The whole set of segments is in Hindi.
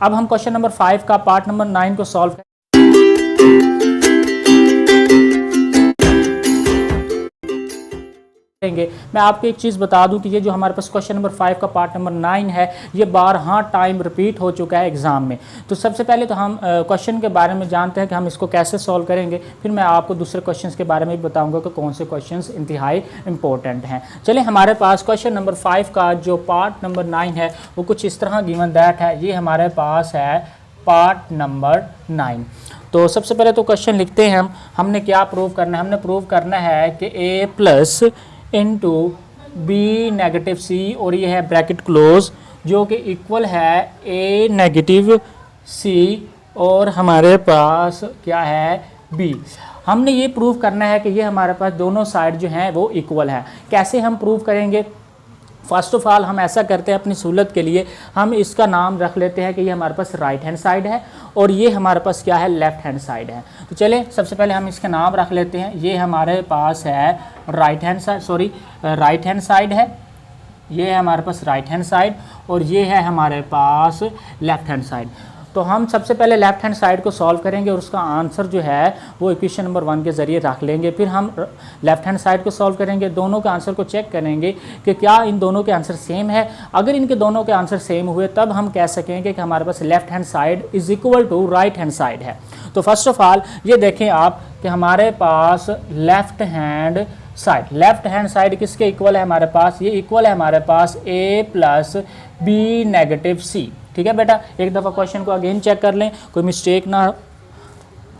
अब हम क्वेश्चन नंबर 5 का पार्ट नंबर 9 को सॉल्व करें। मैं आपको एक चीज़ बता दूं कि ये जो हमारे पास क्वेश्चन नंबर 5 का पार्ट नंबर 9 है, ये 12 टाइम रिपीट हो चुका है एग्जाम में। तो सबसे पहले तो हम क्वेश्चन के बारे में जानते हैं कि हम इसको कैसे सॉल्व करेंगे, फिर मैं आपको दूसरे क्वेश्चंस के बारे में भी बताऊंगा कि कौन से क्वेश्चंस इंतहाई इंपॉर्टेंट हैं। चलिए, हमारे पास क्वेश्चन नंबर 5 का जो पार्ट नंबर 9 है वो कुछ इस तरह गिवन दैट है। ये हमारे पास है पार्ट नंबर 9। तो सबसे पहले तो क्वेश्चन लिखते हैं हमने क्या प्रूव करना है। हमने प्रूव करना है कि a plus into B negative C, और ये है ब्रैकेट क्लोज, जो कि इक्वल है a नेगेटिव सी, और हमारे पास क्या है b। हमने ये प्रूव करना है कि ये हमारे पास दोनों साइड जो हैं वो इक्वल है। कैसे हम प्रूव करेंगे? फर्स्ट ऑफ ऑल हम ऐसा करते हैं अपनी सहूलत के लिए, हम इसका नाम रख लेते हैं कि ये हमारे पास राइट हैंड साइड है और ये हमारे पास क्या है, लेफ्ट हैंड साइड है। तो चले सबसे पहले हम इसका नाम रख लेते हैं। ये हमारे पास है राइट हैंड साइड है, ये है हमारे पास राइट हैंड साइड, और ये है हमारे पास लेफ्ट हैंड साइड। तो हम सबसे पहले लेफ्ट हैंड साइड को सॉल्व करेंगे और उसका आंसर जो है वो इक्वेशन नंबर 1 के ज़रिए रख लेंगे। फिर हम लेफ्ट हैंड साइड को सॉल्व करेंगे, दोनों के आंसर को चेक करेंगे कि क्या इन दोनों के आंसर सेम है। अगर इनके दोनों के आंसर सेम हुए तब हम कह सकेंगे कि हमारे पास left hand side is equal to right hand side है। तो फर्स्ट ऑफ ऑल ये देखें आप कि हमारे पास लेफ्ट हैंड साइड किसके इक्वल है हमारे पास? ये इक्वल है हमारे पास a प्लस बी नेगेटिव सी। ठीक है बेटा, एक दफ़ा क्वेश्चन को अगेन चेक कर लें, कोई मिस्टेक ना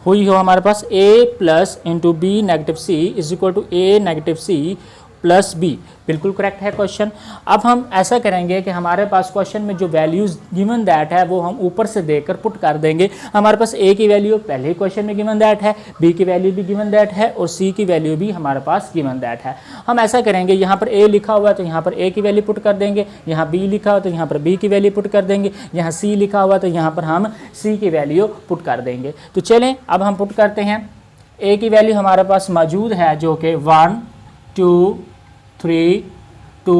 हुई हो। हमारे पास a plus into B negative C is equal to a negative C plus B, बिल्कुल करेक्ट है क्वेश्चन। अब हम ऐसा करेंगे कि हमारे पास क्वेश्चन में जो वैल्यूज़ गिवन दैट है वो हम ऊपर से देकर पुट कर देंगे। हमारे पास a की वैल्यू पहले ही क्वेश्चन में गिवन दैट है, b की वैल्यू भी गिवन दैट है, और c की वैल्यू भी हमारे पास गिवन दैट है। हम ऐसा करेंगे, यहाँ पर a लिखा हुआ है तो यहाँ पर a की वैल्यू पुट कर देंगे, यहाँ b लिखा हुआ तो यहाँ पर b की वैल्यू पुट कर देंगे, यहाँ c लिखा हुआ तो यहाँ पर हम c की वैल्यू पुट कर देंगे। तो चलें अब हम पुट करते हैं। a की वैल्यू हमारे पास मौजूद है जो कि 1 2 3 2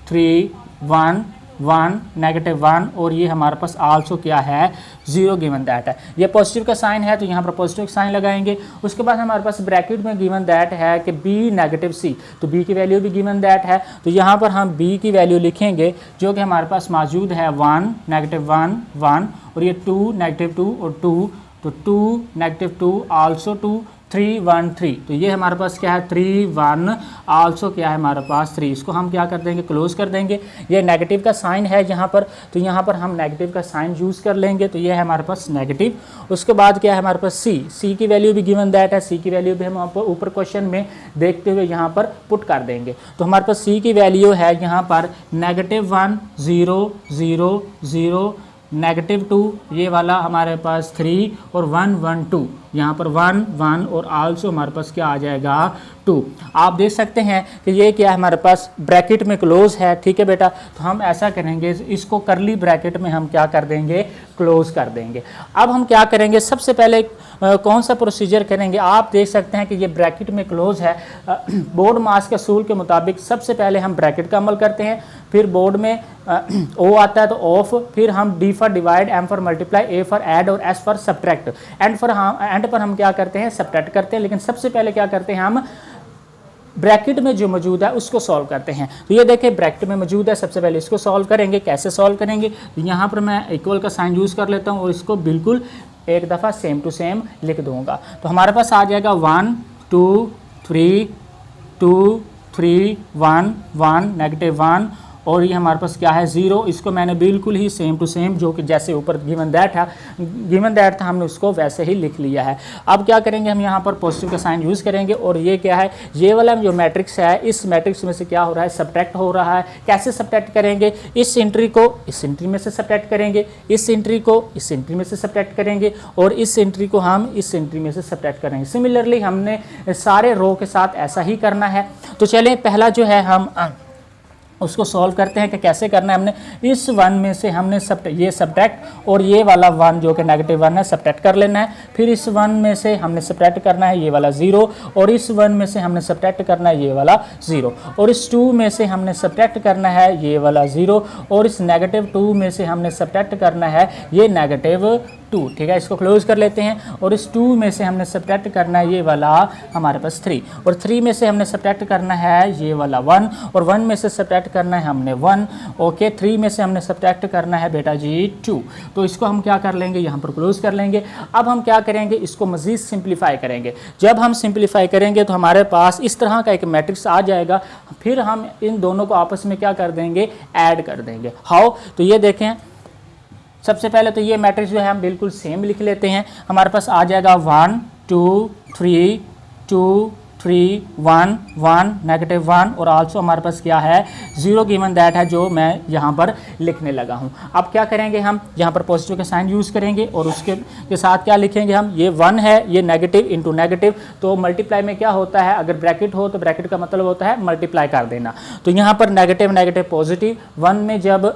3 1 1 नेगेटिव 1, और ये हमारे पास आल्सो क्या है, 0 गिवन दैट है। ये पॉजिटिव का साइन है तो यहाँ पर पॉजिटिव साइन लगाएंगे। उसके बाद हमारे पास ब्रैकेट में गिवन दैट है कि b नेगेटिव सी, तो b की वैल्यू भी गिवन दैट है। तो यहाँ पर हम b की वैल्यू लिखेंगे जो कि हमारे पास मौजूद है 1 नेगेटिव 1 1, और ये 2 नेगेटिव 2 और 2, तो 2 नेगेटिव 2 आल्सो 2 3 1 3, तो ये हमारे पास क्या है 3 1 आल्सो क्या है हमारे पास 3। इसको हम क्या कर देंगे, क्लोज कर देंगे। ये नेगेटिव का साइन है यहाँ पर, तो यहाँ पर हम नेगेटिव का साइन यूज़ कर लेंगे, तो ये है हमारे पास नेगेटिव। उसके बाद क्या है हमारे पास c की वैल्यू भी गिवन दैट है, c की वैल्यू भी हम ऊपर क्वेश्चन में देखते हुए यहाँ पर पुट कर देंगे। तो हमारे पास c की वैल्यू है यहाँ पर नेगेटिव 1 0 0 0 नेगेटिव 2, ये वाला हमारे पास 3, और 1 1 2, यहाँ पर 1 1, और आल्सो हमारे पास क्या आ जाएगा 2। आप देख सकते हैं कि ये क्या है हमारे पास ब्रैकेट में क्लोज है। ठीक है बेटा, तो हम ऐसा करेंगे, इसको करली ब्रैकेट में हम क्या कर देंगे, क्लोज कर देंगे। अब हम क्या करेंगे, सबसे पहले कौन सा प्रोसीजर करेंगे? आप देख सकते हैं कि ये ब्रैकेट में क्लोज है। बोर्ड मास के असूल के मुताबिक सबसे पहले हम ब्रैकेट का अमल करते हैं, फिर बोर्ड में ओ आता है तो ऑफ, फिर हम D for divide, M for multiply, A for add और एस फॉर सब्ट्रैक्ट। एंड पर हम क्या करते हैं, सब्ट्रैक्ट करते हैं। लेकिन सबसे पहले क्या करते हैं, हम ब्रैकेट में जो मौजूद है उसको सॉल्व करते हैं। तो ये देखें ब्रैकेट में मौजूद है, सबसे पहले इसको सॉल्व करेंगे। कैसे सॉल्व करेंगे, यहाँ पर मैं इक्वल का साइन यूज़ कर लेता हूँ और इसको बिल्कुल एक दफ़ा सेम टू सेम लिख दूँगा। तो हमारे पास आ जाएगा 1 2 3 2 3 1 1 नेगेटिव 1, और ये हमारे पास क्या है 0। इसको मैंने बिल्कुल ही सेम टू सेम जो कि जैसे ऊपर गिवन दैट था हमने उसको वैसे ही लिख लिया है। अब क्या करेंगे, हम यहाँ पर पॉजिटिव का साइन यूज़ करेंगे, और ये क्या है, ये वाला जो मैट्रिक्स है इस मैट्रिक्स में से क्या हो रहा है, सब्ट्रैक्ट हो रहा है। कैसे सब्ट्रैक्ट करेंगे, इस एंट्री को इस एंट्री में से सब्ट्रैक्ट करेंगे, इस एंट्री को इस एंट्री में से सब्ट्रैक्ट करेंगे, और इस एंट्री को हम इस एंट्री में से सब्ट्रैक्ट करेंगे। सिमिलरली हमने सारे रो के साथ ऐसा ही करना है। तो चलें पहला जो है हम उसको सॉल्व करते हैं कि कैसे करना है। हमने इस 1 में से हमने ये सब्ट्रैक्ट और ये वाला 1 जो कि -1 है सब्ट्रैक्ट कर लेना है। फिर इस 1 में से हमने सब्ट्रैक्ट करना है ये वाला 0 और इस 1 में से हमने सब्ट्रैक्ट करना है ये वाला 0 और इस 2 में से हमने सब्ट्रैक्ट करना है ये वाला 0 और इस -2 में से हमने सब्ट्रैक्ट करना है ये -2। ठीक है, इसको क्लोज कर लेते हैं और इस 2 में से हमने सब्ट्रैक्ट करना है ये वाला हमारे पास 3 और 3 में से हमने सब्ट्रैक्ट करना है ये वाला 1 और 1 में से सब्ट्रैक्ट करना है हमने 1। ओके, 3 में से हमने सब्ट्रैक्ट करना है बेटा जी 2। तो इसको हम क्या कर लेंगे, यहाँ पर क्लोज कर लेंगे। अब हम क्या करेंगे, इसको मज़ीद सिंप्लीफाई करेंगे। जब हम सिंप्लीफाई करेंगे तो हमारे पास इस तरह का एक मैट्रिक्स आ जाएगा। फिर हम इन दोनों को आपस में क्या कर देंगे, ऐड कर देंगे। हाउ, तो ये देखें, सबसे पहले तो ये मैट्रिक्स जो है हम बिल्कुल सेम लिख लेते हैं। हमारे पास आ जाएगा 1 2 3 2 3 1 1 -1 और आल्सो हमारे पास क्या है 0 गिवन दैट है जो मैं यहाँ पर लिखने लगा हूँ। अब क्या करेंगे, हम यहाँ पर पॉजिटिव का साइन यूज़ करेंगे और उसके साथ क्या लिखेंगे हम, ये 1 है, ये नेगेटिव इंटू नेगेटिव। तो मल्टीप्लाई में क्या होता है, अगर ब्रैकेट हो तो ब्रैकेट का मतलब होता है मल्टीप्लाई कर देना। तो यहाँ पर नेगेटिव नेगेटिव पॉजिटिव, 1 में जब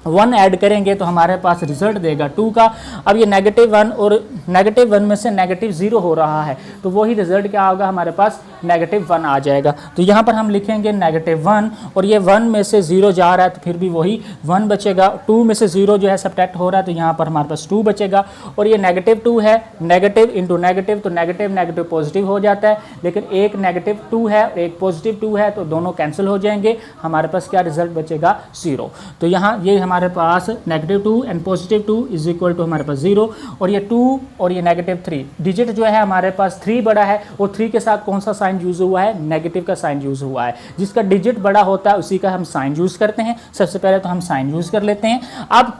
1 ऐड करेंगे तो हमारे पास रिजल्ट देगा 2 का। अब ये -1 और -1 में से -0 हो रहा है तो वही रिजल्ट क्या होगा, हमारे पास -1 आ जाएगा। तो यहाँ पर हम लिखेंगे -1 और ये 1 में से 0 जा रहा है तो फिर भी वही 1 बचेगा। 2 में से 0 जो है सब्ट्रैक्ट हो रहा है तो यहाँ पर हमारे पास 2 बचेगा और ये -2 है, नेगेटिव इंटू नेगेटिव तो नेगेटिव नेगेटिव पॉजिटिव हो जाता है, लेकिन एक -2 है एक पॉजिटिव 2 है तो दोनों कैंसिल हो जाएंगे। हमारे पास क्या रिजल्ट बचेगा 0। तो यहाँ ये हमारे पास -2 एंड +2 इज इक्वल टू हमारे पास 0 और ये 2 और ये -3 डिजिट जो है हमारे पास 3 बड़ा है और 3 के साथ कौन सा साइन यूज़ हुआ है, नेगेटिव का साइन यूज़ हुआ है। जिसका डिजिट बड़ा होता है उसी का हम साइन यूज़ करते हैं। सबसे पहले तो हम साइन यूज़ कर लेते हैं। अब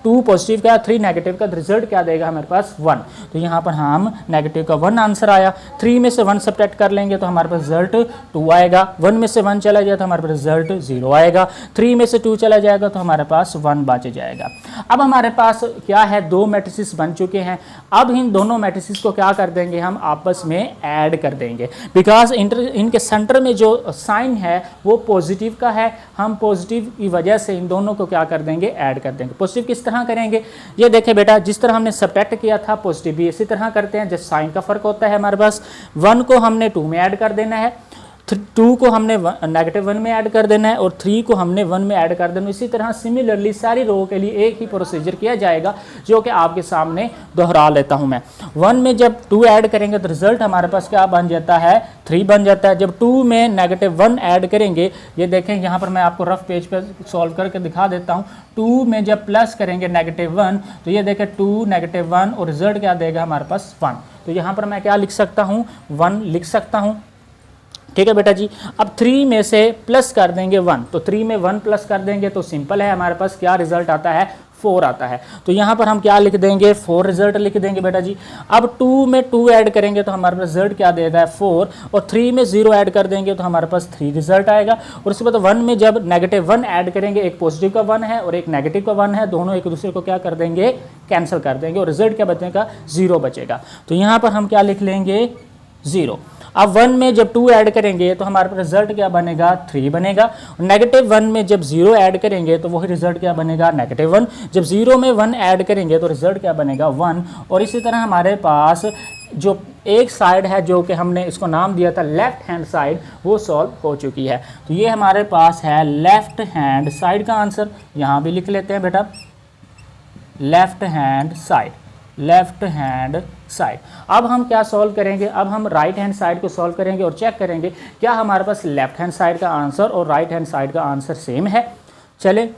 2 पॉजिटिव का 3 नेगेटिव का रिजल्ट क्या देगा हमारे पास 1। तो यहाँ पर हम नेगेटिव का 1 आंसर आया। 3 में से 1 सब्ट्रैक्ट कर लेंगे तो हमारे पास रिजल्ट 2 आएगा। 1 में से 1 चला जाए तो हमारे पास रिजल्ट 0 आएगा। 3 में से 2 चला जाएगा तो हमारे पास 1 बच जाएगा। अब हमारे पास क्या है, 2 मैट्रिसेस बन चुके हैं। अब इन दोनों मैट्रिसेस को क्या कर देंगे, हम आपस में ऐड कर देंगे। बिकॉज इनके सेंटर में जो साइन है वो पॉजिटिव का है। हम पॉजिटिव की वजह से इन दोनों को क्या कर देंगे, ऐड कर देंगे। पॉजिटिव किस तरह करेंगे, ये देखें बेटा, जिस तरह हमने सब्ट्रैक्ट किया था पॉजिटिव भी इसी तरह करते हैं। जस्ट साइन का फर्क होता है। हमारे पास 1 को हमने 2 में ऐड कर देना है, 2 को हमने -1 में ऐड कर देना है और 3 को हमने 1 में ऐड कर देना। इसी तरह सिमिलरली सारी रो के लिए एक ही प्रोसीजर किया जाएगा जो कि आपके सामने दोहरा लेता हूं मैं। 1 में जब 2 ऐड करेंगे तो रिजल्ट हमारे पास क्या बन जाता है, 3 बन जाता है। जब 2 में -1 ऐड करेंगे, ये देखें यहाँ पर मैं आपको रफ पेज पर सॉल्व करके दिखा देता हूँ। 2 में जब प्लस करेंगे -1 तो ये देखें 2 -1 और रिजल्ट क्या देगा हमारे पास 1। तो यहाँ पर मैं क्या लिख सकता हूँ, 1 लिख सकता हूँ। ठीक है बेटा जी। अब 3 में से प्लस कर देंगे 1, तो 3 में 1 प्लस कर देंगे तो सिंपल है, हमारे पास क्या रिजल्ट आता है, 4 आता है। तो यहाँ पर हम क्या लिख देंगे, 4 रिजल्ट लिख देंगे बेटा जी। अब 2 में 2 ऐड करेंगे तो हमारे पास रिजल्ट क्या देता है 4 और 3 में 0 ऐड कर देंगे तो हमारे पास 3 रिजल्ट आएगा। और उसके बाद 1 में जब -1 ऐड करेंगे, एक पॉजिटिव का 1 है और एक नेगेटिव का 1 है, दोनों एक दूसरे को क्या कर देंगे, कैंसिल कर देंगे और रिजल्ट क्या बचेगा, 0 बचेगा। तो यहाँ पर हम क्या लिख लेंगे, 0। अब 1 में जब 2 ऐड करेंगे तो हमारे पास रिजल्ट क्या बनेगा, 3 बनेगा। -1 में जब 0 ऐड करेंगे तो वही रिजल्ट क्या बनेगा, -1। जब 0 में 1 ऐड करेंगे तो रिजल्ट क्या बनेगा, 1। और इसी तरह हमारे पास जो एक साइड है जो कि हमने इसको नाम दिया था लेफ्ट हैंड साइड, वो सॉल्व हो चुकी है। तो ये हमारे पास है लेफ्ट हैंड साइड का आंसर। यहाँ भी लिख लेते हैं बेटा, left hand side, left hand side. अब हम क्या सॉल्व करेंगे, अब हम राइट हैंड साइड को सॉल्व करेंगे और चेक करेंगे क्या हमारे पास लेफ्ट हैंड साइड का आंसर और राइट हैंड साइड का आंसर सेम है। चले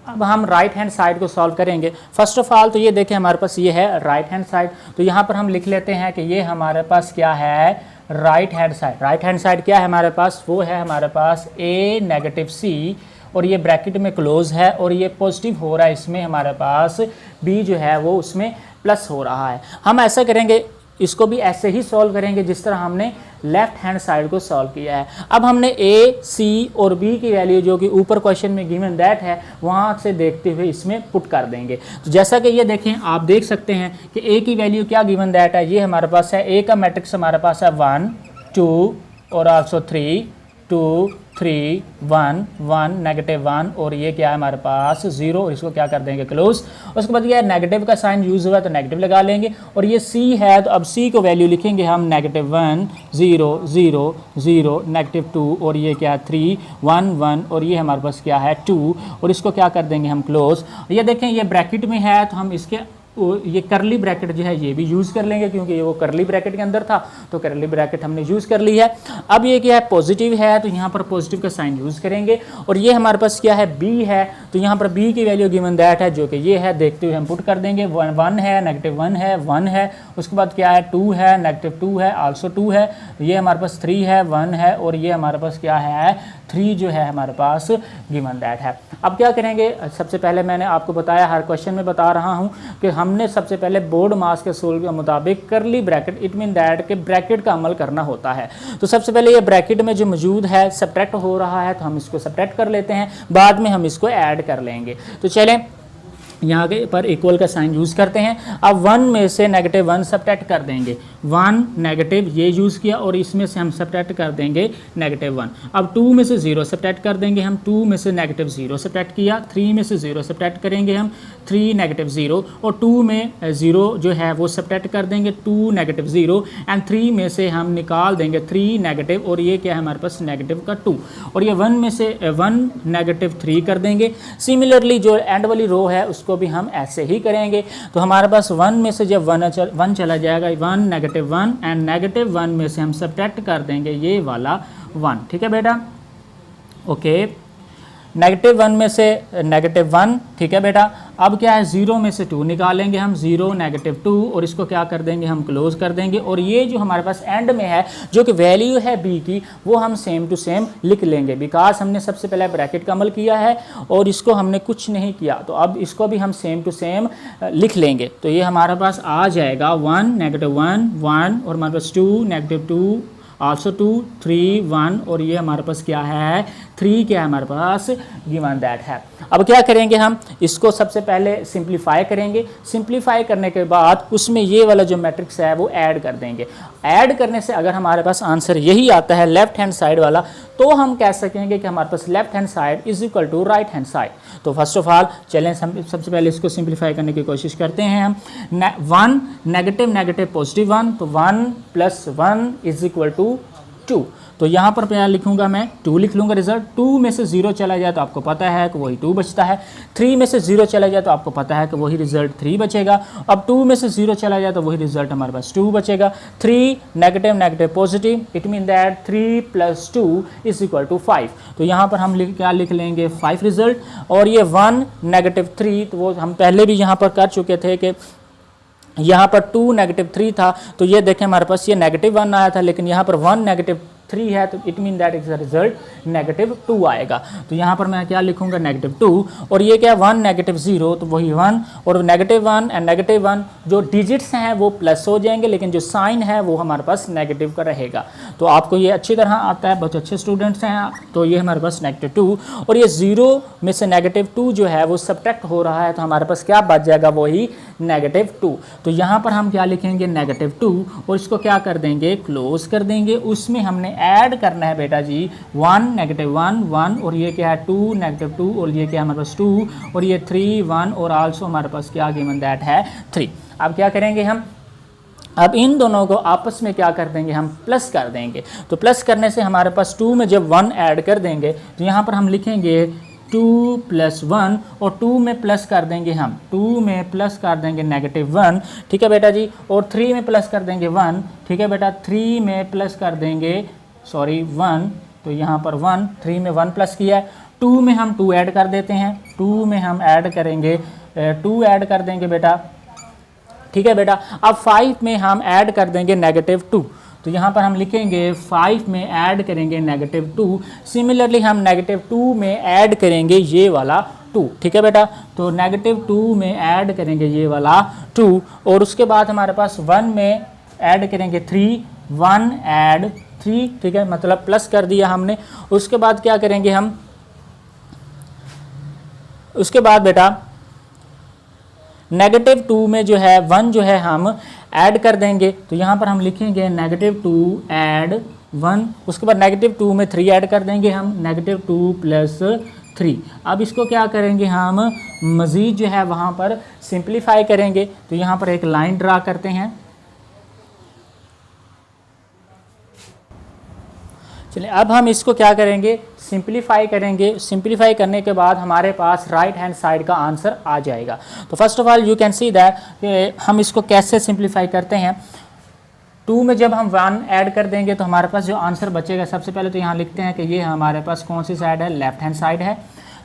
अब हम राइट हैंड साइड को सॉल्व करेंगे। फर्स्ट ऑफ ऑल तो ये देखें हमारे पास ये है राइट हैंड साइड। तो यहाँ पर हम लिख लेते हैं कि ये हमारे पास क्या है, right hand side. Right hand side क्या है हमारे पास, वो है हमारे पास a-c और ये ब्रैकेट में क्लोज है और ये पॉजिटिव हो रहा है, इसमें हमारे पास b जो है वो उसमें प्लस हो रहा है। हम ऐसा करेंगे, इसको भी ऐसे ही सॉल्व करेंगे जिस तरह हमने लेफ्ट हैंड साइड को सॉल्व किया है। अब हमने ए, सी और बी की वैल्यू जो कि ऊपर क्वेश्चन में गिवन दैट है वहाँ से देखते हुए इसमें पुट कर देंगे। तो जैसा कि ये देखें, आप देख सकते हैं कि ए की वैल्यू क्या गिवन दैट है, ये हमारे पास है। ए का मैट्रिक्स हमारे पास है 1 2 और आल्सो 3 2 3 1 1 -1 और ये क्या है हमारे पास 0 और इसको क्या कर देंगे क्लोज। उसके बाद ये नेगेटिव का साइन यूज़ हुआ है तो नेगेटिव लगा लेंगे और ये सी है तो अब सी को वैल्यू लिखेंगे हम -1 0 0 0 -2 और ये क्या है 3 1 1 और ये हमारे पास क्या है 2 और इसको क्या कर देंगे हम क्लोज। ये देखें ये ब्रैकेट में है तो हम इसके ये करली ब्रैकेट जो है ये भी यूज़ कर लेंगे क्योंकि ये वो करली ब्रैकेट के अंदर था तो करली ब्रैकेट हमने यूज़ कर ली है। अब ये क्या है पॉजिटिव है तो यहाँ पर पॉजिटिव का साइन यूज़ करेंगे और ये हमारे पास क्या है बी है तो यहाँ पर बी की वैल्यू गिवन दैट है जो कि ये है, देखते हुए हम पुट कर देंगे। 1 है -1 है 1 है, उसके बाद क्या है 2 है -2 है आल्सो 2 है, ये हमारे पास 3 है 1 है और ये हमारे पास क्या है 3 जो है हमारे पास गिवन दैट है। अब क्या करेंगे, सबसे पहले मैंने आपको बताया, हर क्वेश्चन में बता रहा हूँ कि हमने सबसे पहले बोर्ड मास के असूल के मुताबिक करली ब्रैकेट इट मीन दैट के ब्रैकेट का अमल करना होता है। तो सबसे पहले ये ब्रैकेट में जो मौजूद है सब्ट्रैक्ट हो रहा है तो हम इसको सब्ट्रैक्ट कर लेते हैं, बाद में हम इसको ऐड कर लेंगे। तो चलें यहाँ के पर इक्वल का साइन यूज़ करते हैं। अब 1 में से -1 सब्ट्रैक्ट कर देंगे, 1 नेगेटिव ये यूज़ किया और इसमें से हम सब्ट्रैक्ट कर देंगे -1। अब 2 में से 0 सब्ट्रैक्ट कर देंगे हम, 2 में से -0 सब्ट्रैक्ट किया, 3 में से 0 सब्ट्रैक्ट करेंगे हम, 3 -0 और 2 में 0 जो है वो सब्ट्रैक्ट कर देंगे, 2 -0 एंड 3 में से हम निकाल देंगे 3 नेगेटिव और ये क्या है हमारे पास नेगेटिव का 2 और ये 1 में से 1 -3 कर देंगे। सिमिलरली जो एंड वाली रो है उसको भी हम ऐसे ही करेंगे। तो हमारे पास 1 में से जब 1 चला जाएगा 1 -1 एंड -1 में से हम सब्ट्रैक्ट कर देंगे ये वाला 1। ठीक है बेटा, ओके। -1 में से -1, ठीक है बेटा। अब क्या है 0 में से 2 निकालेंगे हम, 0 -2 और इसको क्या कर देंगे हम क्लोज कर देंगे और ये जो हमारे पास एंड में है जो कि वैल्यू है b की वो हम सेम टू सेम लिख लेंगे बिकॉज हमने सबसे पहले ब्रैकेट का अमल किया है और इसको हमने कुछ नहीं किया तो अब इसको भी हम सेम टू सेम लिख लेंगे। तो ये हमारे पास आ जाएगा 1 -1 1 और हमारे पास 2 -2 आल्सो 2 3 1 और ये हमारे पास क्या है 3 क्या है हमारे पास गिवन दैट है। अब क्या करेंगे हम इसको सबसे पहले सिंप्लीफाई करेंगे, सिंप्लीफाई करने के बाद उसमें ये वाला जो मैट्रिक्स है वो ऐड कर देंगे। ऐड करने से अगर हमारे पास आंसर यही आता है लेफ्ट हैंड साइड वाला तो हम कह सकेंगे कि हमारे पास left hand side is equal to right hand side. तो फर्स्ट ऑफ ऑल चलें सबसे पहले इसको सिंप्लीफाई करने की कोशिश करते हैं हम। 1 नेगेटिव पॉजिटिव 1 तो 1 + 1 इज इक्वल टू 2। तो यहाँ पर क्या लिखूंगा मैं 2 लिख लूँगा रिजल्ट। 2 में से 0 चला जाए तो आपको पता है कि वही 2 बचता है, 3 में से 0 चला जाए तो आपको पता है कि वही रिजल्ट 3 बचेगा। अब 2 में से 0 चला जाए तो वही रिजल्ट हमारे पास 2 बचेगा। 3 negative positive it mean that 3 + 2 is equal to 5। तो यहाँ पर हम क्या लिख लेंगे 5 रिजल्ट और ये 1 -3 तो वो हम पहले भी यहाँ पर कर चुके थे कि यहाँ पर 2 -3 था तो ये देखें हमारे पास ये -1 आया था लेकिन यहाँ पर 1 -3 है तो it mean that is the result -2 आएगा। तो यहाँ पर मैं क्या लिखूंगा -2 और ये क्या 1 -0 तो वही 1 और -1 एंड -1 जो डिजिट्स हैं वो प्लस हो जाएंगे लेकिन जो साइन है वो हमारे पास नेगेटिव का रहेगा। तो आपको ये अच्छी तरह आता है, बहुत अच्छे स्टूडेंट्स हैं। तो ये हमारे पास -2 और ये 0 में से -2 जो है वो सब्ट्रैक्ट हो रहा है तो हमारे पास क्या बच जाएगा वही -2। तो यहाँ पर हम क्या लिखेंगे -2 और इसको क्या कर देंगे क्लोज कर देंगे। उसमें हमने ऐड करना है बेटा जी 1 -1 1 और ये क्या है 2 -2 और ये क्या है हमारे पास 2 और ये 3 1 और आल्सो हमारे पास क्या गिवन दैट है 3। अब क्या करेंगे हम, अब इन दोनों को आपस में क्या कर देंगे हम प्लस कर देंगे। तो प्लस करने से हमारे पास 2 में जब 1 ऐड कर देंगे तो यहाँ पर हम लिखेंगे 2 + 1 और 2 में प्लस कर देंगे हम 2 में प्लस कर देंगे -1, ठीक है बेटा जी। और 3 में प्लस कर देंगे 1, ठीक है बेटा। 3 में प्लस कर देंगे 1 तो यहाँ पर 1 3 में 1 प्लस किया है। 2 में हम 2 ऐड कर देते हैं, 2 में हम ऐड करेंगे 2 ऐड कर देंगे बेटा, ठीक है बेटा। अब 5 में हम ऐड कर देंगे -2 तो यहाँ पर हम लिखेंगे 5 में ऐड करेंगे -2। सिमिलरली हम -2 में ऐड करेंगे ये वाला 2, ठीक है बेटा। तो -2 में ऐड करेंगे ये वाला 2 और उसके बाद हमारे पास 1 में ऐड करेंगे 3, 1 ऐड 3, ठीक है, मतलब प्लस कर दिया हमने। उसके बाद क्या करेंगे हम, उसके बाद बेटा -2 में जो है 1 जो है हम ऐड कर देंगे, तो यहाँ पर हम लिखेंगे -2 ऐड 1। उसके बाद -2 में 3 ऐड कर देंगे हम, -2 + 3। अब इसको क्या करेंगे हम, मज़ीद जो है वहाँ पर सिंप्लीफाई करेंगे। तो यहाँ पर एक लाइन ड्रा करते हैं। चलिए अब हम इसको क्या करेंगे, सिंप्लीफाई करेंगे। सिंप्लीफाई करने के बाद हमारे पास राइट हैंड साइड का आंसर आ जाएगा। तो first of all you can see that हम इसको कैसे सिंप्लीफाई करते हैं। 2 में जब हम 1 ऐड कर देंगे तो हमारे पास जो आंसर बचेगा, सबसे पहले तो यहाँ लिखते हैं कि ये हमारे पास कौन सी साइड है, लेफ्ट हैंड साइड है,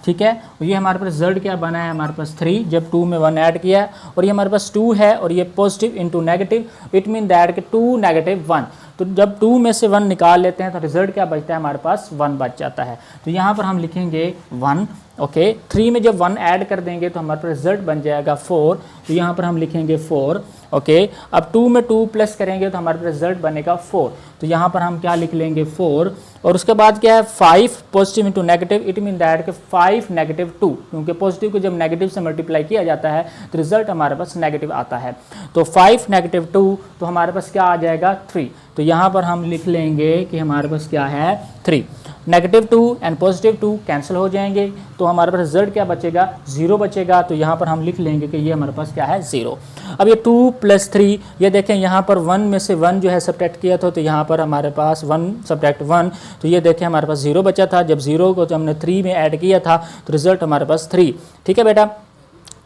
ठीक है। और ये हमारे पास रिजल्ट क्या बना है, हमारे पास 3 जब 2 में 1 ऐड किया है, और ये हमारे पास 2 है और ये positive into negative, it mean that कि 2 - 1। तो जब 2 में से 1 निकाल लेते हैं तो रिजल्ट क्या बचता है, हमारे पास 1 बच जाता है। तो यहाँ पर हम लिखेंगे 1, ओके। 3 में जब 1 ऐड कर देंगे तो हमारे पास रिजल्ट बन जाएगा 4, तो यहाँ पर हम लिखेंगे 4, ओके। अब 2 में 2 प्लस करेंगे तो हमारे पास रिजल्ट बनेगा 4, तो यहाँ पर हम क्या लिख लेंगे 4। और उसके बाद क्या है, 5 positive into negative, it mean that कि 5 - 2, क्योंकि पॉजिटिव को जब नेगेटिव से मल्टीप्लाई किया जाता है तो रिजल्ट हमारे पास नेगेटिव आता है। तो 5 - 2, तो हमारे पास क्या आ जाएगा 3। तो यहाँ पर हम लिख लेंगे कि हमारे पास क्या है 3। -2 एंड +2 कैंसिल हो जाएंगे, तो हमारे पास रिजल्ट क्या बचेगा, 0 बचेगा। तो यहाँ पर हम लिख लेंगे कि ये हमारे पास क्या है 0। अब ये 2 + 3, ये देखें यहाँ पर 1 में से 1 जो है सब्ट्रैक्ट किया था, तो यहाँ पर हमारे पास 1 = 1, तो ये देखें हमारे पास 0 बचा था। जब 0 को हमने 3 में ऐड किया था तो रिजल्ट हमारे पास 3, ठीक है बेटा।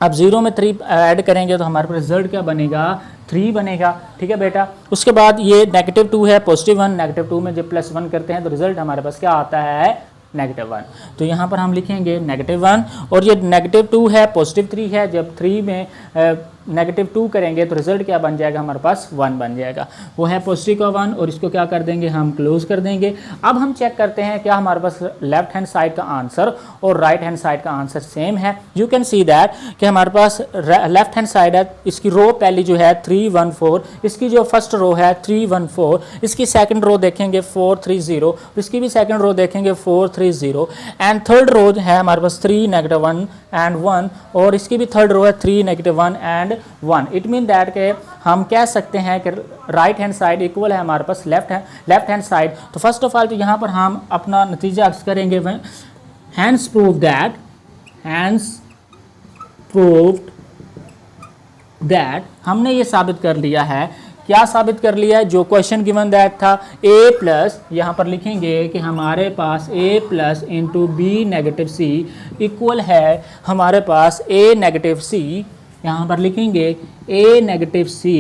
अब 0 में 3 ऐड करेंगे तो हमारे पास रिजल्ट क्या बनेगा, 3 बनेगा, ठीक है बेटा। उसके बाद ये -2 है, +1, -2 में जब +1 करते हैं तो रिजल्ट हमारे पास क्या आता है, -1। तो यहाँ पर हम लिखेंगे -1, और ये -2 है, +3 है, जब 3 में -2 करेंगे तो रिजल्ट क्या बन जाएगा, हमारे पास 1 बन जाएगा। वो है पॉजिटिव का 1, और इसको क्या कर देंगे, हम क्लोज कर देंगे। अब हम चेक करते हैं क्या हमारे पास लेफ्ट हैंड साइड का आंसर और राइट हैंड साइड का आंसर सेम है। यू कैन सी दैट कि हमारे पास लेफ्ट हैंड साइड है, इसकी रो पहली जो है 314, इसकी जो फर्स्ट रो है 314, इसकी सेकंड रो देखेंगे 430, इसकी भी सेकंड रो देखेंगे 430, एंड थर्ड रो है हमारे पास 3 - 1 एंड 1, और इसकी भी थर्ड रो है 3 - 1 एंड 1। इट मीन दैट के हम कह सकते हैं कि राइट हैंड साइड इक्वल है हमारे पास लेफ्ट हैंड साइड। तो फर्स्ट ऑफ ऑल तो यहाँ पर हम अपना नतीजा अक्स करेंगे, हैंस प्रूव्ड दैट, हमने ये साबित कर लिया है। क्या साबित कर लिया है, जो क्वेश्चन गिवन दैट था a+, यहाँ पर लिखेंगे कि हमारे पास a+ इंटू b-c इक्वल है हमारे पास a-c, यहाँ पर लिखेंगे a-c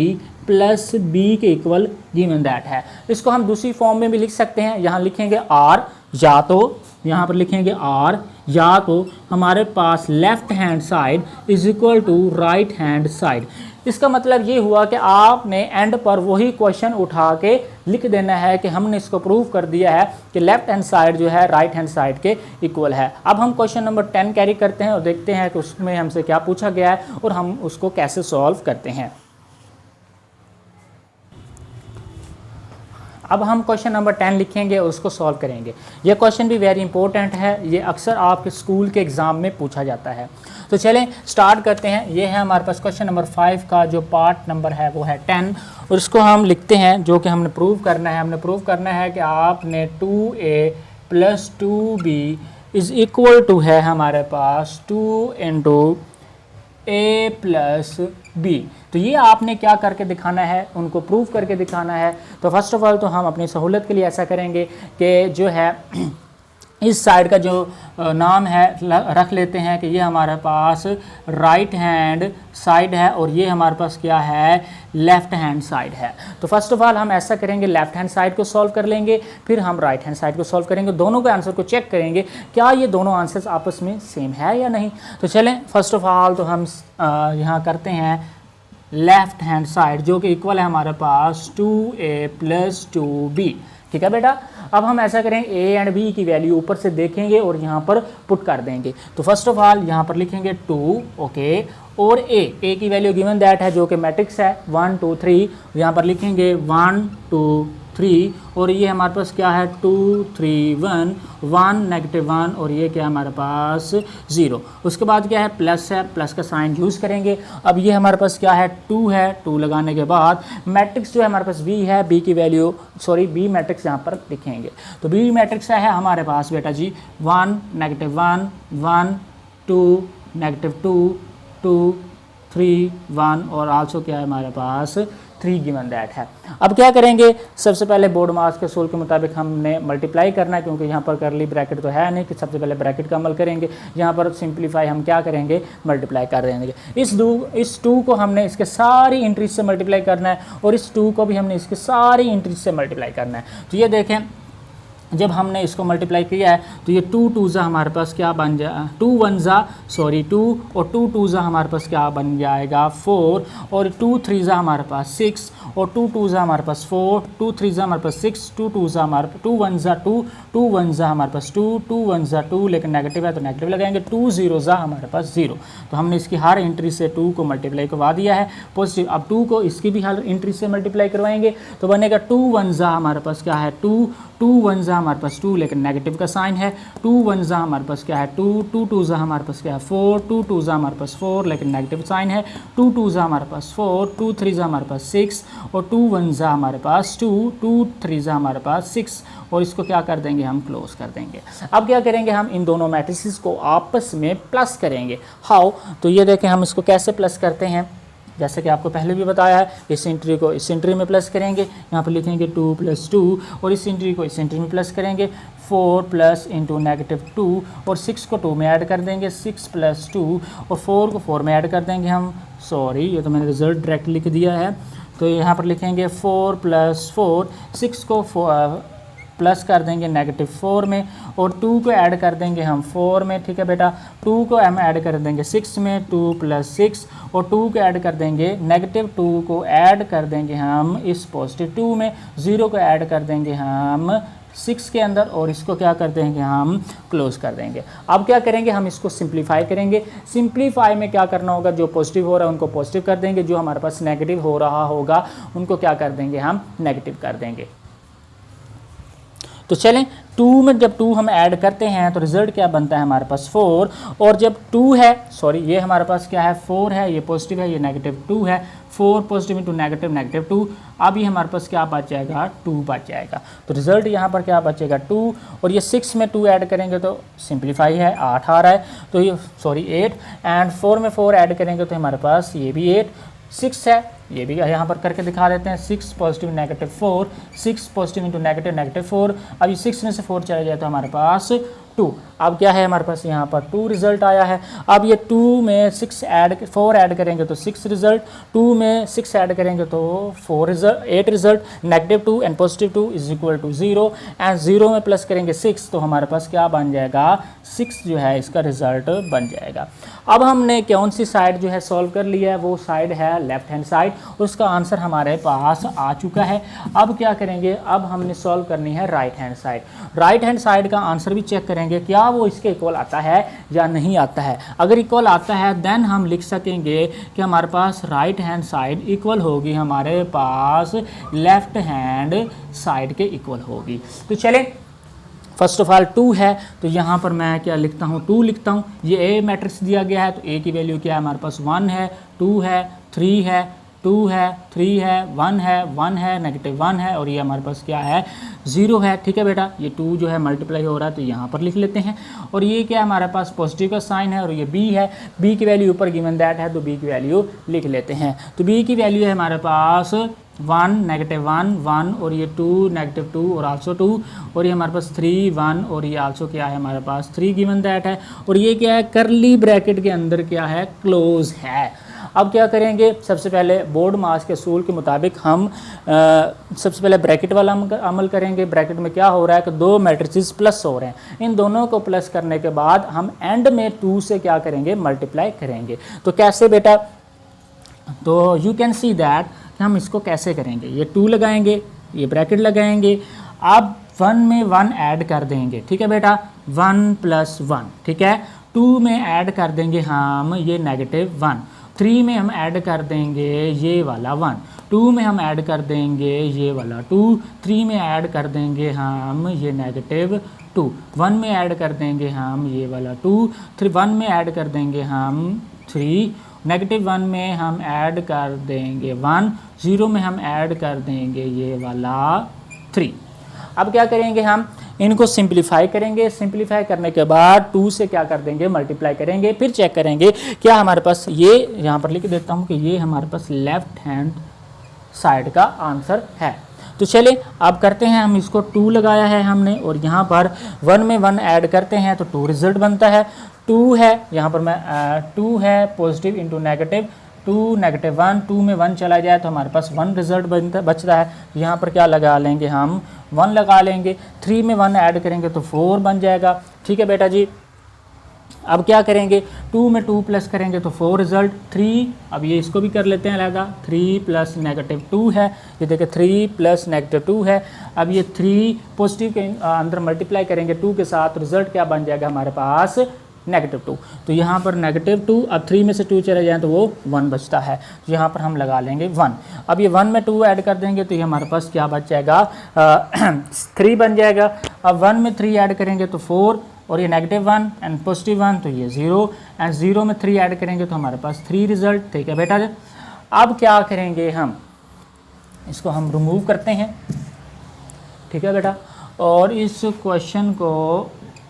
प्लस b के इक्वल गिवन दैट है। इसको हम दूसरी फॉर्म में भी लिख सकते हैं, यहाँ लिखेंगे r, या तो यहाँ पर लिखेंगे r, या तो हमारे पास left hand side is equal to right hand side. इसका मतलब ये हुआ कि आपने एंड पर वही क्वेश्चन उठा के लिख देना है कि हमने इसको प्रूव कर दिया है कि लेफ्ट हैंड साइड जो है राइट हैंड साइड के इक्वल है। अब हम क्वेश्चन नंबर 10 कैरी करते हैं और देखते हैं कि उसमें हमसे क्या पूछा गया है और हम उसको कैसे सॉल्व करते हैं। अब हम क्वेश्चन नंबर 10 लिखेंगे और उसको सॉल्व करेंगे। ये क्वेश्चन भी वेरी इंपॉर्टेंट है, ये अक्सर आपके स्कूल के एग्ज़ाम में पूछा जाता है। तो चलें स्टार्ट करते हैं। ये है हमारे पास क्वेश्चन नंबर 5 का जो पार्ट नंबर है वो है 10, और इसको हम लिखते हैं जो कि हमने प्रूव करना है। हमने प्रूव करना है कि आपने 2a + 2b is equal to है हमारे पास 2 × a + b। तो ये आपने क्या करके दिखाना है, उनको प्रूव करके दिखाना है। तो फर्स्ट ऑफ ऑल तो हम अपनी सहूलत के लिए ऐसा करेंगे कि जो है इस साइड का जो नाम है रख लेते हैं कि ये हमारे पास राइट हैंड साइड है और ये हमारे पास क्या है, लेफ़्ट हैंड साइड है। तो फर्स्ट ऑफ ऑल हम ऐसा करेंगे, लेफ़्ट हैंड साइड को सॉल्व कर लेंगे, फिर हम राइट हैंड साइड को सॉल्व करेंगे। दोनों के आंसर को चेक करेंगे क्या ये दोनों आंसर्स आपस में सेम है या नहीं। तो चलें फर्स्ट ऑफ ऑल तो हम यहाँ करते हैं लेफ्ट हैंड साइड जो कि इक्वल है हमारे पास 2a + 2b। ठीक है बेटा, अब हम ऐसा करें a एंड b की वैल्यू ऊपर से देखेंगे और यहाँ पर पुट कर देंगे। तो फर्स्ट ऑफ ऑल यहाँ पर लिखेंगे 2, ओके, और a की वैल्यू गिवन दैट है जो कि मैट्रिक्स है 1 2 3, यहाँ पर लिखेंगे 1 2 3, और ये हमारे पास क्या है 2 3 1 1 -1, और ये क्या है हमारे पास 0। उसके बाद क्या है प्लस है, प्लस का साइन यूज़ करेंगे। अब ये हमारे पास क्या है 2 है, 2 लगाने के बाद मैट्रिक्स जो है हमारे पास b है, b की वैल्यू b मैट्रिक्स यहाँ पर लिखेंगे। तो b मैट्रिक्स है हमारे पास बेटा जी 1 -1 1 2 -2 2 3 1, और आल्सो क्या है हमारे पास 3 गिवन दैट है। अब क्या करेंगे, सबसे पहले बोर्ड मास के सूल के मुताबिक हमने मल्टीप्लाई करना है, क्योंकि यहाँ पर करली ब्रैकेट तो है नहीं कि सबसे पहले ब्रैकेट का अमल करेंगे। यहाँ पर सिंप्लीफाई हम क्या करेंगे, मल्टीप्लाई कर देंगे। इस 2 को हमने इसके सारी इंट्रीज से मल्टीप्लाई करना है, और इस 2 को भी हमने इसके सारी इंट्रीज से मल्टीप्लाई करना है। तो ये देखें, जब हमने इसको मल्टीप्लाई किया है तो ये 2 2 हमारे पास क्या बन जाए 2 1 2, और 2 2 हमारे पास क्या बन जाएगा 4, और 2 3 हमारे पास 6, और 2 2 हमारे पास 4, 2 3 हमारे पास 6, 2 2 हमारे 2 1 2, 2 1 हमारे पास 2, 2 1 2, लेकिन नेगेटिव है तो नेगेटिव लगाएंगे, 2 0 हमारे पास 0। तो हमने इसकी हर एंट्री से 2 को मल्टीप्लाई करवा दिया है पॉजिटिव। अब 2 को इसकी भी हर एंट्री से मल्टीप्लाई करवाएंगे तो बनेगा 2 1 हमारे पास क्या है 2, 2 1 हमारे पास 2, लेकिन नेगेटिव का साइन है। 2 1 हमारे पास क्या है 2, 2 2 हमारे पास क्या है 4, 2 2 हमारे पास 4, लेकिन नेगेटिव साइन है। 2 2 हमारे पास 4, 2 3 हमारे पास 6, और 2 1 हमारे पास 2, 2 3 हमारे पास 6, और इसको क्या कर देंगे हम क्लोज कर देंगे। अब क्या करेंगे, हम इन दोनों मैट्रिसेस को आपस में प्लस करेंगे। हाउ, तो ये देखें हम इसको कैसे प्लस करते हैं, जैसे कि आपको पहले भी बताया है। इस एंट्री को इस एंट्री में प्लस करेंगे, यहाँ पर लिखेंगे 2 + 2, और इस एंट्री को इस एंट्री में प्लस करेंगे 4 प्लस इंटू -2, और 6 को 2 में ऐड कर देंगे 6 + 2, और 4 को 4 में ऐड कर देंगे हम। सॉरी, ये तो मैंने रिजल्ट डायरेक्ट लिख दिया है। तो यहाँ पर लिखेंगे 4 + 4, 6 को प्लस कर देंगे -4 में, और 2 को ऐड कर देंगे हम 4 में। ठीक है बेटा, 2 को हम ऐड कर देंगे 6 में, 2 + 6, और 2 को ऐड कर देंगे -2 को ऐड कर देंगे हम इस +2 में, 0 को ऐड कर देंगे हम 6 के अंदर, और इसको क्या कर देंगे हम क्लोज कर देंगे। अब क्या करेंगे, हम इसको सिंप्लीफाई करेंगे। सिंप्लीफाई में क्या करना होगा, जो पॉजिटिव हो रहा है उनको पॉजिटिव कर देंगे, जो हमारे पास नेगेटिव हो रहा होगा उनको क्या कर देंगे हम नेगेटिव कर देंगे। तो चलें, 2 में जब 2 हम ऐड करते हैं तो रिजल्ट क्या बनता है हमारे पास 4, और जब 2 है, सॉरी ये हमारे पास क्या है 4 है, ये पॉजिटिव है, ये -2 है, 4 पॉजिटिव इंटू -2, अब ये हमारे पास क्या बच जाएगा 2 बच जाएगा। तो रिजल्ट यहाँ पर क्या बचेगा 2, और ये 6 में 2 ऐड करेंगे तो सिंप्लीफाई है 8 आ रहा है, तो ये 8, एंड 4 में 4 ऐड करेंगे तो हमारे पास ये भी 8, 6 है, ये भी यहाँ पर करके दिखा देते हैं 6 पॉजिटिव -4, 6 पॉजिटिव इंटू -4, अब ये 6 में से 4 चला जाए तो हमारे पास 2। अब क्या है हमारे पास यहाँ पर 2 रिजल्ट आया है। अब ये 2 में 4 ऐड करेंगे तो 6 रिजल्ट, 2 में 6 ऐड करेंगे तो 8 रिजल्ट, -2 एंड +2 = 0, एंड 0 में प्लस करेंगे 6 तो हमारे पास क्या बन जाएगा 6 जो है इसका रिजल्ट बन जाएगा। अब हमने कौन सी साइड जो है सॉल्व कर लिया है, वो साइड है लेफ्ट हैंड साइड, उसका आंसर हमारे पास आ चुका है। अब क्या करेंगे, अब हमने सॉल्व करनी है right hand side. Right hand side का आंसर भी चेक करेंगे क्या वो इसके इक्वल आता है या नहीं आता है। अगर इक्वल आता है देन हम लिख सकेंगे कि हमारे पास राइट हैंड साइड इक्वल होगी हमारे पास लेफ्ट हैंड साइड के इक्वल होगी। तो चलें, फर्स्ट ऑफ ऑल 2 है तो यहाँ पर मैं क्या लिखता हूँ 2 लिखता हूँ। ये ए मैट्रिक्स दिया गया है तो ए की वैल्यू क्या है हमारे पास 1 है, 2 है, 3 है, 2 है, 3 है, 1 है, 1 है, -1 है, और ये हमारे पास क्या है 0 है। ठीक है बेटा, ये 2 जो है मल्टीप्लाई हो रहा है तो यहाँ पर लिख लेते हैं, और ये क्या है हमारे पास पॉजिटिव का साइन है, और ये b है, b की वैल्यू ऊपर गिवन दैट है तो b की वैल्यू लिख लेते हैं। तो b की वैल्यू है हमारे पास 1 -1 1, और ये 2 -2 और आल्सो 2, और ये हमारे पास 3 1, और ये आल्सो क्या है हमारे पास 3 गिवन दैट है, और ये क्या है करली ब्रैकेट के अंदर क्या है क्लोज है। अब क्या करेंगे, सबसे पहले बोर्ड मास के असूल के मुताबिक हम सबसे पहले ब्रैकेट वाला अमल करेंगे। ब्रैकेट में क्या हो रहा है कि 2 मैट्रिसेस प्लस हो रहे हैं, इन दोनों को प्लस करने के बाद हम एंड में 2 से क्या करेंगे मल्टीप्लाई करेंगे। तो कैसे बेटा, तो यू कैन सी दैट हम इसको कैसे करेंगे, ये 2 लगाएंगे, ये ब्रैकेट लगाएंगे, अब 1 में 1 ऐड कर देंगे, ठीक है बेटा, 1 + 1, ठीक है। 2 में ऐड कर देंगे हम ये -1, 3 में हम ऐड कर देंगे ये वाला 1, 2 में हम ऐड कर देंगे ये वाला 2, 3 में ऐड कर देंगे हम ये -2, 1 में ऐड कर देंगे हम ये वाला 2, 1 में ऐड कर देंगे हम 3, -1 में हम ऐड कर देंगे 1, 0 में हम ऐड कर देंगे ये वाला 3। अब क्या करेंगे, हम इनको सिंप्लीफाई करेंगे, सिंप्लीफाई करने के बाद 2 से क्या कर देंगे, मल्टीप्लाई करेंगे, फिर चेक करेंगे क्या हमारे पास, ये यहाँ पर लिख देता हूँ कि ये हमारे पास लेफ्ट हैंड साइड का आंसर है। तो चलिए अब करते हैं, हम इसको 2 लगाया है हमने और यहाँ पर 1 में 1 ऐड करते हैं तो 2 रिजल्ट बनता है। 2 है यहाँ पर मैं 2 है पॉजिटिव इंटू नेगेटिव, 2 -1, 2 में 1 चला जाए तो हमारे पास 1 रिजल्ट बचता है। यहाँ पर क्या लगा लेंगे, हम 1 लगा लेंगे, 3 में 1 ऐड करेंगे तो 4 बन जाएगा, ठीक है बेटा जी। अब क्या करेंगे, 2 में 2 प्लस करेंगे तो 4 रिजल्ट 3, अब ये इसको भी कर लेते हैं अलग, 3 + -2 है, ये देखिए 3 + -2 है। अब ये 3 पॉजिटिव के अंदर मल्टीप्लाई करेंगे 2 के साथ, रिजल्ट क्या बन जाएगा हमारे पास, -2। तो यहाँ पर -2, अब 3 में से 2 चले जाएँ तो वो 1 बचता है, तो यहाँ पर हम लगा लेंगे 1। अब ये 1 में 2 ऐड कर देंगे तो ये हमारे पास क्या बच जाएगा, 3 बन जाएगा। अब 1 में 3 ऐड करेंगे तो 4, और ये -1 एंड +1 तो ये 0, एंड 0 में 3 ऐड करेंगे तो हमारे पास 3 रिजल्ट, ठीक है बेटा। अब क्या करेंगे, हम इसको हम रिमूव करते हैं, ठीक है बेटा, और इस क्वेश्चन को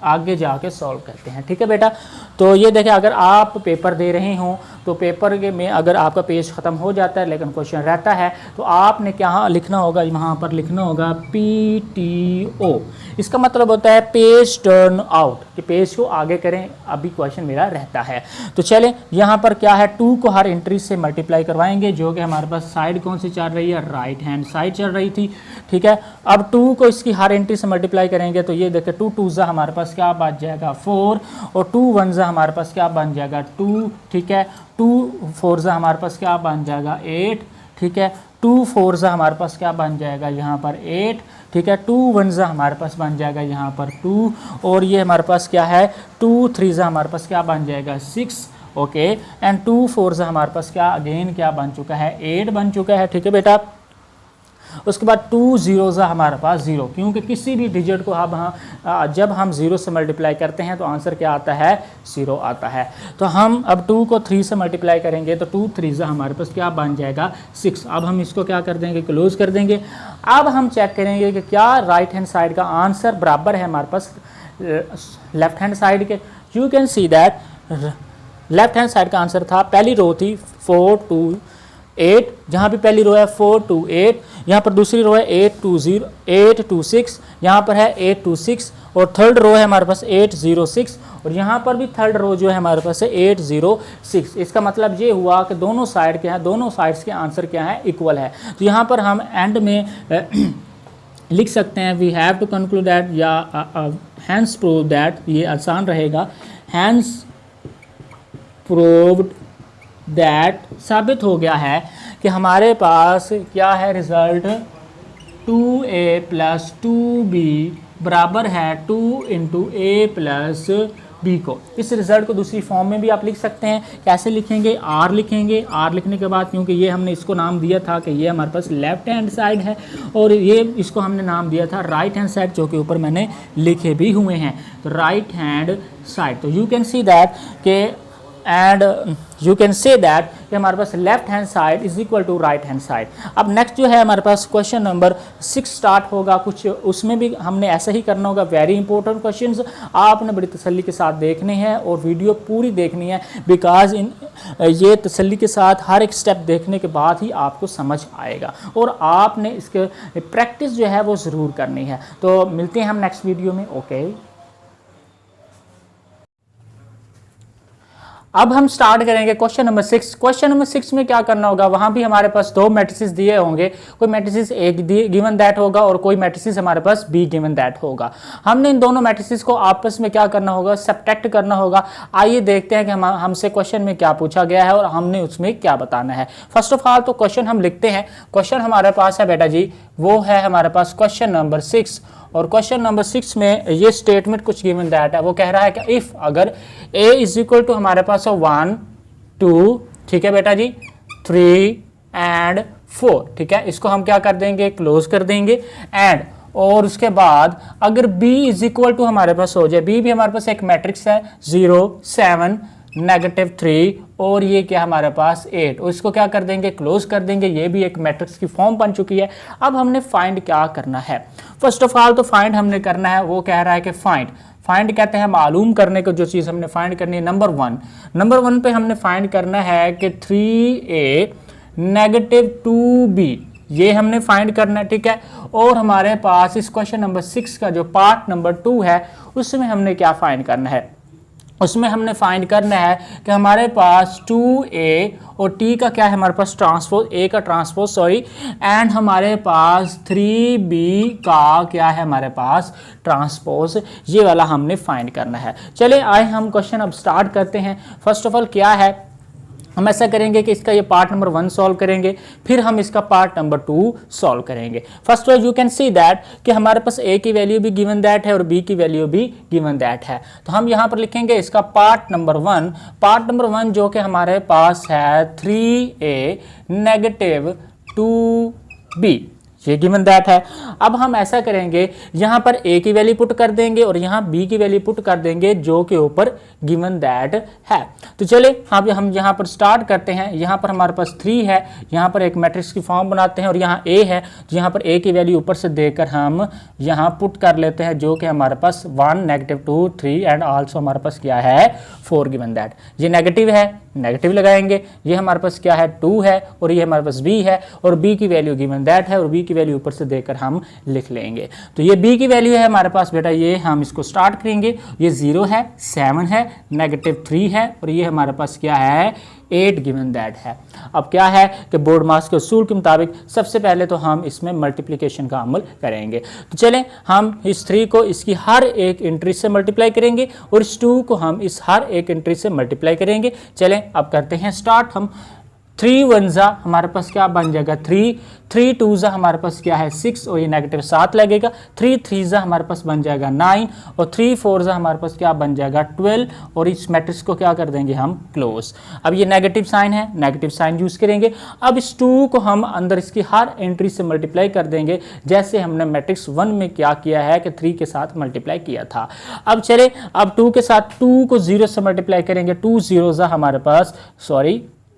आगे जाके सॉल्व करते हैं, ठीक है बेटा। तो ये देखें, अगर आप पेपर दे रहे हों तो पेपर के में अगर आपका पेज ख़त्म हो जाता है लेकिन क्वेश्चन रहता है तो आपने क्या लिखना होगा, वहाँ पर लिखना होगा PTO। इसका मतलब होता है पेज टर्न आउट, कि पेज को आगे करें, अभी क्वेश्चन मेरा रहता है। तो चलें, यहाँ पर क्या है, 2 को हर एंट्री से मल्टीप्लाई करवाएंगे, जो कि हमारे पास साइड कौन सी चल रही है, राइट हैंड साइड चल रही थी, ठीक है। अब 2 को इसकी हर एंट्री से मल्टीप्लाई करेंगे तो ये देखें 2 2 हमारे पास क्या बच जाएगा 4, और 2 1 हमारे पास क्या बन जाएगा 2, ठीक है। 2 4 हमारे पास क्या बन जाएगा 8, ठीक है। 2 4 हमारे पास क्या बन जाएगा यहाँ पर 8, ठीक है। 2 1 हमारे पास बन जाएगा यहाँ पर 2, और ये हमारे पास क्या है 2 3 हमारे पास क्या बन जाएगा 6, ओके। एंड 2 4 हमारे पास क्या अगेन क्या बन चुका है 8 बन चुका है, ठीक है बेटा। उसके बाद 2 0 हमारे पास 0, क्योंकि किसी भी डिजिट को अब जब हम 0 से मल्टीप्लाई करते हैं तो आंसर क्या आता है 0 आता है। तो हम अब 2 को 3 से मल्टीप्लाई करेंगे तो 2 3 हमारे पास क्या बन जाएगा 6। अब हम इसको क्या कर देंगे, क्लोज कर देंगे। अब हम चेक करेंगे कि क्या राइट हैंड साइड का आंसर बराबर है हमारे पास लेफ्ट हैंड साइड के। You can see that left hand side का आंसर था, पहली रो थी 4 2 8, जहाँ पे पहली रो है 4 2 8, यहाँ पर दूसरी रो है 8 2 0 8 2 6, यहाँ पर है 8 2 6, और थर्ड रो है हमारे पास 8 0 6, और यहाँ पर भी थर्ड रो जो है हमारे पास है 8 0 6। इसका मतलब ये हुआ कि दोनों साइड के हैं, दोनों साइड्स के आंसर क्या है इक्वल है। तो यहाँ पर हम एंड में लिख सकते हैं we have to conclude that, या हैंस प्रूव दैट, ये आसान रहेगा, हैंस प्रूव्ड दैट, साबित हो गया है कि हमारे पास क्या है रिजल्ट 2a + 2b बराबर है 2 × a + b को। इस रिजल्ट को दूसरी फॉर्म में भी आप लिख सकते हैं। कैसे लिखेंगे, r लिखेंगे। r लिखने के बाद, क्योंकि ये हमने इसको नाम दिया था कि ये हमारे पास लेफ्ट हैंड साइड है, और ये इसको हमने नाम दिया था राइट हैंड साइड, जो कि ऊपर मैंने लिखे भी हुए हैं, तो राइट हैंड साइड। तो you can see that K and you can say that कि हमारे पास left hand side is equal to right hand side. अब नेक्स्ट जो है हमारे पास क्वेश्चन नंबर 6 स्टार्ट होगा, कुछ उसमें भी हमने ऐसा ही करना होगा। वेरी इंपॉर्टेंट क्वेश्चंस आपने बड़ी तसल्ली के साथ देखने हैं और वीडियो पूरी देखनी है, बिकॉज ये तसल्ली के साथ हर एक स्टेप देखने के बाद ही आपको समझ आएगा, और आपने इसके प्रैक्टिस जो है वो ज़रूर करनी है। तो मिलते हैं हम नेक्स्ट वीडियो में, ओके। अब हम स्टार्ट करेंगे क्वेश्चन नंबर 6। क्वेश्चन नंबर 6 में क्या करना होगा, वहां भी हमारे पास दो मैट्रिसेस दिए होंगे, कोई मैट्रिसेस ए गिवन दैट होगा और कोई मैट्रिसेस हमारे पास बी गिवन दैट होगा। हमने इन दोनों मैट्रिसेस को आपस में क्या करना होगा, सब्ट्रैक्ट करना होगा। आइए देखते हैं कि हमसे क्वेश्चन में क्या पूछा गया है और हमने उसमें क्या बताना है। फर्स्ट ऑफ ऑल तो क्वेश्चन हम लिखते हैं। क्वेश्चन हमारे पास है बेटा जी, वो है हमारे पास क्वेश्चन नंबर 6। और क्वेश्चन नंबर 6 में ये स्टेटमेंट कुछ गिवन दैट है। वो कह रहा है कि इफ अगर a इज इक्वल टू हमारे पास 1 2, ठीक है बेटा जी, 3 एंड 4, ठीक है, इसको हम क्या कर देंगे, क्लोज कर देंगे। एंड और उसके बाद अगर b इज इक्वल टू हमारे पास हो जाए, b भी हमारे पास एक मैट्रिक्स है, 0 7 -3 और ये क्या हमारे पास 8, और इसको क्या कर देंगे, क्लोज कर देंगे। ये भी एक मैट्रिक्स की फॉर्म बन चुकी है। अब हमने फाइंड क्या करना है, फर्स्ट ऑफ ऑल तो फाइंड हमने करना है, वो कह रहा है कि फाइंड कहते हैं मालूम करने को, जो चीज़ हमने फाइंड करनी है। नंबर वन पे हमने फाइंड करना है कि 3a -2b, ये हमने फाइंड करना है, ठीक है। और हमारे पास इस क्वेश्चन नंबर 6 का जो पार्ट नंबर 2 है, उसमें हमने क्या फाइंड करना है, उसमें हमने फाइंड करना है कि हमारे पास 2a और t का क्या है, हमारे पास ट्रांसपोज, a का ट्रांसपोज सॉरी, एंड हमारे पास 3b का क्या है, हमारे पास ट्रांसपोज, ये वाला हमने फाइंड करना है। चलिए आए हम क्वेश्चन अब स्टार्ट करते हैं। फर्स्ट ऑफ ऑल क्या है, हम ऐसा करेंगे कि इसका ये पार्ट नंबर 1 सॉल्व करेंगे, फिर हम इसका पार्ट नंबर 2 सॉल्व करेंगे। First of all you can see that कि हमारे पास a की वैल्यू भी गिवन दैट है और b की वैल्यू भी गिवन दैट है। तो हम यहाँ पर लिखेंगे इसका पार्ट नंबर 1 जो कि हमारे पास है 3a -2b, ये गिवन दैट है। अब हम ऐसा करेंगे, यहाँ पर a की वैल्यू पुट कर देंगे और यहाँ b की वैल्यू पुट कर देंगे, जो के ऊपर गिवन दैट है। तो चले हम यहाँ पर स्टार्ट करते हैं। यहाँ पर हमारे पास 3 है, यहाँ पर एक मैट्रिक्स की फॉर्म बनाते हैं और यहाँ a है, तो यहाँ पर a की वैल्यू ऊपर से देकर हम यहाँ पुट कर लेते हैं, जो कि हमारे पास 1 -2 3 एंड आल्सो हमारे पास क्या है 4 गिवन दैट। ये नेगेटिव है, नेगेटिव लगाएंगे। ये हमारे पास क्या है 2 है और ये हमारे पास b है और b की वैल्यू गिवन दैट है और b की वैल्यू ऊपर से देकर हम लिख लेंगे। तो ये b की वैल्यू है हमारे पास बेटा, ये हम इसको स्टार्ट करेंगे। ये 0 है, 7 है, -3 है और ये हमारे पास क्या है 8 गिवन दैट है। अब क्या है कि बोर्ड मास के उसूल के मुताबिक सबसे पहले तो हम इसमें मल्टीप्लिकेशन का अमल करेंगे। तो चलें हम इस 3 को इसकी हर एक एंट्री से मल्टीप्लाई करेंगे और इस 2 को हम इस हर एक एंट्री से मल्टीप्लाई करेंगे। चलें अब करते हैं स्टार्ट। हम 3 1 जा हमारे पास क्या बन जाएगा 3 2 जा हमारे पास क्या है 6 और ये नेगेटिव 7 लगेगा। 3 3 जा हमारे पास बन जाएगा 9 और 3 4 जा हमारे पास क्या बन जाएगा 12 और इस मैट्रिक्स को क्या कर देंगे हम क्लोज। अब ये नेगेटिव साइन है, नेगेटिव साइन यूज करेंगे। अब इस 2 को हम अंदर इसकी हर एंट्री से मल्टीप्लाई कर देंगे, जैसे हमने मैट्रिक्स 1 में क्या किया है कि 3 के साथ मल्टीप्लाई किया था। अब चले अब 2 के साथ 2 को 0 से मल्टीप्लाई करेंगे। 2 0 जा हमारे पास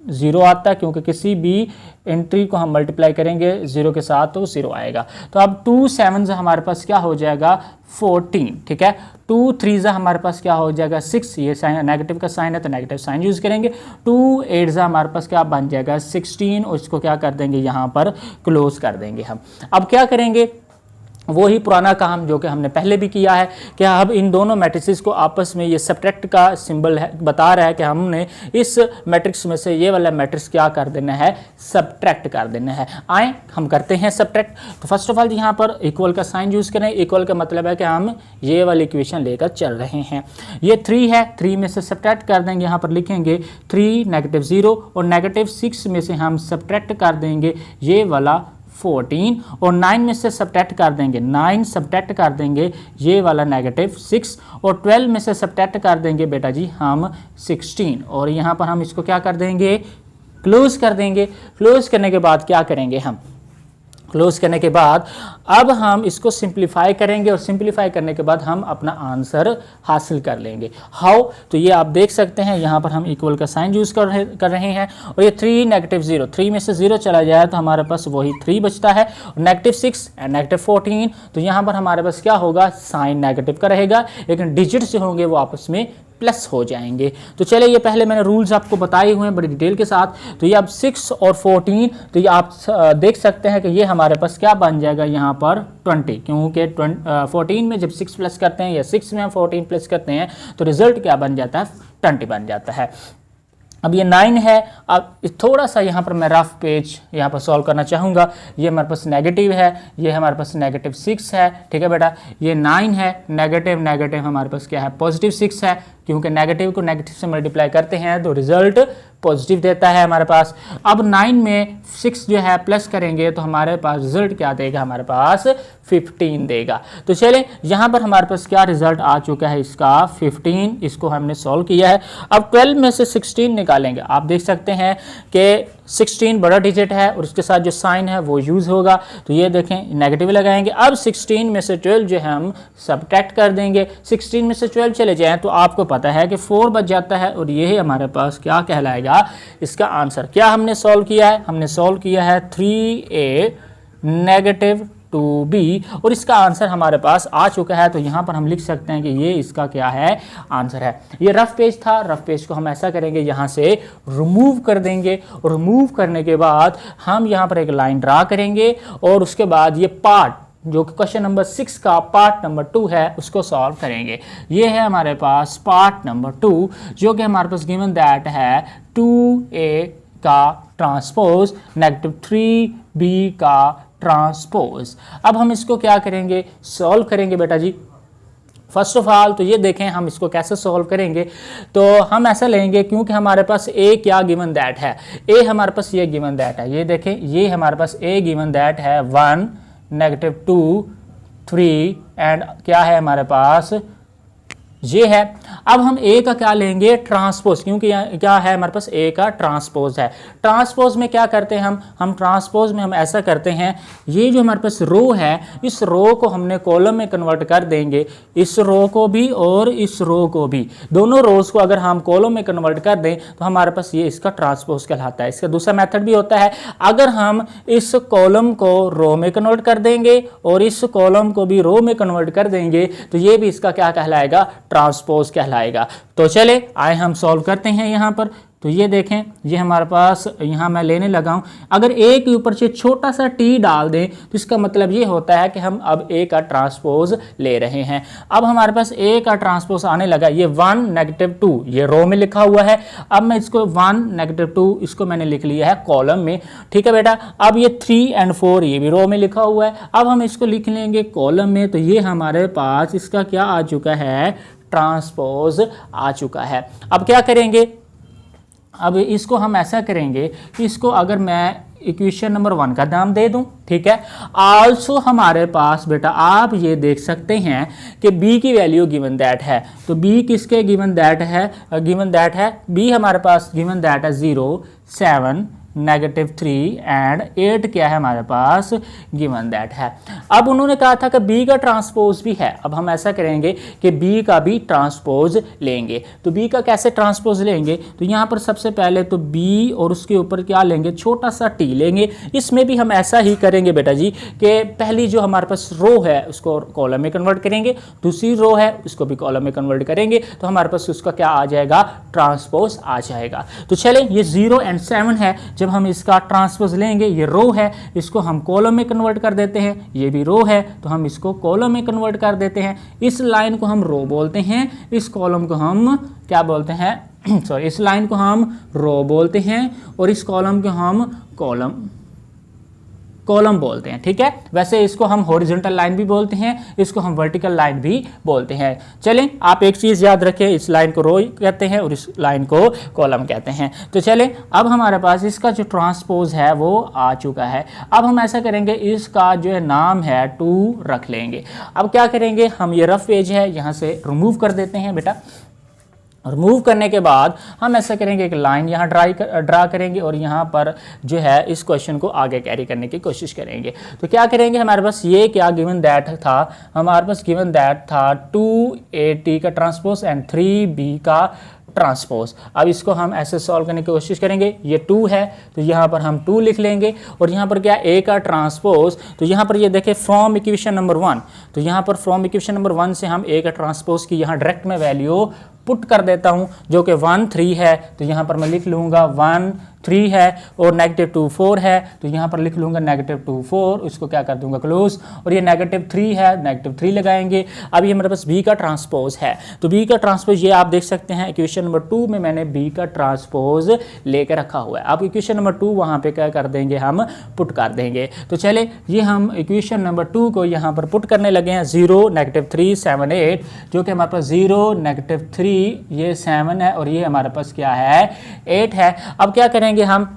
0 आता है, क्योंकि किसी भी एंट्री को हम मल्टीप्लाई करेंगे 0 के साथ तो 0 आएगा। तो अब 2 7 हमारे पास क्या हो जाएगा 14, ठीक है। 2 3 हमारे पास क्या हो जाएगा 6, ये साइन नेगेटिव का साइन है तो नेगेटिव साइन यूज करेंगे। 2 8 हमारे पास क्या बन जाएगा 16 और इसको क्या कर देंगे यहाँ पर क्लोज कर देंगे हम। अब क्या करेंगे, वही पुराना काम जो कि हमने पहले भी किया है कि अब इन दोनों मैट्रिसेस को आपस में ये सब्ट्रैक्ट का सिंबल है, बता रहा है कि हमने इस मैट्रिक्स में से ये वाला मैट्रिक्स क्या कर देना है सब्ट्रैक्ट कर देना है। आए हम करते हैं सब्ट्रैक्ट। तो फर्स्ट ऑफ ऑल यहाँ पर इक्वल का साइन यूज़ करें। इक्वल का मतलब है कि हम ये वाली इक्वेशन लेकर चल रहे हैं। ये 3 है, 3 में से सब्ट्रैक्ट कर देंगे। यहाँ पर लिखेंगे 3 -0 और -6 में से हम सब्ट्रैक्ट कर देंगे ये वाला 14 और 9 में से सब्ट्रैक्ट कर देंगे 9 सब्ट्रैक्ट कर देंगे ये वाला -6 और 12 में से सब्ट्रैक्ट कर देंगे बेटा जी हम 16 और यहाँ पर हम इसको क्या कर देंगे क्लोज कर देंगे। क्लोज करने के बाद क्या करेंगे हम, क्लोज करने के बाद अब हम इसको सिंप्लीफाई करेंगे और सिंप्लीफाई करने के बाद हम अपना आंसर हासिल कर लेंगे। हाउ, तो ये आप देख सकते हैं यहाँ पर हम इक्वल का साइन यूज़ कर रहे हैं और ये 3 -0, 3 में से 0 चला जाए तो हमारे पास वही 3 बचता है और -6 एंड -14, तो यहाँ पर हमारे पास क्या होगा साइन नेगेटिव का रहेगा, लेकिन डिजिट जो होंगे वो आपस में प्लस हो जाएंगे। तो चले ये पहले मैंने रूल्स आपको बताए हुए हैं बड़ी डिटेल के साथ। तो ये अब 6 और 14, तो ये आप देख सकते हैं कि ये हमारे पास क्या बन जाएगा यहाँ पर 20, क्योंकि 14 में जब 6 प्लस करते हैं या 6 में हम 14 प्लस करते हैं तो रिजल्ट क्या बन जाता है 20 बन जाता है। अब ये 9 है। अब थोड़ा सा यहाँ पर मैं रफ पेज यहाँ पर सॉल्व करना चाहूँगा। ये हमारे पास नेगेटिव है, ये हमारे पास नेगेटिव 6 है, ठीक है बेटा। ये 9 है, नेगेटिव नेगेटिव हमारे पास क्या है, पॉजिटिव 6 है, क्योंकि नेगेटिव को नेगेटिव से मल्टीप्लाई करते हैं तो रिजल्ट पॉजिटिव देता है हमारे पास। अब 9 में 6 जो है प्लस करेंगे तो हमारे पास रिजल्ट क्या देगा, हमारे पास 15 देगा। तो चलें यहाँ पर हमारे पास क्या रिजल्ट आ चुका है इसका 15, इसको हमने सॉल्व किया है। अब 12 में से 16 निकालेंगे। आप देख सकते हैं कि 16 बड़ा डिजिट है और उसके साथ जो साइन है वो यूज़ होगा, तो ये देखें नेगेटिव लगाएंगे। अब 16 में से 12 जो है हम सबट्रैक्ट कर देंगे। 16 में से 12 चले जाएं तो आपको पता है कि 4 बच जाता है और ये हमारे पास क्या कहलाएगा इसका आंसर। क्या हमने सॉल्व किया है, हमने सॉल्व किया है 3a नेगेटिव 2b और इसका आंसर हमारे पास आ चुका है। तो यहाँ पर हम लिख सकते हैं कि ये इसका क्या है, आंसर है। ये रफ पेज था, रफ पेज को हम ऐसा करेंगे यहाँ से रिमूव कर देंगे और रिमूव करने के बाद हम यहाँ पर एक लाइन ड्रा करेंगे और उसके बाद ये पार्ट जो कि क्वेश्चन नंबर 6 का पार्ट नंबर 2 है उसको सॉल्व करेंगे। ये है हमारे पास पार्ट नंबर 2 जो कि हमारे पास गिवन दैट है 2a का ट्रांसपोज नेगेटिव 3b का ट्रांसपोज। अब हम इसको क्या करेंगे, सॉल्व करेंगे बेटा जी। फर्स्ट ऑफ ऑल तो ये देखें हम इसको कैसे सॉल्व करेंगे। तो हम ऐसा लेंगे क्योंकि हमारे पास a क्या गिवन दैट है, a हमारे पास ये गिवन दैट है। ये देखें ये हमारे पास a गिवन दैट है 1 नेगेटिव 2 3 एंड क्या है हमारे पास ये है। अब हम a का क्या लेंगे, ट्रांसपोज, क्योंकि क्या है हमारे पास a का ट्रांसपोज है। ट्रांसपोज में क्या करते हैं हम ट्रांसपोज में हम ऐसा करते हैं, ये जो हमारे पास रो है इस रो को हमने कॉलम में कन्वर्ट कर देंगे, इस रो को भी और इस रो को भी, दोनों रोज को अगर हम कॉलम में कन्वर्ट कर दें तो हमारे पास ये इसका ट्रांसपोज कहलाता है। इसका दूसरा मेथड भी होता है, अगर हम इस कॉलम को रो में कन्वर्ट कर देंगे और इस कॉलम को भी रो में कन्वर्ट कर देंगे तो ये भी इसका क्या कहलाएगा, ट्रांसपोज कहलाएगा। तो चले आए हम सॉल्व करते हैं यहाँ पर। तो ये देखें ये हमारे पास यहाँ मैं लेने लगा हूँ, अगर a के ऊपर से छोटा सा t डाल दें तो इसका मतलब ये होता है कि हम अब a का ट्रांसपोज ले रहे हैं। अब हमारे पास a का ट्रांसपोज आने लगा, ये 1 नेगेटिव 2 ये रो में लिखा हुआ है। अब मैं इसको 1 नेगेटिव 2 इसको मैंने लिख लिया है कॉलम में, ठीक है बेटा। अब ये 3 एंड 4 ये भी रो में लिखा हुआ है, अब हम इसको लिख लेंगे कॉलम में। तो ये हमारे पास इसका क्या आ चुका है, ट्रांसपोज आ चुका है। अब क्या करेंगे, अब इसको हम ऐसा करेंगे कि इसको अगर मैं इक्वेशन नंबर 1 का नाम दे दूं, ठीक है। आल्सो हमारे पास बेटा आप ये देख सकते हैं कि b की वैल्यू गिवन दैट है। तो b किसके गिवन दैट है, गिवन दैट है b हमारे पास गिवन दैट है 0 7 नेगेटिव 3 एंड 8 क्या है हमारे पास, गिवन दैट है। अब उन्होंने कहा था कि b का ट्रांसपोज भी है। अब हम ऐसा करेंगे कि b का भी ट्रांसपोज लेंगे। तो b का कैसे ट्रांसपोज लेंगे, तो यहाँ पर सबसे पहले तो b और उसके ऊपर क्या लेंगे, छोटा सा t लेंगे। इसमें भी हम ऐसा ही करेंगे बेटा जी कि पहली जो हमारे पास रो है उसको कॉलम में कन्वर्ट करेंगे, दूसरी रो है उसको भी कॉलम में कन्वर्ट करेंगे, तो हमारे पास उसका क्या आ जाएगा, ट्रांसपोज आ जाएगा। तो चलें ये 0 एंड 7 है, जब हम इसका ट्रांसपोज लेंगे, ये रो है इसको हम कॉलम में कन्वर्ट कर देते हैं, ये भी रो है तो हम इसको कॉलम में कन्वर्ट कर देते हैं। इस लाइन को हम रो बोलते हैं, इस कॉलम को हम क्या बोलते हैं सॉरी इस लाइन को हम रो बोलते हैं और इस कॉलम को हम कॉलम बोलते हैं, ठीक है। वैसे इसको हम हॉरिजॉन्टल लाइन भी बोलते हैं, इसको हम वर्टिकल लाइन भी बोलते हैं। चलें आप एक चीज़ याद रखें, इस लाइन को रो कहते हैं और इस लाइन को कॉलम कहते हैं। तो चलें अब हमारे पास इसका जो ट्रांसपोज है वो आ चुका है। अब हम ऐसा करेंगे इसका जो है नाम है 2 रख लेंगे। अब क्या करेंगे, हम ये रफ पेज है यहाँ से रिमूव कर देते हैं बेटा। रिमूव करने के बाद हम ऐसा करेंगे एक लाइन यहाँ ड्रा करेंगे और यहाँ पर जो है इस क्वेश्चन को आगे कैरी करने की कोशिश करेंगे। तो क्या करेंगे, हमारे पास ये क्या गिवन दैट था, हमारे पास गिवन दैट था 2a का ट्रांसपोज एंड 3b का ट्रांसपोज। अब इसको हम ऐसे सॉल्व करने की कोशिश करेंगे। ये 2 है तो यहाँ पर हम 2 लिख लेंगे और यहाँ पर क्या a का ट्रांसपोज, तो यहाँ पर ये देखें फ्रॉम इक्वेशन नंबर 1, तो यहाँ पर फ्रॉम इक्वेशन नंबर 1 से हम a का ट्रांसपोज की यहाँ डायरेक्ट में वैल्यू पुट कर देता हूँ जो कि 1 3 है। तो यहाँ पर मैं लिख लूँगा 1 3 है और -2 4 है, तो यहाँ पर लिख लूँगा -2 4, उसको क्या कर दूंगा क्लोज, और ये -3 है, -3 लगाएंगे। अब ये मेरे पास बी का ट्रांसपोज है, तो बी का ट्रांसपोज ये आप देख सकते हैं इक्वेशन नंबर 2 में मैंने बी का ट्रांसपोज लेकर रखा हुआ है। अब इक्वेशन नंबर 2 वहाँ पे क्या कर देंगे, हम पुट कर देंगे। तो चले ये हम इक्वेशन नंबर 2 को यहाँ पर पुट करने लगे हैं। 0 -3 7 8, जो कि हमारे पास 0 -3 ये 7 है और ये हमारे पास क्या है 8 है। अब क्या करेंगे हम,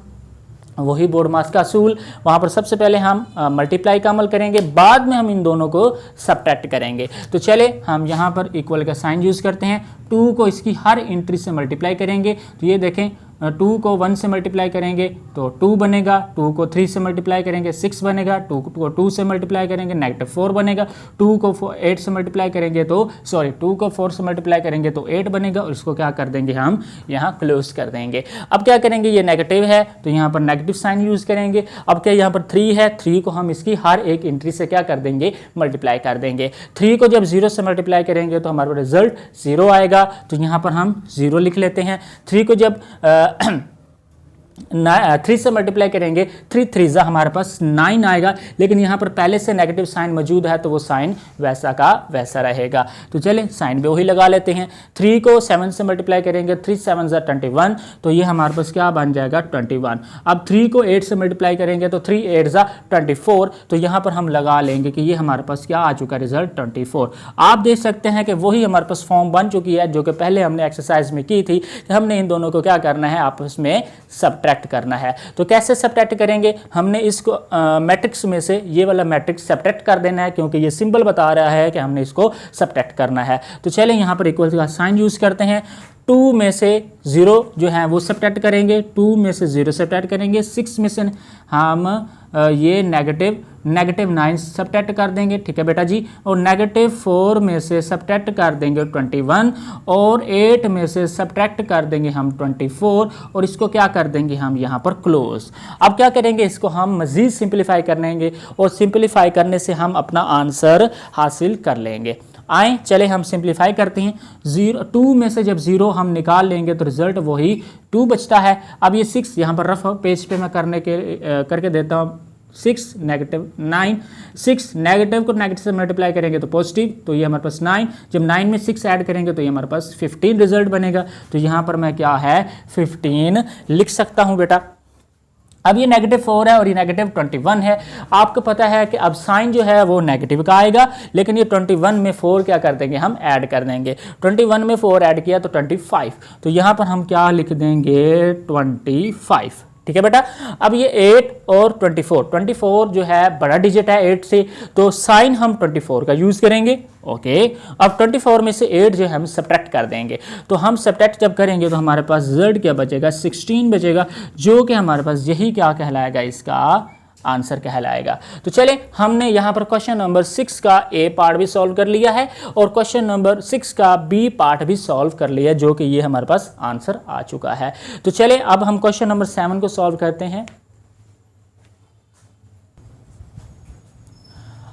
वही बोर्ड मास का असूल, वहाँ पर सबसे पहले हम मल्टीप्लाई का अमल करेंगे, बाद में हम इन दोनों को सब्ट्रैक्ट करेंगे। तो चले हम यहाँ पर इक्वल का साइन यूज़ करते हैं, 2 को इसकी हर एंट्री से मल्टीप्लाई करेंगे, तो ये देखें 2 को 1 से मल्टीप्लाई करेंगे तो 2 बनेगा, 2 को 3 से मल्टीप्लाई करेंगे 6 बनेगा, 2 को 2 से मल्टीप्लाई करेंगे -4 बनेगा, 2 को 8 से मल्टीप्लाई करेंगे तो 2 को 4 से मल्टीप्लाई करेंगे तो 8 बनेगा, और इसको क्या कर देंगे हम यहाँ क्लोज कर देंगे। अब क्या करेंगे, ये नेगेटिव है तो यहाँ पर नेगेटिव साइन यूज़ करेंगे। अब क्या यहाँ पर 3 है, 3 को हम इसकी हर एक एंट्री से क्या कर देंगे, मल्टीप्लाई कर देंगे। 3 को जब 0 से मल्टीप्लाई करेंगे तो हमारा रिजल्ट 0 आएगा, तो यहाँ पर हम 0 लिख लेते हैं। 3 को जब 3 से मल्टीप्लाई करेंगे, 3 3 हमारे पास 9 आएगा, लेकिन यहाँ पर पहले से नेगेटिव साइन मौजूद है तो वो साइन वैसा का वैसा रहेगा। तो चलें साइन भी वही लगा लेते हैं। 3 को 7 से मल्टीप्लाई करेंगे, 3 7 21, तो ये हमारे पास क्या बन जाएगा 21। अब 3 को 8 से मल्टीप्लाई करेंगे तो 3 8 24, तो यहाँ पर हम लगा लेंगे कि ये हमारे पास क्या आ चुका है रिजल्ट 24। आप देख सकते हैं कि वही हमारे पास फॉर्म बन चुकी है जो कि पहले हमने एक्सरसाइज में की थी कि हमने इन दोनों को क्या करना है, आपस में सब्ट्रैक्ट करना है। तो कैसे सब्ट्रैक्ट करेंगे, हमने इसको मैट्रिक्स में से ये वाला मैट्रिक्स सब्ट्रैक्ट कर देना है, क्योंकि ये सिंबल बता रहा है कि हमने इसको सब्ट्रैक्ट करना है। तो चलें यहाँ पर इक्वल का साइन यूज करते हैं। 2 में से 0 जो है वो सब्ट्रैक्ट करेंगे, 2 में से 0 सब्ट्रैक्ट करेंगे, 6 में से हम ये -9 सब्ट्रैक्ट कर देंगे, ठीक है बेटा जी, और -4 में से सब्ट्रैक्ट कर देंगे 21, और 8 में से सब्ट्रैक्ट कर देंगे हम 24, और इसको क्या कर देंगे हम यहाँ पर क्लोज। अब क्या करेंगे, इसको हम मज़ीद सिंप्लीफाई कर लेंगे, और सिंप्लीफाई करने से हम अपना आंसर हासिल कर लेंगे। आए चले हम सिंप्लीफाई करते हैं। 2 में से जब 0 हम निकाल लेंगे तो रिजल्ट वही 2 बचता है। अब ये 6 यहाँ पर रफ पेज पे मैं करके देता हूँ। 6 -9, 6 नेगेटिव को नेगेटिव से मल्टीप्लाई करेंगे तो पॉजिटिव, तो ये हमारे पास 9, जब 9 में 6 ऐड करेंगे तो ये हमारे पास 15 रिजल्ट बनेगा। तो यहाँ पर मैं क्या है 15 लिख सकता हूँ बेटा। अब ये -4 है और ये -21 है। आपको पता है कि अब साइन जो है वो नेगेटिव का आएगा, लेकिन ये 21 में 4 क्या कर देंगे, हम ऐड कर देंगे। 21 में 4 ऐड किया तो 25, तो यहाँ पर हम क्या लिख देंगे 25, ठीक है बेटा। अब ये 8 और 24 जो है बड़ा डिजिट है 8 से, तो साइन हम 24 का यूज़ करेंगे। ओके, अब 24 में से 8 जो है हम सब्ट्रैक्ट कर देंगे, तो हम सब्ट्रैक्ट जब करेंगे तो हमारे पास रिजल्ट क्या बचेगा 16 बचेगा, जो कि हमारे पास यही क्या कहलाएगा, इसका आंसर कहलाएगा। तो चलें हमने यहाँ पर क्वेश्चन नंबर 6 का ए पार्ट भी सॉल्व कर लिया है और क्वेश्चन नंबर 6 का बी पार्ट भी सॉल्व कर लिया, जो कि ये हमारे पास आंसर आ चुका है। तो चलें अब हम क्वेश्चन नंबर 7 को सॉल्व करते हैं।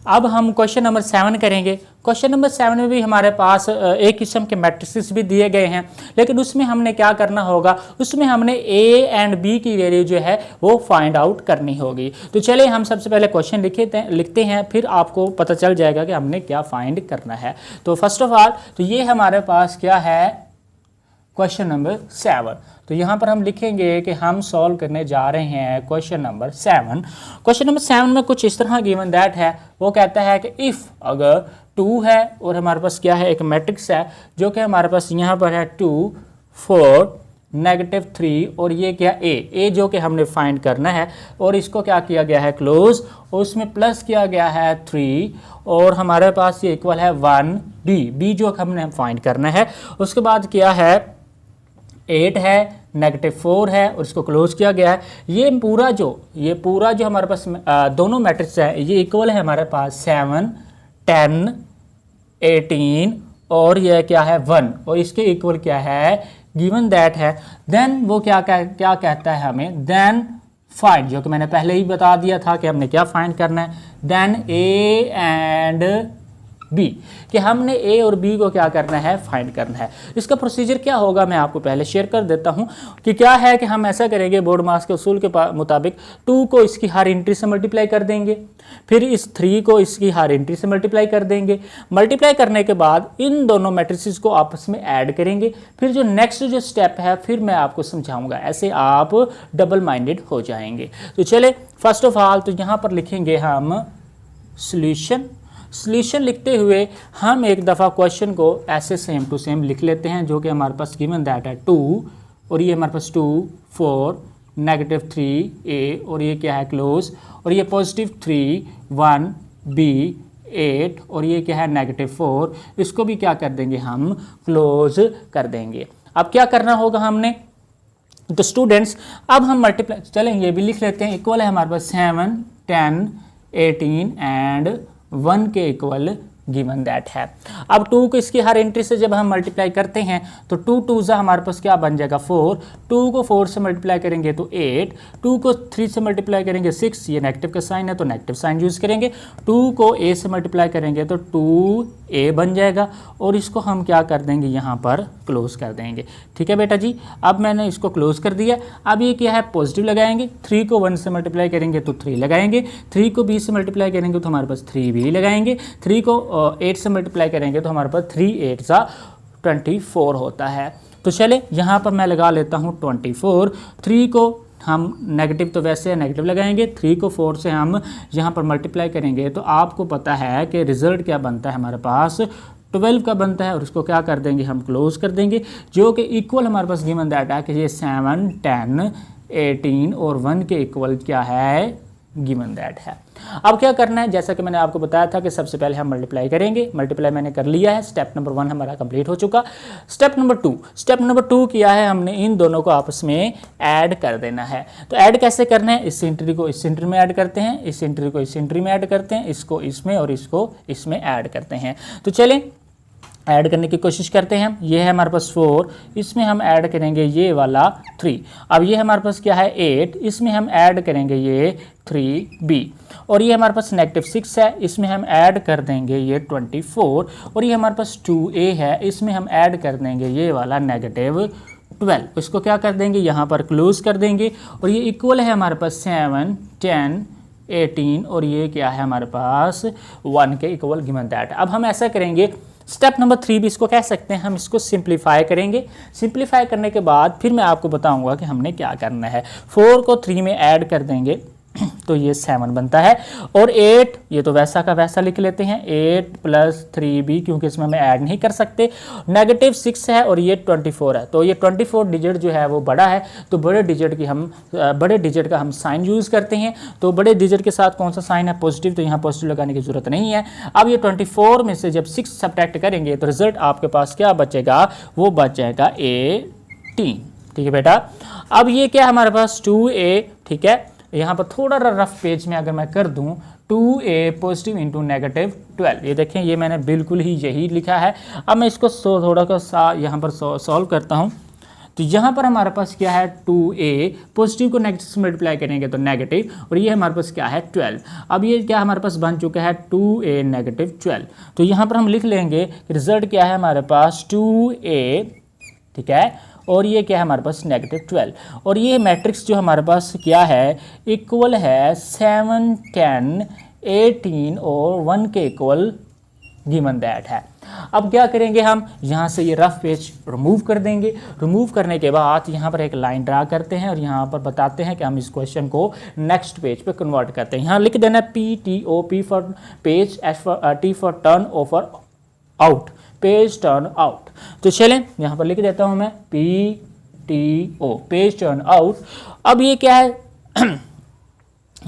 अब हम क्वेश्चन नंबर 7 करेंगे। क्वेश्चन नंबर 7 में भी हमारे पास एक किस्म के मैट्रिसेस भी दिए गए हैं, लेकिन उसमें हमने क्या करना होगा, उसमें हमने ए एंड बी की वैल्यू जो है वो फाइंड आउट करनी होगी। तो चलिए हम सबसे पहले क्वेश्चन लिखते हैं, फिर आपको पता चल जाएगा कि हमने क्या फाइंड करना है। तो फर्स्ट ऑफ ऑल तो ये हमारे पास क्या है क्वेश्चन नंबर 7। तो यहाँ पर हम लिखेंगे कि हम सॉल्व करने जा रहे हैं क्वेश्चन नंबर 7। क्वेश्चन नंबर 7 में कुछ इस तरह गिवन दैट है, वो कहता है कि इफ़ अगर 2 है और हमारे पास क्या है एक मैट्रिक्स है, जो कि हमारे पास यहाँ पर है 2 4 -3 और ये क्या ए जो कि हमने फाइंड करना है, और इसको क्या किया गया है क्लोज, और उसमें प्लस किया गया है 3 और हमारे पास ये इक्वल है 1 बी जो हमने फाइंड करना है। उसके बाद क्या है 8 है, -4 है और इसको क्लोज किया गया है। ये पूरा जो हमारे पास दोनों मैट्रिक्स है ये इक्वल है हमारे पास 7 10 18 और ये क्या है 1, और इसके इक्वल क्या है गिवन दैट है। देन वो क्या कहता है हमें, देन फाइंड, जो कि मैंने पहले ही बता दिया था कि हमने क्या फाइंड करना है, देन ए एंड बी, कि हमने ए और बी को क्या करना है, फाइंड करना है। इसका प्रोसीजर क्या होगा मैं आपको पहले शेयर कर देता हूं कि क्या है कि हम ऐसा करेंगे बोर्ड मास के उसूल के मुताबिक 2 को इसकी हर एंट्री से मल्टीप्लाई कर देंगे, फिर इस 3 को इसकी हर एंट्री से मल्टीप्लाई कर देंगे। मल्टीप्लाई करने के बाद इन दोनों मैट्रिसेस को आपस में ऐड करेंगे, फिर जो नेक्स्ट जो स्टेप है फिर मैं आपको समझाऊंगा, ऐसे आप डबल माइंडेड हो जाएंगे। तो चले फर्स्ट ऑफ ऑल तो यहाँ पर लिखेंगे हम सॉल्यूशन लिखते हुए हम एक दफ़ा क्वेश्चन को ऐसे सेम टू सेम लिख लेते हैं, जो कि हमारे पास गिवन दैट है 2 और ये हमारे पास 2 4 -3a और ये क्या है क्लोज, और ये +3 1 b 8 और ये क्या है -4, इसको भी क्या कर देंगे हम क्लोज कर देंगे। अब क्या करना होगा हमने, तो स्टूडेंट्स अब हम मल्टीप्लाई, चलें ये भी लिख लेते हैं, इक्वल है हमारे पास 7 10 18 एंड 1 के इक्वल गिवन दैट है। अब 2 को इसकी हर एंट्री से जब हम मल्टीप्लाई करते हैं तो 2 2 जा हमारे पास क्या बन जाएगा 4, 2 को 4 से मल्टीप्लाई करेंगे तो 8, 2 को 3 से मल्टीप्लाई करेंगे 6, ये नेगेटिव का साइन है तो नेगेटिव साइन यूज़ करेंगे, 2 को a से मल्टीप्लाई करेंगे तो 2a बन जाएगा और इसको हम क्या कर देंगे यहाँ पर क्लोज कर देंगे। ठीक है बेटा जी, अब मैंने इसको क्लोज कर दिया। अब ये क्या है पॉजिटिव लगाएंगे, 3 को 1 से मल्टीप्लाई करेंगे तो 3 लगाएंगे, 3 को b से मल्टीप्लाई करेंगे तो हमारे पास 3b लगाएंगे, 3 को 8 से मल्टीप्लाई करेंगे तो हमारे पास 3 8 सा 24 होता है। तो चले यहाँ पर मैं लगा लेता हूँ 24, 3 को हम नेगेटिव तो वैसे नेगेटिव लगाएंगे, 3 को 4 से हम यहाँ पर मल्टीप्लाई करेंगे तो आपको पता है कि रिजल्ट क्या बनता है हमारे पास 12 का बनता है और उसको क्या कर देंगे हम क्लोज कर देंगे, जो कि इक्वल हमारे पास गिवन दैट है कि ये 7 10 18 और 1 के इक्वल क्या है गिवन दैट है। अब क्या करना है, जैसा कि मैंने आपको बताया था कि सबसे पहले हम मल्टीप्लाई करेंगे, मल्टीप्लाई मैंने कर लिया है, स्टेप नंबर 1 हमारा कंप्लीट हो चुका। स्टेप नंबर 2 किया है हमने, इन दोनों को आपस में ऐड कर देना है। तो ऐड कैसे करना है, इस एंट्री को इस एंट्री में ऐड करते हैं, इस एंट्री को इस एंट्री में ऐड करते हैं, इसको इसमें और इसको इसमें ऐड करते हैं। तो चलें ऐड करने की कोशिश करते हैं। ये है हमारे पास 4, इसमें हम ऐड करेंगे ये वाला 3। अब ये हमारे पास क्या है 8, इसमें हम ऐड करेंगे ये 3b और ये हमारे पास -6 है, इसमें हम ऐड कर देंगे ये 24 और ये हमारे पास 2a है, इसमें हम ऐड कर देंगे ये वाला -12। इसको क्या कर देंगे यहाँ पर क्लोज कर देंगे और ये इक्वल है हमारे पास 7 10 18 और ये क्या है हमारे पास 1 के इक्वल गिवन दैट। अब हम ऐसा करेंगे, स्टेप नंबर 3 भी इसको कह सकते हैं, हम इसको सिंप्लीफाई करेंगे। सिंप्लीफाई करने के बाद फिर मैं आपको बताऊंगा कि हमने क्या करना है। 4 को 3 में ऐड कर देंगे तो ये 7 बनता है और 8 ये तो वैसा का वैसा लिख लेते हैं, 8 + 3b क्योंकि इसमें हम ऐड नहीं कर सकते, -6 है और ये 24 है। तो ये 24 डिजिट जो है वो बड़ा है, तो बड़े डिजिट का हम साइन यूज़ करते हैं। तो बड़े डिजिट के साथ कौन सा साइन है पॉजिटिव, तो यहाँ पॉजिटिव लगाने की जरूरत नहीं है। अब ये 24 में से जब 6 सब्ट्रैक्ट करेंगे तो रिजल्ट आपके पास क्या बचेगा, वो बच जाएगा 18। ठीक है बेटा, अब ये क्या हमारे पास 2a, ठीक है, यहाँ पर थोड़ा रफ पेज में अगर मैं कर दूँ 2a पॉजिटिव इंटू -12, ये देखें ये मैंने बिल्कुल ही यही लिखा है। अब मैं इसको थोड़ा सा यहाँ पर सॉल्व करता हूँ। तो यहाँ पर हमारे पास क्या है 2a पॉजिटिव को नेगेटिव से मल्टीप्लाई करेंगे तो नेगेटिव और ये हमारे पास क्या है 12। अब ये क्या हमारे पास बन चुका है 2a -12। तो यहाँ पर हम लिख लेंगे रिजल्ट क्या है हमारे पास 2a, ठीक है, और ये क्या है हमारे पास -12 और ये मैट्रिक्स जो हमारे पास क्या है इक्वल है 7 10 18 और 1 के इक्वल गिवन दैट है। अब क्या करेंगे हम यहाँ से ये रफ पेज रिमूव कर देंगे। रिमूव करने के बाद यहाँ पर एक लाइन ड्रा करते हैं और यहाँ पर बताते हैं कि हम इस क्वेश्चन को नेक्स्ट पेज पे कन्वर्ट करते हैं। यहाँ लिख देना PTO, P for page, T for turn over out, page turn out. तो चलें यहाँ पर लिख देता हूँ मैं PTO, पेज टर्न आउट। अब ये क्या है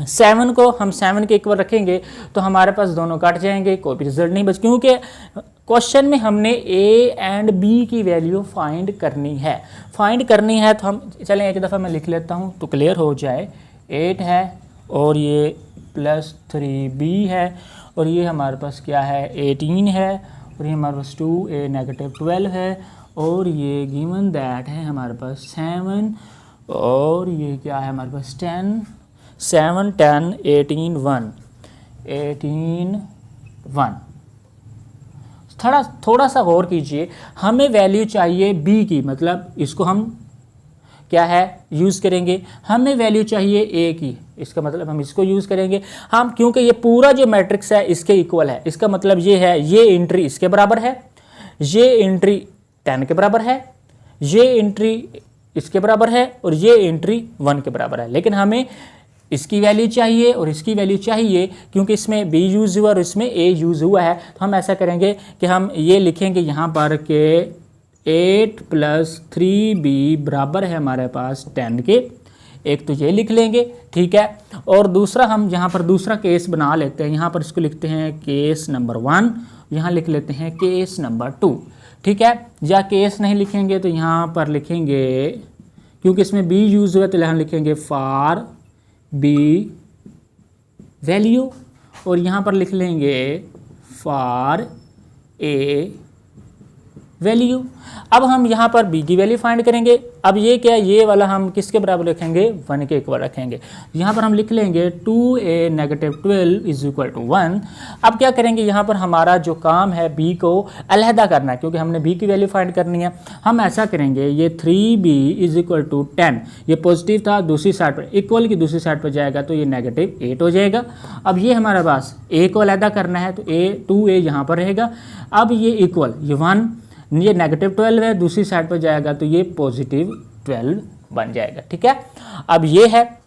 7 को हम 7 के इक्वल रखेंगे तो हमारे पास दोनों कट जाएंगे, कोई भी रिजल्ट नहीं बच, क्योंकि क्वेश्चन में हमने A एंड B की वैल्यू फाइंड करनी है। तो हम चलें एक दफ़ा मैं लिख लेता हूँ तो क्लियर हो जाए। 8 है और ये +3b है और ये हमारे पास क्या है 18 है और ये हमारे पास 2a -12 है और ये गिवन दैट है हमारे पास 7 और ये क्या है हमारे पास 10 7 10 18 1 18 1। थोड़ा सा गौर कीजिए, हमें वैल्यू चाहिए b की, मतलब इसको हम क्या है यूज़ करेंगे, हमें वैल्यू चाहिए a की, इसका मतलब हम इसको यूज़ करेंगे हम, क्योंकि ये पूरा जो मैट्रिक्स है इसके इक्वल है। इसका मतलब ये है ये एंट्री इसके बराबर है, ये एंट्री 10 के बराबर है, ये एंट्री इसके बराबर है और ये एंट्री 1 के बराबर है। लेकिन हमें इसकी वैल्यू चाहिए और इसकी वैल्यू चाहिए, क्योंकि इसमें b यूज़ हुआ और इसमें a यूज़ हुआ है। तो हम ऐसा करेंगे कि हम ये लिखेंगे यहाँ पर कि 8 + 3b बराबर है हमारे पास 10 के। एक तो ये लिख लेंगे, ठीक है। और दूसरा हम यहाँ पर दूसरा केस बना लेते हैं, यहाँ पर इसको लिखते हैं केस नंबर 1, यहाँ लिख लेते हैं केस नंबर 2, ठीक है। या केस नहीं लिखेंगे तो यहाँ पर लिखेंगे, क्योंकि इसमें b यूज़ हुआ तो यहाँ लिखेंगे फॉर b वैल्यू, और यहाँ पर लिख लेंगे फॉर a वैल्यू। अब हम यहाँ पर b की वैल्यू फाइंड करेंगे। अब ये क्या, ये वाला हम किसके बराबर रखेंगे, 1 के इक्वल रखेंगे। यहाँ पर हम लिख लेंगे 2a - 12 = 1। अब क्या करेंगे, यहाँ पर हमारा जो काम है b को अलहदा करना है, क्योंकि हमने b की वैल्यू फाइंड करनी है। हम ऐसा करेंगे, ये 3b = 10, ये पॉजिटिव था, दूसरी साइड पर इक्वल की दूसरी साइड पर जाएगा तो ये -8 हो जाएगा। अब ये हमारे पास a को अलहदा करना है तो 2a यहाँ पर रहेगा। अब ये इक्वल, ये 1, ये -12 है, दूसरी साइड पर जाएगा तो ये +12 बन जाएगा, ठीक है। अब ये है,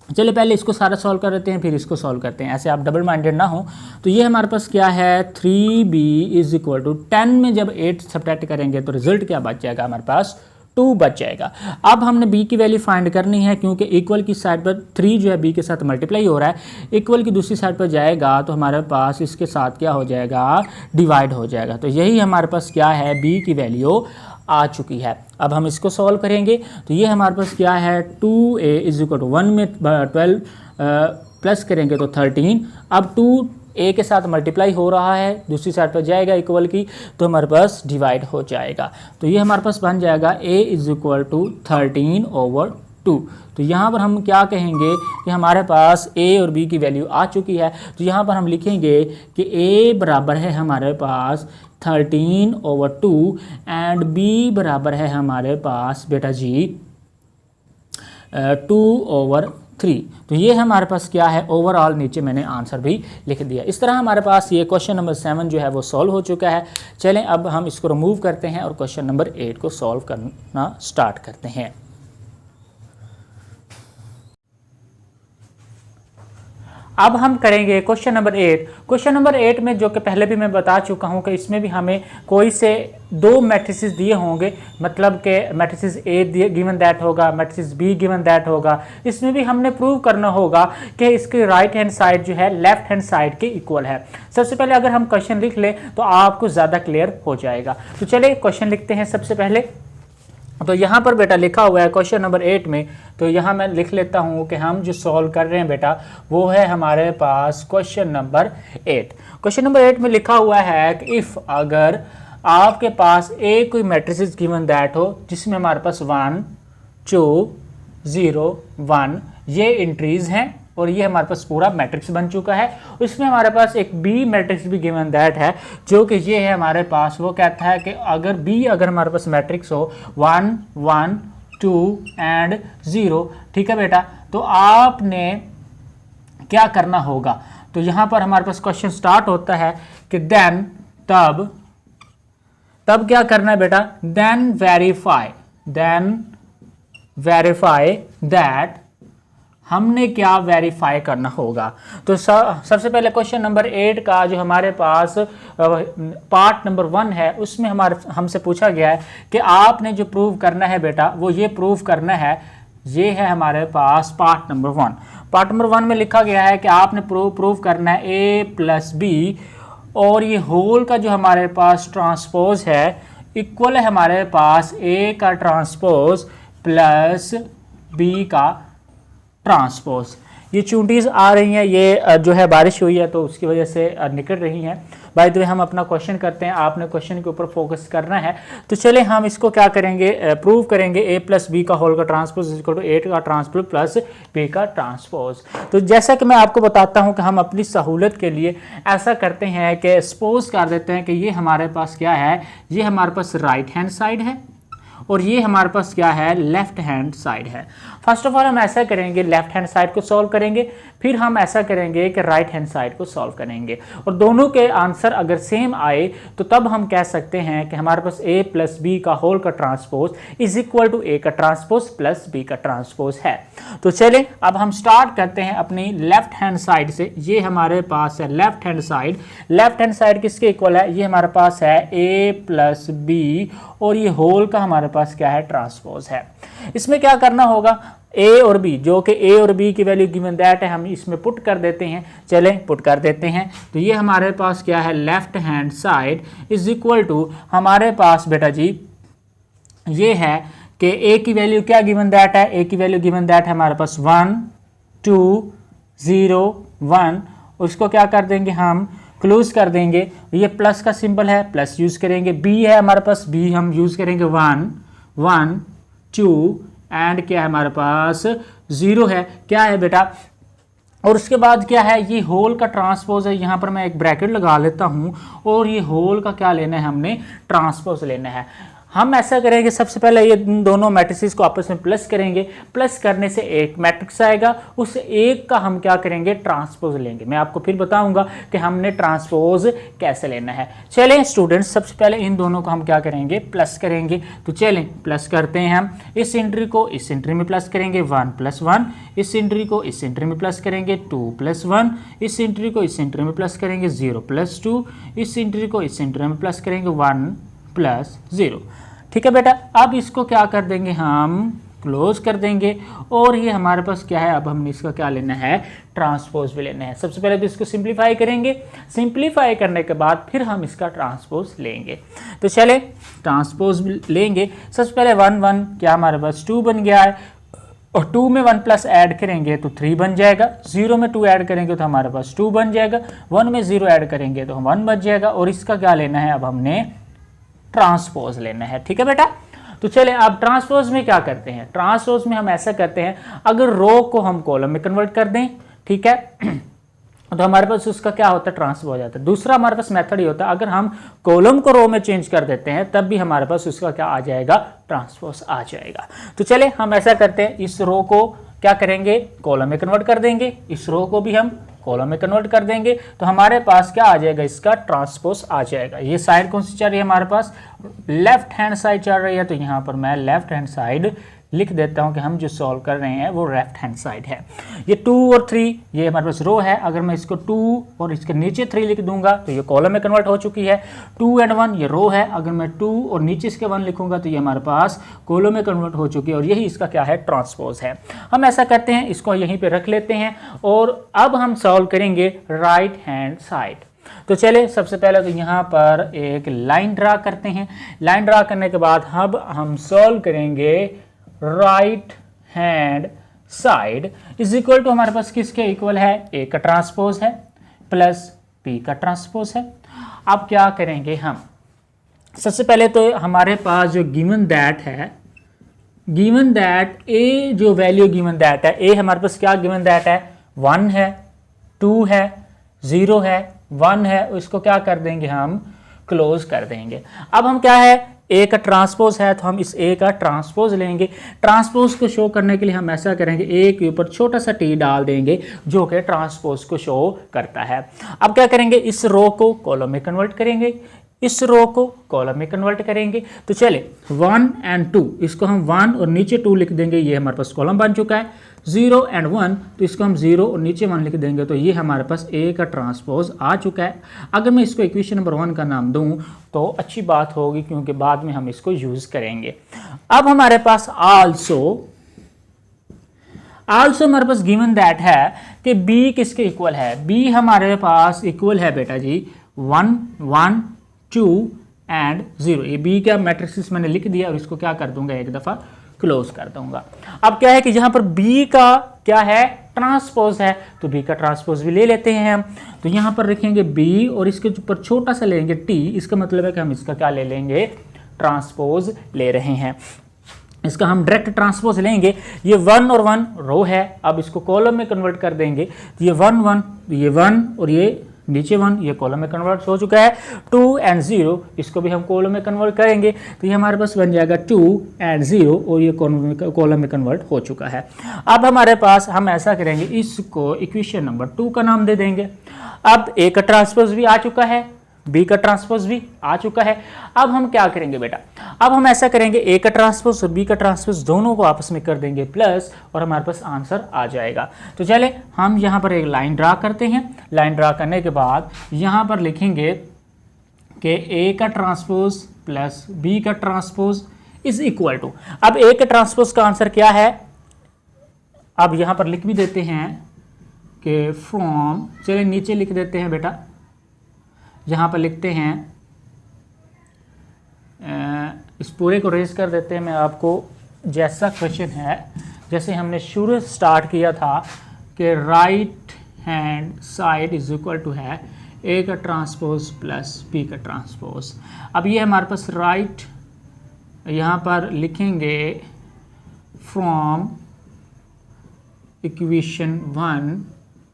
चलिए पहले इसको सारा सॉल्व कर लेते हैं फिर इसको सॉल्व करते हैं, ऐसे आप डबल माइंडेड ना हो। तो ये हमारे पास क्या है, 3b = 10 में जब 8 सब्ट्रैक्ट करेंगे तो रिजल्ट क्या बच जाएगा, हमारे पास 2 बच जाएगा। अब हमने b की वैल्यू फाइंड करनी है, क्योंकि इक्वल की साइड पर 3 जो है b के साथ मल्टीप्लाई हो रहा है, इक्वल की दूसरी साइड पर जाएगा तो हमारे पास इसके साथ क्या हो जाएगा, डिवाइड हो जाएगा। तो यही हमारे पास क्या है, b की वैल्यू आ चुकी है। अब हम इसको सॉल्व करेंगे तो ये हमारे पास क्या है, 2a = 1 में 12 प्लस करेंगे तो 13। अब 2a के साथ मल्टीप्लाई हो रहा है, दूसरी साइड पर जाएगा इक्वल की तो हमारे पास डिवाइड हो जाएगा। तो ये हमारे पास बन जाएगा a = 13/2। तो यहाँ पर हम क्या कहेंगे कि हमारे पास a और b की वैल्यू आ चुकी है। तो यहाँ पर हम लिखेंगे कि a बराबर है हमारे पास 13/2 एंड b बराबर है हमारे पास बेटा जी 2/3। तो ये हमारे पास क्या है, ओवरऑल नीचे मैंने आंसर भी लिख दिया। इस तरह हमारे पास ये क्वेश्चन नंबर 7 जो है वो सॉल्व हो चुका है। चलें अब हम इसको रिमूव करते हैं और क्वेश्चन नंबर 8 को सॉल्व करना स्टार्ट करते हैं। अब हम करेंगे क्वेश्चन नंबर 8। क्वेश्चन नंबर 8 में जो कि पहले भी मैं बता चुका हूं कि इसमें भी हमें कोई से 2 मैट्रिसेस दिए होंगे, मतलब कि मैट्रिसेस A गिवन दैट होगा, मैट्रिसेस B गिवन दैट होगा। इसमें भी हमने प्रूव करना होगा कि इसके राइट हैंड साइड जो है लेफ्ट हैंड साइड के इक्वल है। सबसे पहले अगर हम क्वेश्चन लिख लें तो आपको ज़्यादा क्लियर हो जाएगा। तो चलिए क्वेश्चन लिखते हैं सबसे पहले। तो यहाँ पर बेटा लिखा हुआ है क्वेश्चन नंबर 8 में, तो यहाँ मैं लिख लेता हूँ कि हम जो सॉल्व कर रहे हैं बेटा वो है हमारे पास क्वेश्चन नंबर 8। क्वेश्चन नंबर 8 में लिखा हुआ है कि इफ़ अगर आपके पास एक कोई मैट्रिसेस गिवन दैट हो जिसमें हमारे पास 1 2 0 1 ये एंट्रीज हैं और ये हमारे पास पूरा मैट्रिक्स बन चुका है। इसमें हमारे पास एक बी मैट्रिक्स भी गिवन दैट है जो कि ये है हमारे पास। वो कहता है कि अगर बी अगर हमारे पास मैट्रिक्स हो 1 1 2 एंड 0, ठीक है बेटा, तो आपने क्या करना होगा। तो यहाँ पर हमारे पास क्वेश्चन स्टार्ट होता है कि देन तब क्या करना है बेटा, देन वेरीफाई दैट, हमने क्या वेरीफाई करना होगा। तो सबसे पहले क्वेश्चन नंबर 8 का जो हमारे पास पार्ट नंबर 1 है उसमें हमसे पूछा गया है कि आपने जो प्रूव करना है बेटा वो ये प्रूव करना है, ये है हमारे पास पार्ट नंबर 1। पार्ट नंबर 1 में लिखा गया है कि आपने प्रूव करना है a प्लस बी और ये होल का जो हमारे पास ट्रांसपोज है इक्वल है हमारे पास a का ट्रांसपोज प्लस b का ट्रांसपोज। ये चूंटीज आ रही हैं, ये जो है बारिश हुई है तो उसकी वजह से निकल रही हैं। बाय द वे हम अपना क्वेश्चन करते हैं, आपने क्वेश्चन के ऊपर फोकस करना है। तो चले हम इसको क्या करेंगे, प्रूव करेंगे ए प्लस बी का होल का transpose is equal to A का ट्रांसपोज प्लस बी का ट्रांसपोज। तो जैसा कि मैं आपको बताता हूं कि हम अपनी सहूलत के लिए ऐसा करते हैं कि सपोज कर देते हैं कि ये हमारे पास क्या है, ये हमारे पास राइट हैंड साइड है और ये हमारे पास क्या है, लेफ्ट हैंड साइड है। फर्स्ट ऑफ ऑल हम ऐसा करेंगे, लेफ्ट हैंड साइड को सॉल्व करेंगे, फिर हम ऐसा करेंगे कि राइट हैंड साइड को सॉल्व करेंगे, और दोनों के आंसर अगर सेम आए तो तब हम कह सकते हैं कि हमारे पास a प्लस बी का होल का transpose is equal to a का ट्रांसपोज प्लस b का ट्रांसपोज है। तो चलें अब हम स्टार्ट करते हैं अपनी लेफ्ट हैंड साइड से। ये हमारे पास है left hand side, left hand side किसके इक्वल है, ये हमारे पास है a प्लस बी और ये होल का हमारे पास क्या है, ट्रांसपोज है। इसमें क्या करना होगा, a और b, जो कि a और b की वैल्यू गिवन दैट है, हम इसमें पुट कर देते हैं। चलें पुट कर देते हैं। तो ये हमारे पास क्या है, left hand side is equal to हमारे पास बेटा जी ये है कि a की वैल्यू क्या गिवन दैट है, a की वैल्यू गिवन दैट है हमारे पास 1 2 0 1। उसको क्या कर देंगे, हम क्लोज कर देंगे। ये प्लस का सिंबल है, प्लस यूज करेंगे। b है हमारे पास, b हम यूज करेंगे 1 1 2 एंड क्या है हमारे पास 0 है, क्या है बेटा। और उसके बाद क्या है, ये होल का ट्रांसपोज है। यहाँ पर मैं एक ब्रैकेट लगा लेता हूँ और ये होल का क्या लेना है, हमने ट्रांसपोज लेना है। हम ऐसा करेंगे, सबसे पहले ये दोनों मैट्रिसेस को आपस में प्लस करेंगे, प्लस करने से एक मैट्रिक्स आएगा, उस एक का हम क्या करेंगे, ट्रांसपोज लेंगे। मैं आपको फिर बताऊंगा कि हमने ट्रांसपोज कैसे लेना है। चलें स्टूडेंट्स, सबसे पहले इन दोनों को हम क्या करेंगे, प्लस करेंगे। तो चलें प्लस करते हैं हम। इस एंट्री को इस एंट्री में प्लस करेंगे 1 + 1, इस एंट्री को इस एंट्री में प्लस करेंगे 2 + 1, इस एंट्री को इस एंट्री में प्लस करेंगे 0 + 2, इस एंट्री को इस एंट्री में प्लस करेंगे 1 + 0। ठीक है बेटा, अब इसको क्या कर देंगे, हम क्लोज कर देंगे और ये हमारे पास क्या है, अब हमने इसका क्या लेना है, ट्रांसपोज भी लेना है। सबसे पहले तो इसको सिंप्लीफाई करेंगे, सिंप्लीफाई करने के बाद फिर हम इसका ट्रांसपोज लेंगे। तो चले ट्रांसपोज लेंगे। सबसे पहले 1 1 क्या हमारे पास 2 बन गया है, और 2 में 1 प्लस ऐड करेंगे तो 3 बन जाएगा, 0 में 2 ऐड करेंगे तो हमारे पास 2 बन जाएगा, 1 में 0 ऐड करेंगे तो 1 बच जाएगा, और इसका क्या लेना है, अब हमने ट्रांसपोज लेना है। ठीक है बेटा, तो चले अब ट्रांसपोज में क्या करते हैं, ट्रांसपोज में हम ऐसा करते हैं, अगर रो को हम कॉलम में कन्वर्ट कर दें, ठीक है, तो हमारे पास उसका क्या होता है, ट्रांसपोज हो जाता है। दूसरा हमारे पास मेथड ही होता है, अगर हम कॉलम को रो में चेंज कर देते हैं तब भी हमारे पास उसका क्या आ जाएगा, ट्रांसपोज आ जाएगा। तो चले हम ऐसा करते हैं, इस रो को क्या करेंगे, कॉलम में कन्वर्ट कर देंगे, इस रो को भी हम कॉलम में कन्वर्ट कर देंगे, तो हमारे पास क्या आ जाएगा, इसका ट्रांसपोज आ जाएगा। ये साइड कौन सी चल रही है, हमारे पास लेफ्ट हैंड साइड चल रही है, तो यहाँ पर मैं लेफ्ट हैंड साइड लिख देता हूं कि हम जो सॉल्व कर रहे हैं वो लेफ्ट हैंड साइड है। ये 2 और 3 ये हमारे पास रो है, अगर मैं इसको 2 और इसके नीचे 3 लिख दूंगा तो ये कॉलम में कन्वर्ट हो चुकी है। 2 और 1 ये रो है, अगर मैं 2 और नीचे इसके 1 लिखूंगा तो ये हमारे पास कॉलम में कन्वर्ट हो चुकी है, और यही इसका क्या है, ट्रांसपोज है। हम ऐसा करते हैं, इसको यहीं पर रख लेते हैं और अब हम सॉल्व करेंगे राइट हैंड साइड। तो चले सबसे पहले तो यहाँ पर एक लाइन ड्रा करते हैं। लाइन ड्रा करने के बाद अब हम सॉल्व करेंगे right hand side is equal to हमारे पास किसके इक्वल है, ए का ट्रांसपोज है प्लस बी का ट्रांसपोज है। अब क्या करेंगे हम, सबसे पहले तो हमारे पास जो गिवन दैट है, गिवन दैट ए जो वैल्यू गिवन दैट है, ए हमारे पास क्या गिवन दैट है, 1 है 2 है 0 है 1 है, उसको क्या कर देंगे, हम क्लोज कर देंगे। अब हम क्या है, ए का ट्रांसपोज है तो हम इस ए का ट्रांसपोज लेंगे। ट्रांसपोज को शो करने के लिए हम ऐसा करेंगे, ए के ऊपर छोटा सा टी डाल देंगे जो कि ट्रांसपोज को शो करता है। अब क्या करेंगे, इस रो को कॉलम में कन्वर्ट करेंगे, इस रो को कॉलम में कन्वर्ट करेंगे। तो चले 1 और 2 इसको हम 1 और नीचे 2 लिख देंगे, ये हमारे पास कॉलम बन चुका है। 0 और 1 तो इसको हम 0 और नीचे 1 लिख देंगे, तो ये हमारे पास ए का ट्रांसपोज आ चुका है। अगर मैं इसको इक्वेशन नंबर 1 का नाम दूं तो अच्छी बात होगी, क्योंकि बाद में हम इसको यूज करेंगे। अब हमारे पास आल्सो हमारे पास गिवन दैट है कि बी किसके इक्वल है, बी हमारे पास इक्वल है बेटा जी 1 1 2 एंड 0। ये बी का मैट्रिक्स मैंने लिख दिया और इसको क्या कर दूंगा, एक दफ़ा क्लोज कर दूंगा। अब क्या है कि यहाँ पर बी का क्या है, ट्रांसपोज है, तो बी का ट्रांसपोज भी ले लेते हैं हम। तो यहाँ पर लिखेंगे बी और इसके ऊपर छोटा सा लेंगे टी, इसका मतलब है कि हम इसका क्या ले लेंगे, ट्रांसपोज ले रहे हैं। इसका हम डायरेक्ट ट्रांसपोज लेंगे। ये 1 और 1 रो है, अब इसको कॉलम में कन्वर्ट कर देंगे। तो ये 1 1, ये 1 और ये नीचे 1, ये कॉलम में कन्वर्ट हो चुका है। 2 एंड 0 इसको भी हम कॉलम में कन्वर्ट करेंगे, तो ये हमारे पास बन जाएगा 2 एंड 0 और ये कॉलम में कन्वर्ट हो चुका है। अब हमारे पास हम ऐसा करेंगे, इसको इक्वेशन नंबर 2 का नाम दे देंगे। अब ए का ट्रांसपोज भी आ चुका है, बी का ट्रांसपोज भी आ चुका है। अब हम क्या करेंगे बेटा, अब हम ऐसा करेंगे, ए का ट्रांसपोज और बी का ट्रांसपोज दोनों को आपस में कर देंगे प्लस, और हमारे पास आंसर आ जाएगा। तो चले हम यहाँ पर एक लाइन ड्रा करते हैं। लाइन ड्रा करने के बाद यहाँ पर लिखेंगे कि ए का ट्रांसपोज प्लस बी का ट्रांसपोज इज इक्वल टू, अब ए के ट्रांसपोज का आंसर क्या है, अब यहाँ पर लिख भी देते हैं कि फ्रॉम, चलिए नीचे लिख देते हैं बेटा, यहाँ पर लिखते हैं, इस पूरे को रेज कर देते हैं। मैं आपको जैसा क्वेश्चन है, जैसे हमने शुरू स्टार्ट किया था कि right hand side is equal to है ए का ट्रांसपोज प्लस बी का ट्रांसपोज। अब ये हमारे पास राइट, यहाँ पर लिखेंगे from equation 1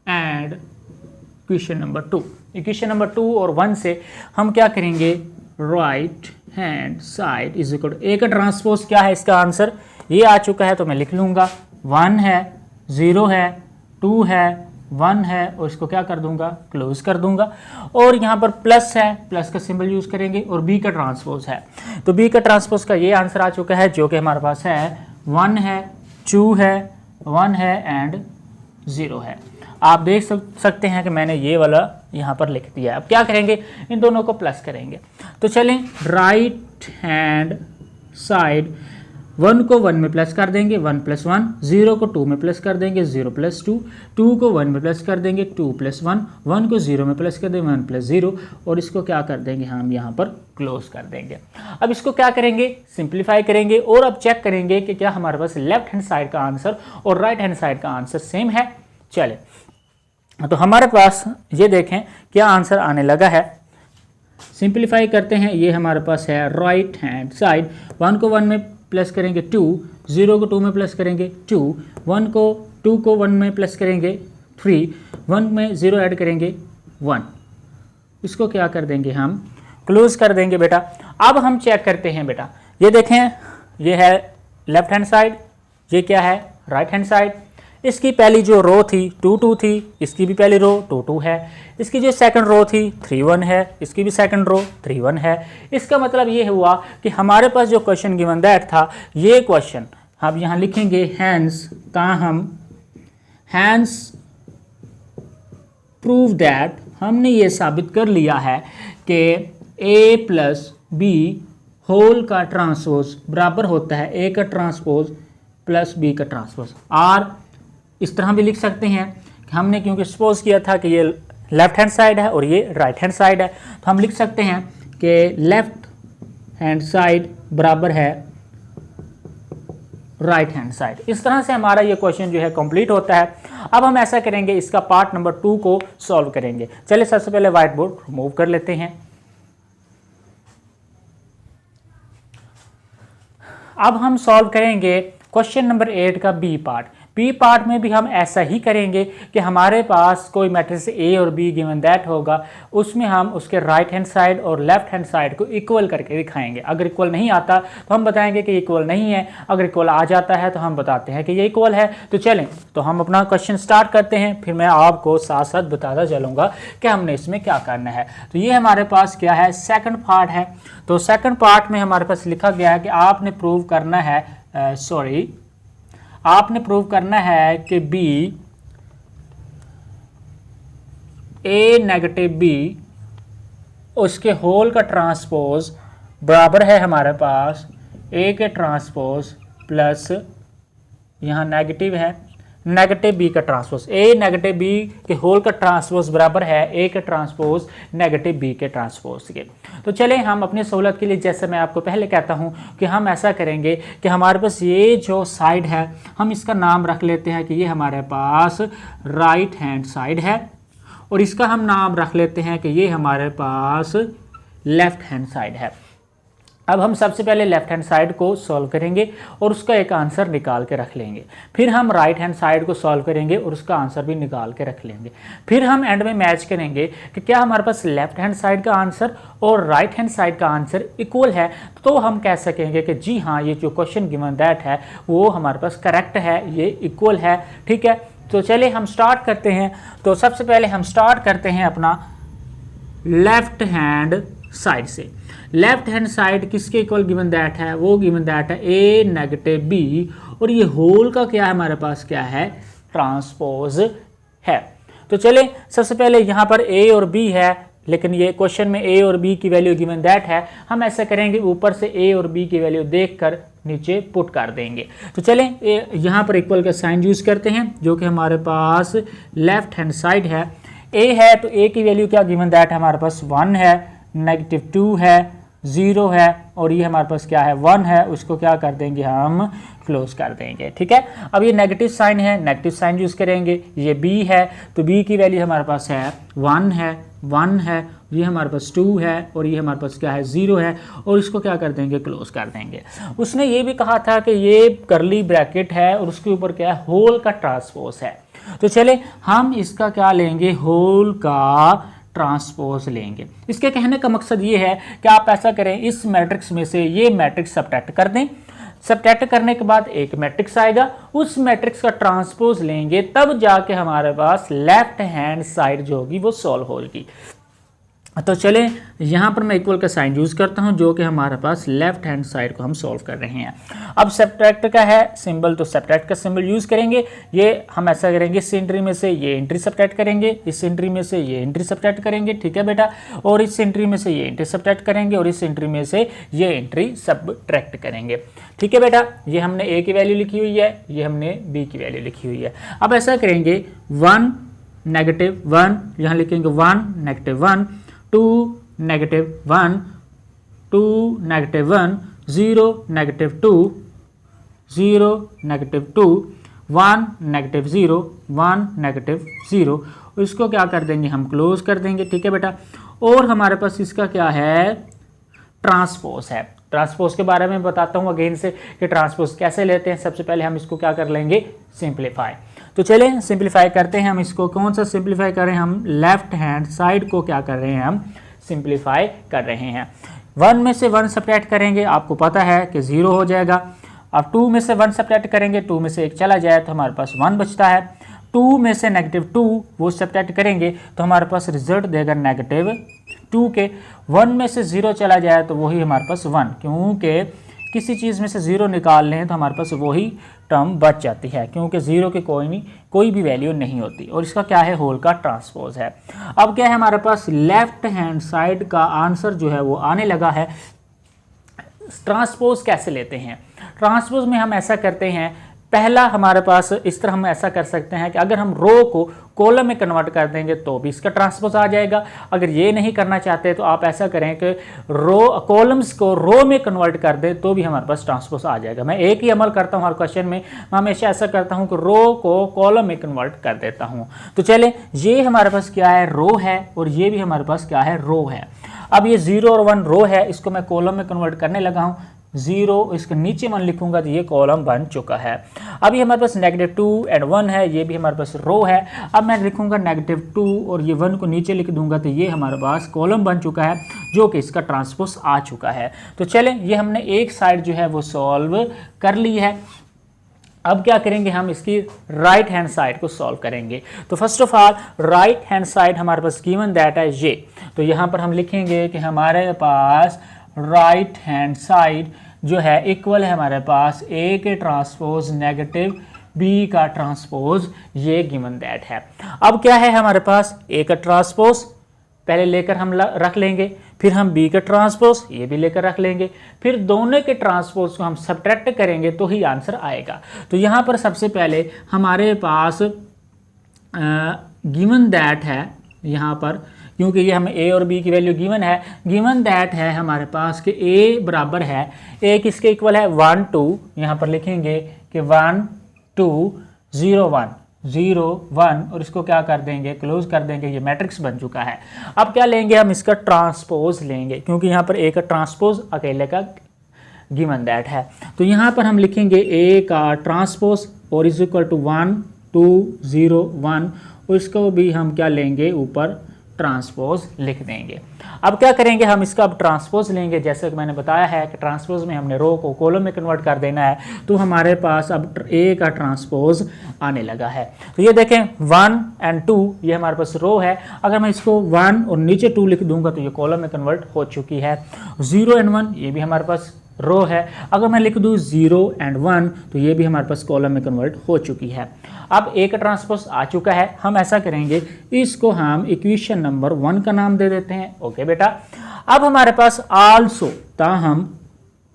and equation number 2। Equation number 2 और 1 से हम क्या करेंगे, right hand side is equal to, A का ट्रांसपोज क्या है, इसका आंसर ये आ चुका है, तो मैं लिख लूँगा 1 है, 0 है, 2 है, 1 है, और इसको क्या कर दूंगा, क्लोज कर दूंगा। और यहाँ पर प्लस है, प्लस का सिंबल यूज करेंगे, और बी का ट्रांसपोज है, तो बी का ट्रांसपोज का ये आंसर आ चुका है, जो कि हमारे पास है 1 है, 2 है, 1 है एंड 0 है। आप देख सकते हैं कि मैंने ये वाला यहाँ पर लिख दिया। अब क्या करेंगे, इन दोनों को प्लस करेंगे। तो चलें, राइट हैंड साइड 1 को 1 में प्लस कर देंगे, 1 + 1, 0 को 2 में प्लस कर देंगे, 0 + 2, 2 को 1 में प्लस कर देंगे, 2 + 1, 1 को 0 में प्लस कर देंगे, 1 + 0, और इसको क्या कर देंगे, हम यहाँ पर क्लोज कर देंगे। अब इसको क्या करेंगे, सिंप्लीफाई करेंगे, और अब चेक करेंगे कि क्या हमारे पास लेफ्ट हैंड साइड का आंसर और राइट हैंड साइड का आंसर सेम है। चले, तो हमारे पास ये देखें क्या आंसर आने लगा है। सिंप्लीफाई करते हैं, ये हमारे पास है राइट हैंड साइड, 1 को 1 में प्लस करेंगे 2, 0 को 2 में प्लस करेंगे 2, 2 को 1 में प्लस करेंगे 3, 1 में 0 ऐड करेंगे 1, इसको क्या कर देंगे, हम क्लोज कर देंगे बेटा। अब हम चेक करते हैं बेटा, ये देखें, ये है लेफ्ट हैंड साइड, ये क्या है, राइट हैंड साइड। इसकी पहली जो रो थी 2 2 थी, इसकी भी पहली रो 2 2 है। इसकी जो सेकंड रो थी 3 1 है, इसकी भी सेकंड रो 3 1 है। इसका मतलब ये हुआ कि हमारे पास जो क्वेश्चन गिवन दैट था, ये क्वेश्चन हम यहाँ लिखेंगे हैंस, ताहम हैंस प्रूव दैट, हमने ये साबित कर लिया है कि a + b होल का ट्रांसपोज बराबर होता है a का ट्रांसपोज प्लस b का ट्रांसपोज। और इस तरह भी लिख सकते हैं कि हमने क्योंकि सपोज किया था कि ये लेफ्ट हैंड साइड है और ये राइट हैंड साइड है, तो हम लिख सकते हैं कि लेफ्ट हैंड साइड बराबर है राइट हैंड साइड। इस तरह से हमारा ये क्वेश्चन जो है कंप्लीट होता है। अब हम ऐसा करेंगे, इसका पार्ट नंबर 2 को सॉल्व करेंगे। चलिए सबसे पहले व्हाइट बोर्ड रिमूव कर लेते हैं। अब हम सॉल्व करेंगे क्वेश्चन नंबर 8 का बी पार्ट। बी पार्ट में भी हम ऐसा ही करेंगे कि हमारे पास कोई मैट्रिक्स ए और बी गिवन दैट होगा, उसमें हम उसके राइट हैंड साइड और लेफ्ट हैंड साइड को इक्वल करके दिखाएंगे। अगर इक्वल नहीं आता तो हम बताएंगे कि इक्वल नहीं है, अगर इक्वल आ जाता है तो हम बताते हैं कि ये इक्वल है। तो चलें, तो हम अपना क्वेश्चन स्टार्ट करते हैं, फिर मैं आपको साथ साथ बताता चलूँगा कि हमने इसमें क्या करना है। तो ये हमारे पास क्या है, सेकंड पार्ट है। तो सेकंड पार्ट में हमारे पास लिखा गया है कि आपने प्रूव करना है, आपने प्रूव करना है कि बी ए नेगेटिव बी उसके होल का ट्रांसपोज बराबर है हमारे पास ए के ट्रांसपोज प्लस, यहाँ नेगेटिव है, नेगेटिव बी का ट्रांसपोज, ए नेगेटिव बी के होल का ट्रांसपोज बराबर है ए के ट्रांसपोज नेगेटिव बी के ट्रांसपोज के। तो चले हम अपनी सहूलत के लिए, जैसे मैं आपको पहले कहता हूं कि हम ऐसा करेंगे कि हमारे पास ये जो साइड है हम इसका नाम रख लेते हैं कि ये हमारे पास राइट हैंड साइड है, और इसका हम नाम रख लेते हैं कि ये हमारे पास लेफ्ट हैंड साइड है। अब हम सबसे पहले लेफ्ट हैंड साइड को सॉल्व करेंगे और उसका एक आंसर निकाल के रख लेंगे, फिर हम राइट हैंड साइड को सॉल्व करेंगे और उसका आंसर भी निकाल के रख लेंगे, फिर हम एंड में मैच करेंगे कि क्या हमारे पास लेफ्ट हैंड साइड का आंसर और राइट हैंड साइड का आंसर इक्वल है, तो हम कह सकेंगे कि जी हाँ, ये जो क्वेश्चन गिवन दैट है वो हमारे पास करेक्ट है, ये इक्वल है। ठीक है, तो चलिए हम स्टार्ट करते हैं। तो सबसे पहले हम स्टार्ट करते हैं अपना लेफ्ट हैंड साइड से। लेफ्ट हैंड साइड किसके इक्वल गिवन दैट है, वो गिवन दैट है ए नेगेटिव बी, और ये होल का क्या है हमारे पास, क्या है, ट्रांसपोज है। तो चले सबसे पहले यहाँ पर ए और बी है, लेकिन ये क्वेश्चन में ए और बी की वैल्यू गिवन दैट है, हम ऐसा करेंगे ऊपर से ए और बी की वैल्यू देखकर नीचे पुट कर देंगे। तो चलें यहाँ पर इक्वल का साइन यूज करते हैं, जो कि हमारे पास लेफ्ट हैंड साइड है। ए है तो ए की वैल्यू क्या गिवन दैट है हमारे पास 1 है, नेगेटिव 2 है, 0 है, और ये हमारे पास क्या है 1 है, उसको क्या कर देंगे हम क्लोज कर देंगे। ठीक है, अब ये नेगेटिव साइन है, नेगेटिव साइन यूज करेंगे। ये बी है तो बी की वैल्यू हमारे पास है 1 है, 1 है, ये हमारे पास 2 है, और ये हमारे पास क्या है 0 है, और इसको क्या कर देंगे क्लोज कर देंगे। उसने ये भी कहा था कि ये करली ब्रैकेट है और उसके ऊपर क्या है होल का ट्रांसपोज है। तो चले हम इसका क्या लेंगे, होल का ट्रांसपोज लेंगे। इसके कहने का मकसद ये है कि आप ऐसा करें, इस मैट्रिक्स में से ये मैट्रिक्स सब्ट्रैक्ट कर दें, सब्ट्रैक्ट करने के बाद एक मैट्रिक्स आएगा, उस मैट्रिक्स का ट्रांसपोज लेंगे, तब जाके हमारे पास लेफ्ट हैंड साइड जो होगी वो सॉल्व होगी। तो चलें यहाँ पर मैं इक्वल का साइन यूज करता हूँ, जो कि हमारे पास लेफ्ट हैंड साइड को हम सॉल्व कर रहे हैं। अब सब्ट्रैक्ट का है सिंबल, तो सब्ट्रैक्ट का सिंबल यूज करेंगे। ये हम ऐसा करेंगे, इस एंट्री में से ये एंट्री सब्ट्रैक्ट करेंगे, इस एंट्री में से ये एंट्री सब्ट्रैक्ट करेंगे। ठीक है बेटा, और इस एंट्री में से ये एंट्री सब्ट्रैक्ट करेंगे, और इस एंट्री में से ये एंट्री सब्ट्रैक्ट करेंगे। ठीक है बेटा, ये हमने ए की वैल्यू लिखी हुई है, ये हमने बी की वैल्यू लिखी हुई है। अब ऐसा करेंगे 1 नेगेटिव 1, यहाँ लिखेंगे 1 negative 1, 2 negative 1, 2 negative 1, 0 negative 2, 0 negative 2, 1 negative 0, 1 negative 0, इसको क्या कर देंगे हम क्लोज कर देंगे। ठीक है बेटा, और हमारे पास इसका क्या है ट्रांसपोज है। ट्रांसपोज के बारे में बताता हूँ अगेन से कि ट्रांसपोज कैसे लेते हैं। सबसे पहले हम इसको क्या कर लेंगे, सिंप्लीफाई। तो चलें सिंप्लीफाई करते हैं हम इसको। कौन सा सिंप्लीफाई कर रहे हैं हम, लेफ्ट हैंड साइड को क्या कर रहे हैं हम सिंप्लीफाई कर रहे हैं। 1 में से 1 सब्ट्रैक्ट करेंगे, आपको पता है कि 0 हो जाएगा। अब 2 में से 1 सब्ट्रैक्ट करेंगे, 2 में से 1 चला जाए तो हमारे पास 1 बचता है। 2 में से नेगेटिव 2 वो सब्ट्रैक्ट करेंगे तो हमारे पास रिजल्ट देगा नेगेटिव 2 के। 1 में से 0 चला जाए तो वही हमारे पास 1, क्योंकि किसी चीज़ में से 0 निकाल लें तो हमारे पास वही टर्म बच जाती है, क्योंकि 0 की कोई भी वैल्यू नहीं होती, और इसका क्या है होल का ट्रांसपोज है। अब क्या है हमारे पास लेफ्ट हैंड साइड का आंसर जो है वो आने लगा है। ट्रांसपोज कैसे लेते हैं, ट्रांसपोज में हम ऐसा करते हैं, पहला हमारे पास इस तरह हम ऐसा कर सकते हैं कि अगर हम रो को कॉलम में कन्वर्ट कर देंगे तो भी इसका ट्रांसपोज आ जाएगा। अगर ये नहीं करना चाहते तो आप ऐसा करें कि कॉलम्स को रो में कन्वर्ट कर दें तो भी हमारे पास ट्रांसपोज आ जाएगा। मैं एक ही अमल करता हूँ हर क्वेश्चन में, मैं हमेशा ऐसा करता हूँ कि रो को कॉलम में कन्वर्ट कर देता हूँ। तो चले ये हमारे पास क्या है रो है, और ये भी हमारे पास क्या है रो है। अब ये 0 और 1 रो है, इसको मैं कॉलम में कन्वर्ट करने लगा हूँ। 0 इसके नीचे 1 लिखूंगा तो ये कॉलम बन चुका है। अब ये हमारे पास नेगेटिव 2 एंड 1 है, ये भी हमारे पास रो है। अब मैं लिखूंगा नेगेटिव 2 और ये 1 को नीचे लिख दूंगा तो ये हमारे पास कॉलम बन चुका है, जो कि इसका ट्रांसपोज आ चुका है। तो चलें ये हमने एक साइड जो है वो सॉल्व कर ली है। अब क्या करेंगे हम इसकी राइट हैंड साइड को सॉल्व करेंगे। तो first of all right hand side हमारे पास गिवन दैट है ये, तो यहाँ पर हम लिखेंगे कि हमारे पास राइट हैंड साइड जो है इक्वल है हमारे पास ए के ट्रांसपोज नेगेटिव बी का ट्रांसपोज, ये गिवन दैट है। अब क्या है हमारे पास ए का ट्रांसपोज पहले लेकर हम रख लेंगे, फिर हम बी का ट्रांसपोज ये भी लेकर रख लेंगे, फिर दोनों के ट्रांसपोज को हम सब्ट्रैक्ट करेंगे तो ही आंसर आएगा। तो यहाँ पर सबसे पहले हमारे पास गिवन दैट है, यहाँ पर क्योंकि ये हमें ए और बी की वैल्यू गिवन है, गिवन दैट है हमारे पास कि ए बराबर है, ए किसके इक्वल है 1 2, यहाँ पर लिखेंगे कि 1 2 0 1 0 1 और इसको क्या कर देंगे क्लोज कर देंगे, ये मैट्रिक्स बन चुका है। अब क्या लेंगे हम इसका ट्रांसपोज लेंगे, क्योंकि यहाँ पर ए का ट्रांसपोज अकेले का गिवन दैट है। तो यहाँ पर हम लिखेंगे ए का ट्रांसपोज और इज इक्वल टू 1 2 0 1 और इसको भी हम क्या लेंगे ऊपर ट्रांसपोज लिख देंगे। अब क्या करेंगे हम इसका अब ट्रांसपोज लेंगे, जैसे कि मैंने बताया है कि ट्रांसपोज में हमने रो को कॉलम में कन्वर्ट कर देना है, तो हमारे पास अब ए का ट्रांसपोज आने लगा है। तो ये देखें 1 और 2 ये हमारे पास रो है, अगर मैं इसको 1 और नीचे 2 लिख दूंगा तो ये कॉलम में कन्वर्ट हो चुकी है। 0 और 1 ये भी हमारे पास रो है, अगर मैं लिख दूँ 0 और 1 तो ये भी हमारे पास कॉलम में कन्वर्ट हो चुकी है। अब ए का ट्रांसपोज आ चुका है, हम ऐसा करेंगे इसको हम इक्वेशन नंबर 1 का नाम दे देते हैं। ओके बेटा, अब हमारे पास आल्सो ताहम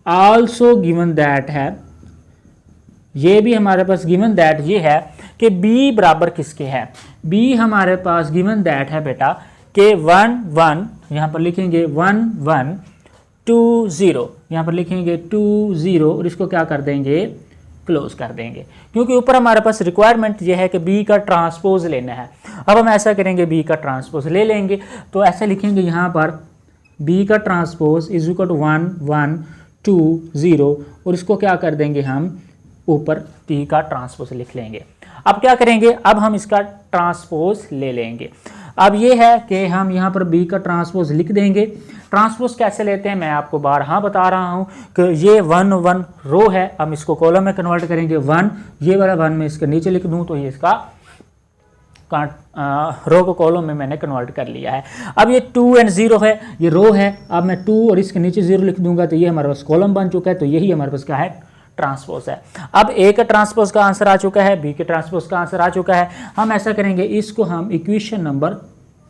आल्सो गिवन दैट है, ये भी हमारे पास गिवन दैट ये है कि बी बराबर किसके है, बी हमारे पास गिवन दैट है बेटा कि 1 1, यहाँ पर लिखेंगे 1 1 2 0, यहाँ पर लिखेंगे 2 0 और इसको क्या कर देंगे क्लोज कर देंगे, क्योंकि ऊपर हमारे पास रिक्वायरमेंट ये है कि बी का ट्रांसपोज लेना है। अब हम ऐसा करेंगे बी का ट्रांसपोज ले लेंगे, तो ऐसे लिखेंगे यहाँ पर बी का ट्रांसपोज इज इक्वल टू 1 1 2 0 और इसको क्या कर देंगे हम ऊपर बी का ट्रांसपोज लिख लेंगे। अब क्या करेंगे, अब हम इसका ट्रांसपोज ले लेंगे। अब ये है कि हम यहाँ पर बी का ट्रांसपोज लिख देंगे। ट्रांसपोज कैसे लेते हैं मैं आपको बारहा बता रहा हूँ कि ये 1 1 रो है, हम इसको कॉलम में कन्वर्ट करेंगे 1, ये वाला 1 में इसके नीचे लिख दूँ तो ये इसका रो को कॉलम में मैंने कन्वर्ट कर लिया है। अब ये 2 और 0 है, ये रो है, अब मैं 2 और इसके नीचे 0 लिख दूंगा तो ये हमारे पास कॉलम बन चुका है, तो यही हमारे पास क्या है ट्रांसपोज है। अब ए के ट्रांसपोज का आंसर आ चुका है, बी के ट्रांसपोज का आंसर आ चुका है। हम ऐसा करेंगे इसको हम इक्वेशन नंबर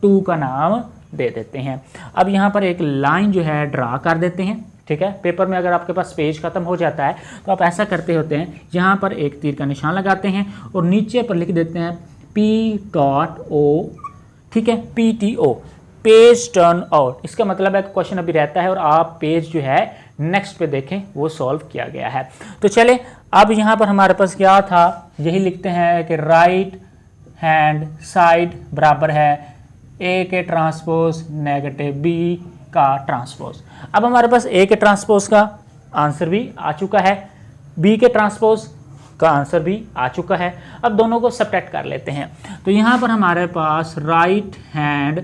2 का नाम दे देते हैं। अब यहाँ पर एक लाइन जो है ड्रा कर देते हैं, ठीक है। पेपर में अगर आपके पास पेज खत्म हो जाता है तो आप ऐसा करते होते हैं, यहाँ पर एक तीर का निशान लगाते हैं और नीचे पर लिख देते हैं P.O, ठीक है, PTO पेज टर्न आउट। इसका मतलब है क्वेश्चन अभी रहता है और आप पेज जो है नेक्स्ट पे देखें वो सॉल्व किया गया है। तो चले अब यहाँ पर हमारे पास क्या था, यही लिखते हैं कि राइट हैंड साइड बराबर है ए के ट्रांसपोज नेगेटिव बी का ट्रांसपोज। अब हमारे पास ए के ट्रांसपोज का आंसर भी आ चुका है, बी के ट्रांसपोज का आंसर भी आ चुका है। अब दोनों को सब्ट्रैक्ट कर लेते हैं। तो यहाँ पर हमारे पास right hand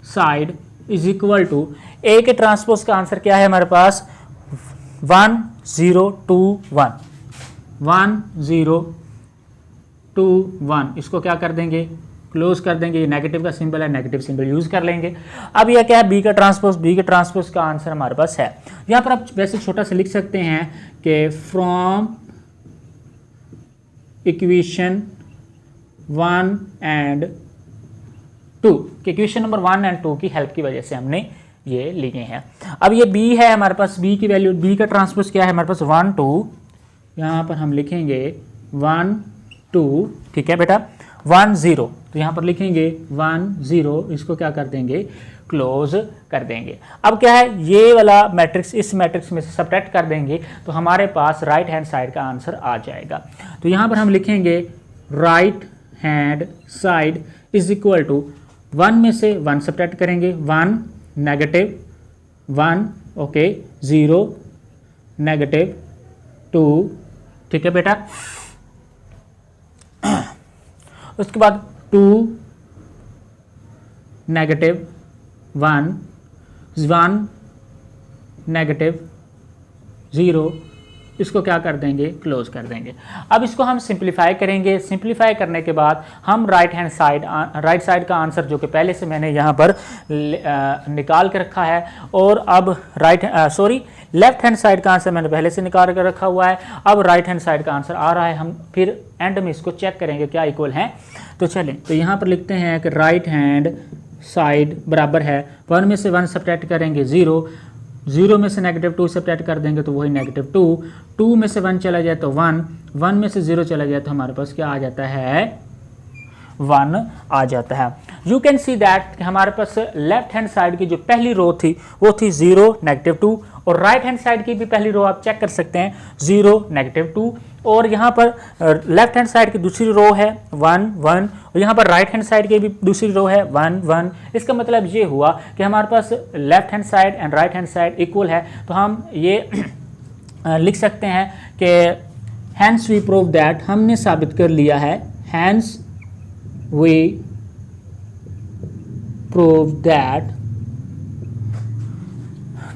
side is equal to A के ट्रांसपोज का आंसर क्या है हमारे पास 1 0 2 1 1 0 2 1, इसको क्या कर देंगे क्लोज कर देंगे। ये नेगेटिव का सिंबल है, नेगेटिव सिंबल यूज कर लेंगे। अब यह क्या है बी का ट्रांसपोज, बी के ट्रांसपोज का आंसर हमारे पास है। यहाँ पर आप वैसे छोटा सा लिख सकते हैं कि फ्रॉम इक्वेशन 1 और 2 के इक्वेशन नंबर 1 और 2 की हेल्प की वजह से हमने ये लिए हैं। अब ये बी है हमारे पास, बी की वैल्यू, बी का ट्रांसपोज क्या है हमारे पास 1 2, यहाँ पर हम लिखेंगे 1 2, ठीक है बेटा 1 0, तो यहाँ पर लिखेंगे 1 0, इसको क्या कर देंगे क्लोज कर देंगे। अब क्या है ये वाला मैट्रिक्स इस मैट्रिक्स में से सब्ट्रैक्ट कर देंगे तो हमारे पास राइट हैंड साइड का आंसर आ जाएगा। तो यहाँ पर हम लिखेंगे right hand side is equal to 1 में से 1 सब्ट्रैक्ट करेंगे 1 नेगेटिव 1 ओके 0 नेगेटिव 2, ठीक है बेटा। उसके बाद 2 नेगेटिव 1 1 नेगेटिव 0, इसको क्या कर देंगे क्लोज कर देंगे। अब इसको हम सिंप्लीफाई करेंगे। सिंप्लीफाई करने के बाद हम राइट साइड का आंसर जो कि पहले से मैंने यहाँ पर निकाल के रखा है, और अब लेफ्ट हैंड साइड का आंसर मैंने पहले से निकाल कर रखा हुआ है। अब राइट हैंड साइड का आंसर आ रहा है, हम फिर एंड में इसको चेक करेंगे क्या इक्वल हैं। तो चलें, तो यहाँ पर लिखते हैं कि राइट हैंड साइड बराबर है 1 में से 1 सब्ट्रैक्ट करेंगे 0, 0 में से -2 सब्ट्रैक्ट कर देंगे तो वही -2, 2 में से 1 चला जाए तो 1, 1 में से 0 चला जाए तो हमारे पास क्या आ जाता है 1 आ जाता है। यू कैन सी दैट हमारे पास लेफ्ट हैंड साइड की जो पहली रो थी वो थी 0, -2, और राइट हैंड साइड की भी पहली रो आप चेक कर सकते हैं 0, -2, और यहाँ पर लेफ्ट हैंड साइड की दूसरी रो है 1, 1, और यहाँ पर राइट हैंड साइड की भी दूसरी रो है 1, 1। इसका मतलब ये हुआ कि हमारे पास left hand side and right hand side equal है, तो हम ये लिख सकते हैं कि हैंस वी प्रूव दैट, हमने साबित कर लिया है, हैंस वी प्रूव दैट।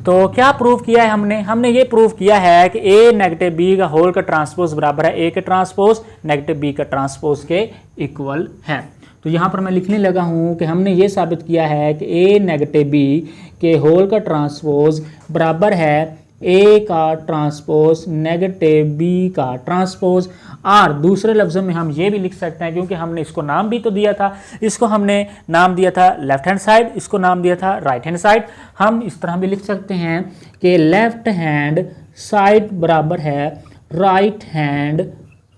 तो क्या प्रूव किया है हमने ये प्रूव किया है कि a नेगेटिव b का होल का ट्रांसपोज बराबर है a के ट्रांसपोज नेगेटिव b का ट्रांसपोज के इक्वल है। तो यहाँ पर मैं लिखने लगा हूँ कि हमने ये साबित किया है कि a नेगेटिव b के होल का ट्रांसपोज बराबर है a का ट्रांसपोज नेगेटिव b का ट्रांसपोज। और दूसरे लफ्ज़ों में हम ये भी लिख सकते हैं, क्योंकि हमने इसको नाम भी तो दिया था, इसको हमने नाम दिया था लेफ्ट हैंड साइड, इसको नाम दिया था राइट हैंड साइड। हम इस तरह भी लिख सकते हैं कि लेफ्ट हैंड साइड बराबर है राइट हैंड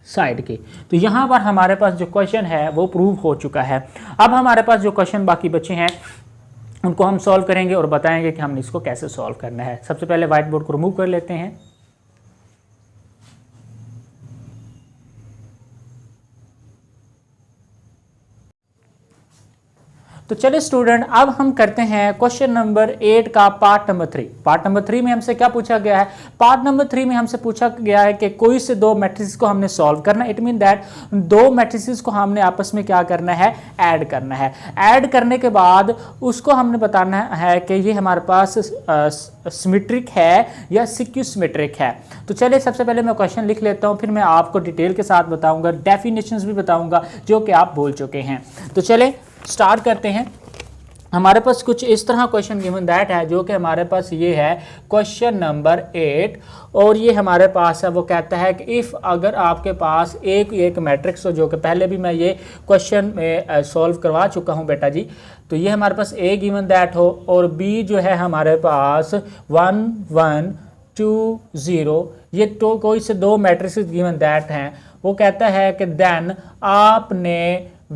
साइड के। तो यहाँ पर हमारे पास जो क्वेश्चन है वो प्रूव हो चुका है। अब हमारे पास जो क्वेश्चन बाकी बचे हैं उनको हम सॉल्व करेंगे और बताएंगे कि हमने इसको कैसे सॉल्व करना है। सबसे पहले व्हाइट बोर्ड को रिमूव कर लेते हैं। तो चलिए स्टूडेंट, अब हम करते हैं क्वेश्चन नंबर 8 का पार्ट नंबर 3। पार्ट नंबर 3 में हमसे क्या पूछा गया है? पार्ट नंबर 3 में हमसे पूछा गया है कि कोई से दो मैट्रिसेस को हमने सॉल्व करना है। इट मीन दैट दो मैट्रिसेस को हमने आपस में क्या करना है? ऐड करना है। ऐड करने के बाद उसको हमने बताना है कि ये हमारे पास सिमेट्रिक है या सिक्यूसिमेट्रिक है। तो चलिए सबसे पहले मैं क्वेश्चन लिख लेता हूँ, फिर मैं आपको डिटेल के साथ बताऊँगा, डेफिनेशंस भी बताऊँगा जो कि आप भूल चुके हैं। तो चले स्टार्ट करते हैं। हमारे पास कुछ इस तरह क्वेश्चन गिवन दैट है, जो कि हमारे पास ये है क्वेश्चन नंबर 8, और ये हमारे पास है वो कहता है कि इफ़ अगर आपके पास एक मैट्रिक्स हो, जो कि पहले भी मैं ये क्वेश्चन में सॉल्व करवा चुका हूँ बेटा जी। तो ये हमारे पास ए गिवन दैट हो और बी जो है हमारे पास 1 1 2 0, ये तो कोई से दो मैट्रिक्स गिवन दैट हैं। वो कहता है कि देन आपने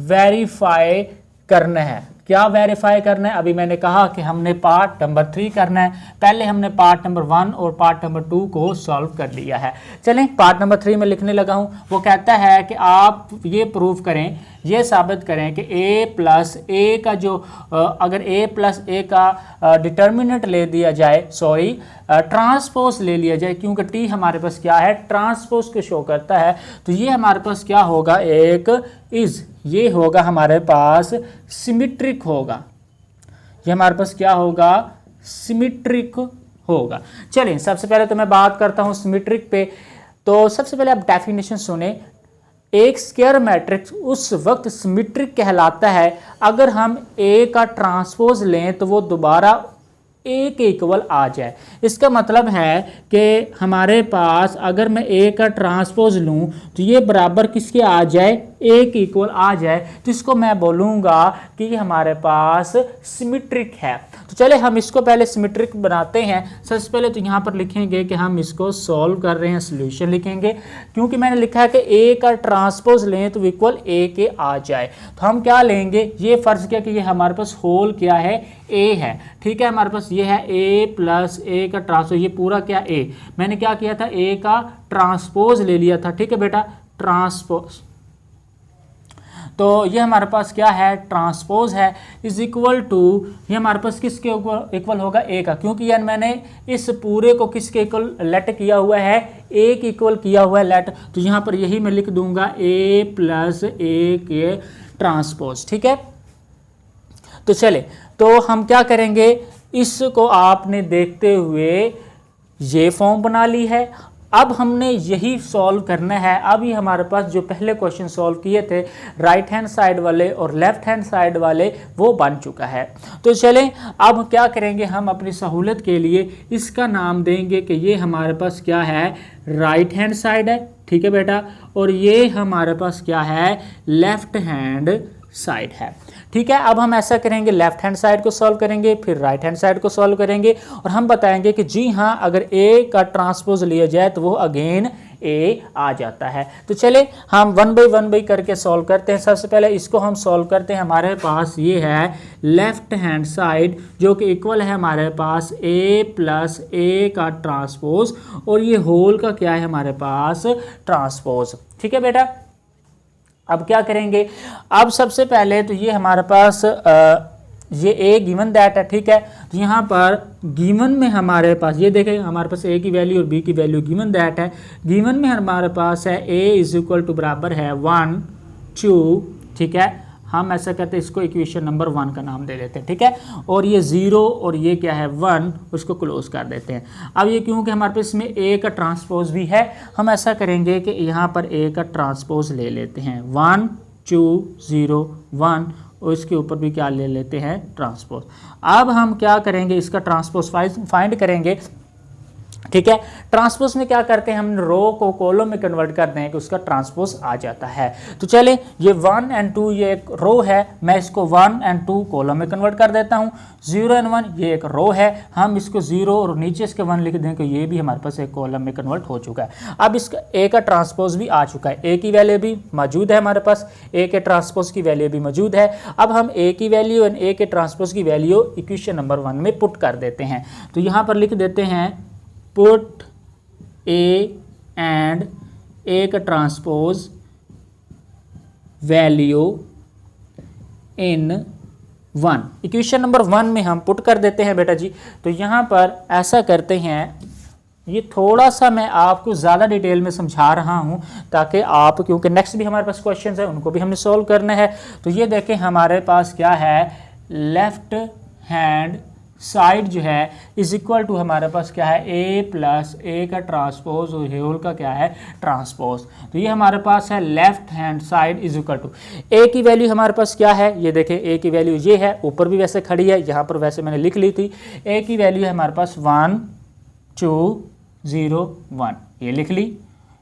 वेरीफाई करना है। क्या वेरीफाई करना है? अभी मैंने कहा कि हमने पार्ट नंबर 3 करना है। पहले हमने पार्ट नंबर 1 और पार्ट नंबर 2 को सॉल्व कर लिया है। चलें पार्ट नंबर 3 में लिखने लगा हूं। वो कहता है कि आप ये प्रूव करें, ये साबित करें कि a प्लस ए का जो अगर a प्लस ए का डिटर्मिनेंट ले दिया जाए, सॉरी ट्रांसपोज ले लिया जाए, क्योंकि t हमारे पास क्या है? ट्रांसपोज को शो करता है। तो ये हमारे पास क्या होगा? एक इज, ये होगा हमारे पास सिमेट्रिक होगा। ये हमारे पास क्या होगा? सिमेट्रिक होगा। चलिए सबसे पहले तो मैं बात करता हूँ सिमेट्रिक पे। तो सबसे पहले आप डेफिनेशन सुने। एक स्क्वायर मैट्रिक्स उस वक्त सिमेट्रिक कहलाता है अगर हम ए का ट्रांसपोज लें तो वो दोबारा ए के इक्वल आ जाए। इसका मतलब है कि हमारे पास अगर मैं ए का ट्रांसपोज लूँ तो ये बराबर किसके आ जाए? ए के इक्वल आ जाए। तो इसको मैं बोलूँगा कि ये हमारे पास सिमेट्रिक है। तो चले हम इसको पहले सिमेट्रिक बनाते हैं। सबसे पहले तो यहाँ पर लिखेंगे कि हम इसको सॉल्व कर रहे हैं, सोल्यूशन लिखेंगे, क्योंकि मैंने लिखा है कि ए का ट्रांसपोज लें तो इक्वल ए के आ जाए। तो हम क्या लेंगे? ये फ़र्ज़ किया कि ये हमारे पास होल क्या है? ए है। ठीक है, हमारे पास ये है ए प्लस ए का ट्रांसपोज, ये पूरा क्या ए, मैंने क्या किया था? ए का ट्रांसपोज ले लिया था। ठीक है बेटा, ट्रांसपोज। तो ये हमारे पास क्या है? ट्रांसपोज है, इज इक्वल टू, ये हमारे पास किसके इक्वल होगा? ए का, क्योंकि यार मैंने इस पूरे को किसके इक्वल लेट किया हुआ है? ए के इक्वल किया हुआ है लेट। तो यहाँ पर यही मैं लिख दूंगा ए प्लस ए के ट्रांसपोज। ठीक है, तो चले तो हम क्या करेंगे? इसको आपने देखते हुए ये फॉर्म बना ली है। अब हमने यही सॉल्व करना है। अब ये हमारे पास जो पहले क्वेश्चन सॉल्व किए थे राइट हैंड साइड वाले और लेफ्ट हैंड साइड वाले, वो बन चुका है। तो चलें अब क्या करेंगे? हम अपनी सहूलत के लिए इसका नाम देंगे कि ये हमारे पास क्या है? राइट हैंड साइड है। ठीक है बेटा, और ये हमारे पास क्या है? लेफ्ट हैंड साइड है। ठीक है, अब हम ऐसा करेंगे, लेफ्ट हैंड साइड को सॉल्व करेंगे, फिर राइट हैंड साइड को सॉल्व करेंगे और हम बताएंगे कि जी हाँ, अगर ए का ट्रांसपोज लिया जाए तो वो अगेन ए आ जाता है। तो चले हम वन बाई करके सॉल्व करते हैं। सबसे पहले इसको हम सॉल्व करते हैं। हमारे पास ये है लेफ्ट हैंड साइड जो कि इक्वल है हमारे पास ए प्लस ए का ट्रांसपोज और ये होल का क्या है हमारे पास ट्रांसपोज। ठीक है बेटा, अब क्या करेंगे, अब सबसे पहले तो ये हमारे पास ये ए गिवन दैट है। ठीक है, तो यहाँ पर गिवन में हमारे पास ये देखें, हमारे पास ए की वैल्यू और बी की वैल्यू गिवन दैट है। गिवन में हमारे पास है ए इज इक्वल टू बराबर है 1 2। ठीक है, हम ऐसा करते हैं, इसको इक्वेशन नंबर 1 का नाम दे देते हैं। ठीक है, और ये 0 और ये क्या है 1, उसको क्लोज कर देते हैं। अब ये क्योंकि हमारे पास इसमें ए का ट्रांसपोज भी है, हम ऐसा करेंगे कि यहाँ पर ए का ट्रांसपोज ले लेते हैं 1 2 0 1 और इसके ऊपर भी क्या ले लेते हैं ट्रांसपोज। अब हम क्या करेंगे, इसका ट्रांसपोज फाइंड करेंगे। ठीक है, ट्रांसपोज में क्या करते हैं, हम रो को कॉलम में कन्वर्ट कर दें कि उसका ट्रांसपोज आ जाता है। तो चले, ये 1 और 2 ये एक रो है, मैं इसको 1 और 2 कॉलम में कन्वर्ट कर देता हूँ। 0 और 1 ये एक रो है, हम इसको 0 और नीचे इसके 1 लिख दें कि ये भी हमारे पास एक कॉलम में कन्वर्ट हो चुका है। अब इसका ए का ट्रांसपोज भी आ चुका है, ए की वैल्यू भी मौजूद है हमारे पास, ए के ट्रांसपोज की वैल्यू भी मौजूद है। अब हम ए की वैल्यू और ए के ट्रांसपोज की वैल्यू इक्वेशन नंबर 1 में पुट कर देते हैं। तो यहाँ पर लिख देते हैं पुट ए एंड ए का transpose value in 1, equation number 1 में हम पुट कर देते हैं बेटा जी। तो यहाँ पर ऐसा करते हैं, ये थोड़ा सा मैं आपको ज़्यादा डिटेल में समझा रहा हूँ ताकि आप, क्योंकि नेक्स्ट भी हमारे पास क्वेश्चंस है उनको भी हमने सॉल्व करना है। तो ये देखें हमारे पास क्या है, लेफ्ट हैंड साइड जो है इज इक्वल टू हमारे पास क्या है ए प्लस ए का ट्रांसपोज और होल का क्या है ट्रांसपोज। तो ये हमारे पास है left hand side is equal to A की वैल्यू हमारे पास क्या है, ये देखें ए की वैल्यू ये है, ऊपर भी वैसे खड़ी है, यहाँ पर वैसे मैंने लिख ली थी। ए की वैल्यू है हमारे पास 1 2 0 1, ये लिख ली।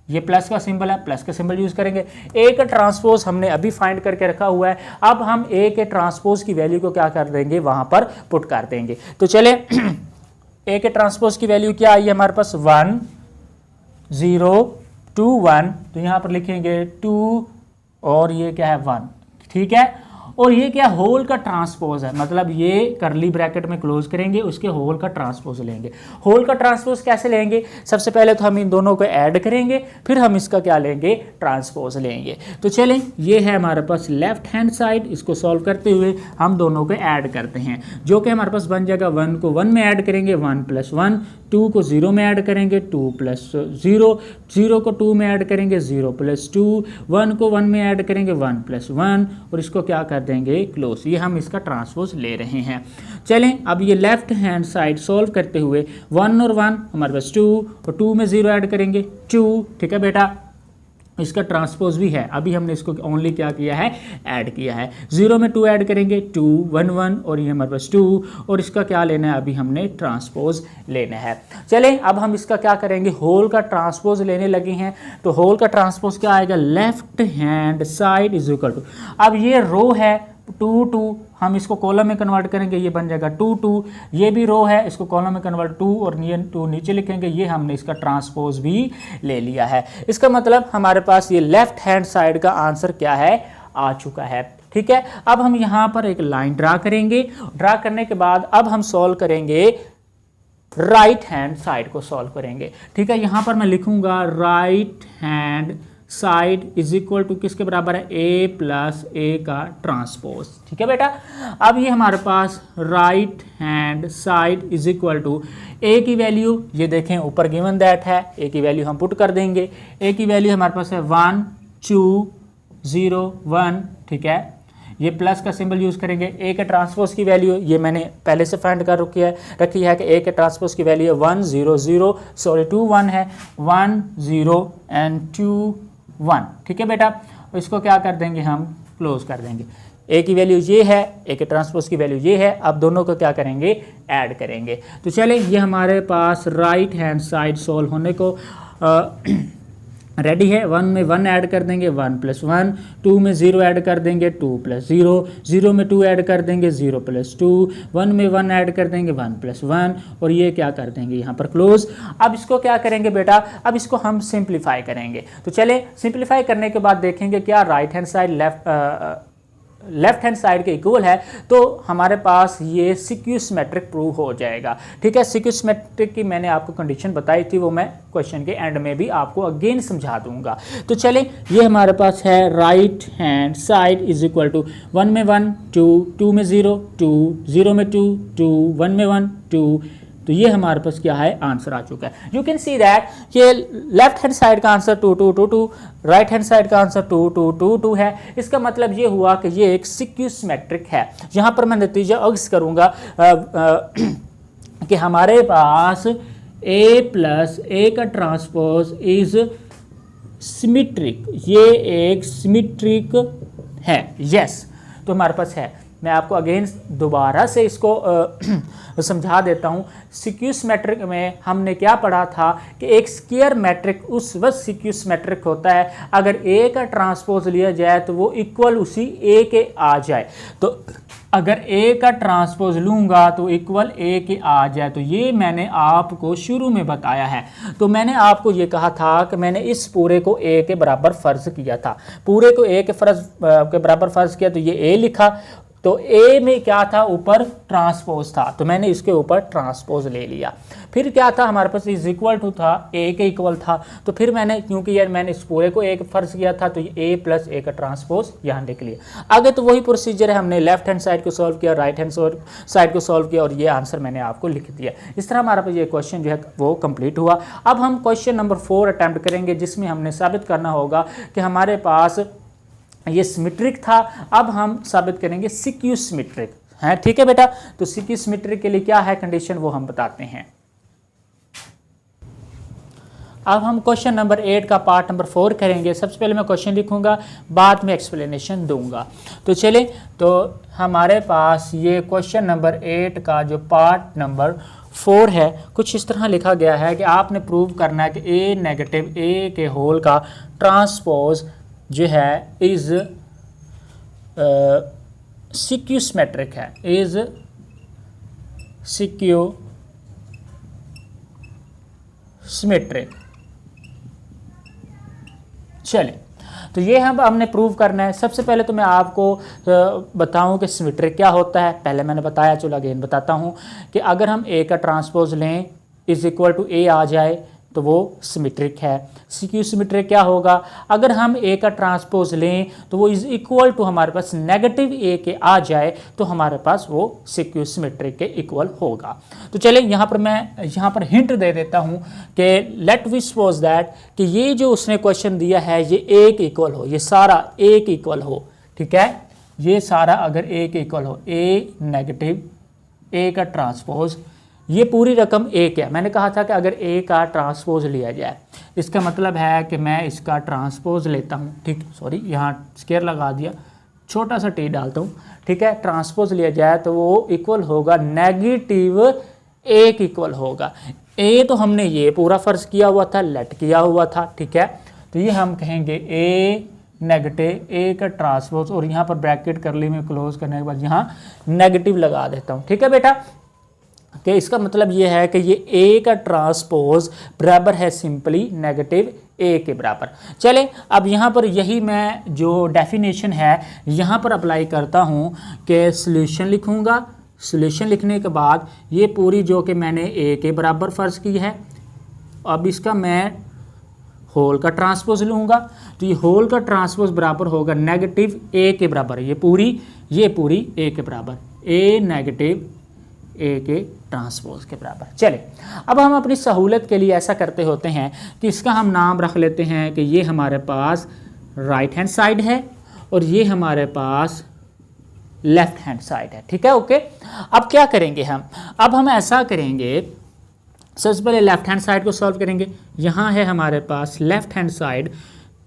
ये प्लस का सिंबल है, प्लस का सिंबल यूज करेंगे। ए का ट्रांसपोज हमने अभी फाइंड करके रखा हुआ है, अब हम ए के ट्रांसपोज की वैल्यू को क्या कर देंगे, वहां पर पुट कर देंगे। तो चले ए के ट्रांसपोज की वैल्यू क्या आई है हमारे पास 1 0 2 1, तो यहां पर लिखेंगे 2 और ये क्या है 1। ठीक है, और ये क्या होल का ट्रांसपोज है, मतलब ये करली ब्रैकेट में क्लोज करेंगे, उसके होल का ट्रांसपोज लेंगे। होल का ट्रांसपोज कैसे लेंगे, सबसे पहले तो हम इन दोनों को ऐड करेंगे, फिर हम इसका क्या लेंगे ट्रांसपोज लेंगे। तो चलें, ये है हमारे पास लेफ्ट हैंड साइड, इसको सॉल्व करते हुए हम दोनों को ऐड करते हैं, जो कि हमारे पास बन जाएगा 1 को 1 में ऐड करेंगे 1 + 1, 2 को 0 में ऐड करेंगे 2 + 0, 0 को 2 में ऐड करेंगे 0 + 2, 1 को 1 में ऐड करेंगे 1 + 1 और इसको क्या कर देंगे क्लोज। ये हम इसका ट्रांसपोज ले रहे हैं। चलें, अब ये लेफ्ट हैंड साइड सॉल्व करते हुए 1 और 1 हमारे पास 2 और 2 में 0 ऐड करेंगे 2। ठीक है बेटा, इसका ट्रांसपोज भी है, अभी हमने इसको ओनली क्या किया है ऐड किया है। 0 में 2 ऐड करेंगे 2 1 1 और ये हमारे पास 2 और इसका क्या लेना है, अभी हमने ट्रांसपोज लेना है। चलें, अब हम इसका क्या करेंगे, होल का ट्रांसपोज लेने लगे हैं। तो होल का ट्रांसपोज क्या आएगा, left hand side is equal to, अब ये रो है 2 2, हम इसको कॉलम में कन्वर्ट करेंगे, ये बन जाएगा 2 2, ये भी रो है, इसको कॉलम में कन्वर्ट 2 और 2 नीचे लिखेंगे, ये हमने इसका ट्रांसपोज भी ले लिया है। इसका मतलब हमारे पास ये लेफ्ट हैंड साइड का आंसर क्या है, आ चुका है। ठीक है, अब हम यहाँ पर एक लाइन ड्रा करेंगे, ड्रा करने के बाद अब हम सॉल्व करेंगे राइट हैंड साइड को सॉल्व करेंगे। ठीक है, यहाँ पर मैं लिखूंगा right hand side is equal to किसके बराबर है, ए प्लस ए का ट्रांसपोज। ठीक है बेटा, अब ये हमारे पास right hand side is equal to A की वैल्यू, ये देखें ऊपर गिवन दैट है, ए की वैल्यू हम पुट कर देंगे। ए की वैल्यू हमारे पास है 1 2 0 1। ठीक है, ये प्लस का सिंबल यूज करेंगे। ए के ट्रांसपोज की वैल्यू ये मैंने पहले से फाइंड कर रखी है कि ए के ट्रांसपोज की वैल्यू है 1 0 0, सॉरी 2 1 है, 1 0 एंड 2 1। ठीक है बेटा, इसको क्या कर देंगे, हम क्लोज कर देंगे। ए की वैल्यू ये है, ए के ट्रांसपोज की वैल्यू ये है, अब दोनों को क्या करेंगे ऐड करेंगे। तो चलें, ये हमारे पास राइट हैंड साइड सॉल्व होने को रेडी है। 1 में 1 ऐड कर देंगे 1 + 1, 2 में 0 ऐड कर देंगे 2 + 0, 0 में 2 ऐड कर देंगे 0 + 2, 1 में 1 ऐड कर देंगे 1 + 1 और ये क्या कर देंगे यहाँ पर क्लोज। अब इसको क्या करेंगे बेटा, अब इसको हम सिंप्लीफाई करेंगे। तो चले सिंप्लीफाई करने के बाद देखेंगे क्या right hand side left hand side के इक्वल है, तो हमारे पास ये सिक्यूसिमेट्रिक प्रूव हो जाएगा। ठीक है, सिक्यूसिमेट्रिक की मैंने आपको कंडीशन बताई थी, वो मैं क्वेश्चन के एंड में भी आपको अगेन समझा दूंगा। तो चले ये हमारे पास है right hand side is equal to 1 में 1 2, 2 में 0 2, 0 में 2 2, 1 में 1 2, तो ये हमारे पास क्या है आंसर आ चुका है। यू कैन सी दैट ये लेफ्ट हैंड साइड का आंसर 2 2 2 2, राइट हैंड साइड का आंसर 2 2 2 2 है। इसका मतलब ये हुआ कि ये एक सिक्यूसिमेट्रिक है। यहाँ पर मैं नतीजा अक्स करूँगा कि हमारे पास A + A का ट्रांसपोज इज सिमेट्रिक, ये एक सिमेट्रिक है। यस, तो हमारे पास है। मैं आपको अगेन दोबारा से इसको समझा देता हूँ। सिक्यूसिमेट्रिक में हमने क्या पढ़ा था कि एक स्क्वायर मैट्रिक उस वक्त सिक्यूसिमेट्रिक होता है अगर ए का ट्रांसपोज लिया जाए तो वो इक्वल उसी ए के आ जाए। तो अगर ए का ट्रांसपोज लूँगा तो इक्वल ए के आ जाए, तो ये मैंने आपको शुरू में बताया है। तो मैंने आपको ये कहा था कि मैंने इस पूरे को ए के बराबर फ़र्ज़ किया था, पूरे को ए के बराबर फ़र्ज़ किया, तो ये ए लिखा। तो ए में क्या था, ऊपर ट्रांसपोज था, तो मैंने इसके ऊपर ट्रांसपोज ले लिया। फिर क्या था हमारे पास इज इक्वल टू था, ए के इक्वल था, तो फिर मैंने क्योंकि यार मैंने इस पूरे को एक फर्ज किया था तो ये ए + ए का ट्रांसपोज यहाँ लिख लिया। आगे तो वही प्रोसीजर है, हमने लेफ्ट हैंड साइड को सॉल्व किया, राइट हैंड साइड को सॉल्व किया और ये आंसर मैंने आपको लिख दिया। इस तरह हमारा पास ये क्वेश्चन जो है वो कंप्लीट हुआ। अब हम क्वेश्चन नंबर 4 अटैम्प्ट करेंगे जिसमें हमने साबित करना होगा कि हमारे पास ये सिमेट्रिक था। अब हम साबित करेंगे सिक्यूसिमेट्रिक है। ठीक है बेटा, तो सिक्यूसिमेट्रिक के लिए क्या है कंडीशन वो हम बताते हैं। अब हम क्वेश्चन नंबर 8 का पार्ट नंबर 4 करेंगे। सबसे पहले मैं क्वेश्चन लिखूंगा, बाद में एक्सप्लेनेशन दूंगा। तो चले, तो हमारे पास ये क्वेश्चन नंबर 8 का जो पार्ट नंबर 4 है कुछ इस तरह लिखा गया है कि आपने प्रूव करना है कि ए नेगेटिव ए के होल का ट्रांसपोज जो है इज सिक्यूसिमेट्रिक है, इज सिक्यूसिमेट्रिक। चले, तो ये हमने प्रूव करना है। सबसे पहले तो मैं आपको बताऊं कि सिमेट्रिक क्या होता है। पहले मैंने बताया, चलो अगेन बताता हूं कि अगर हम ए का ट्रांसपोज लें इज इक्वल टू ए आ जाए तो वो सिमेट्रिक है। सिक्यूसिमेट्रिक क्या होगा, अगर हम ए का ट्रांसपोज लें तो वो इज इक्वल टू हमारे पास नेगेटिव ए के आ जाए तो हमारे पास वो सिक्यूसिमेट्रिक के इक्वल होगा। तो चले यहाँ पर मैं यहाँ पर हिंट दे देता हूँ कि लेट वी सपोज दैट कि ये जो उसने क्वेश्चन दिया है ये ए के इक्वल हो, ये सारा ए के इक्वल हो। ठीक है, ये सारा अगर ए के इक्वल हो, ए नेगेटिव ए का ट्रांसपोज, ये पूरी रकम ए क्या, मैंने कहा था कि अगर ए का ट्रांसपोज लिया जाए, इसका मतलब है कि मैं इसका ट्रांसपोज लेता हूँ। ठीक, सॉरी यहाँ स्क्वायर लगा दिया, छोटा सा टी डालता हूँ। ठीक है, ट्रांसपोज लिया जाए तो वो इक्वल होगा नेगेटिव ए के इक्वल होगा। ए तो हमने ये पूरा फर्ज किया हुआ था, लेट किया हुआ था। ठीक है, तो ये हम कहेंगे ए नेगेटिव ए का ट्रांसपोज और यहाँ पर ब्रैकेट करली में क्लोज करने के बाद यहाँ नेगेटिव लगा देता हूँ। ठीक है बेटा, कि इसका मतलब ये है कि ये ए का ट्रांसपोज बराबर है सिंपली नेगेटिव ए के बराबर। चले, अब यहाँ पर यही मैं जो डेफिनेशन है यहाँ पर अप्लाई करता हूँ कि सॉल्यूशन लिखूँगा। सॉल्यूशन लिखने के बाद ये पूरी जो कि मैंने ए के बराबर फ़र्ज़ की है, अब इसका मैं होल का ट्रांसपोज लूँगा तो ये होल का ट्रांसपोज बराबर होगा नेगेटिव ए के बराबर। ये पूरी ए के बराबर, ए नेगेटिव ए के ट्रांसपोज के बराबर। चले, अब हम अपनी सहूलत के लिए ऐसा करते होते हैं कि इसका हम नाम रख लेते हैं कि ये हमारे पास राइट हैंड साइड है और ये हमारे पास लेफ्ट हैंड साइड है। ठीक है, ओके। अब क्या करेंगे हम, अब हम ऐसा करेंगे, सबसे पहले लेफ्ट हैंड साइड को सॉल्व करेंगे। यहाँ है हमारे पास लेफ्ट हैंड साइड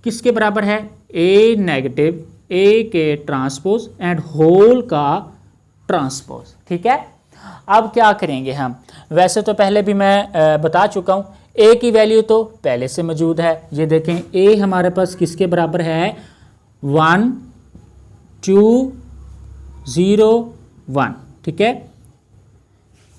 किसके बराबर है, ए नेगेटिव ए के ट्रांसपोज एंड होल का ट्रांसपोज। ठीक है, अब क्या करेंगे हम, वैसे तो पहले भी मैं बता चुका हूँ, ए की वैल्यू तो पहले से मौजूद है, ये देखें ए हमारे पास किसके बराबर है 1 2 0 1, ठीक है,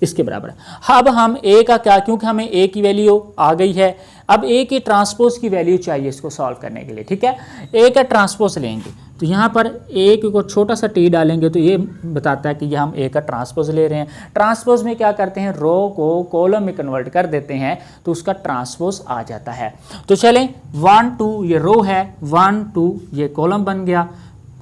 इसके बराबर है। अब हम ए का क्या, क्योंकि हमें ए की वैल्यू आ गई है, अब ए की ट्रांसपोज की वैल्यू चाहिए इसको सॉल्व करने के लिए, ठीक है। ए का ट्रांसपोज लेंगे तो यहाँ पर ए को छोटा सा टी डालेंगे तो ये बताता है कि ये हम ए का ट्रांसपोज ले रहे हैं। ट्रांसपोज में क्या करते हैं, रो को कॉलम में कन्वर्ट कर देते हैं तो उसका ट्रांसपोज आ जाता है। तो चलें 1 2 ये रो है, 1 2 ये कॉलम बन गया,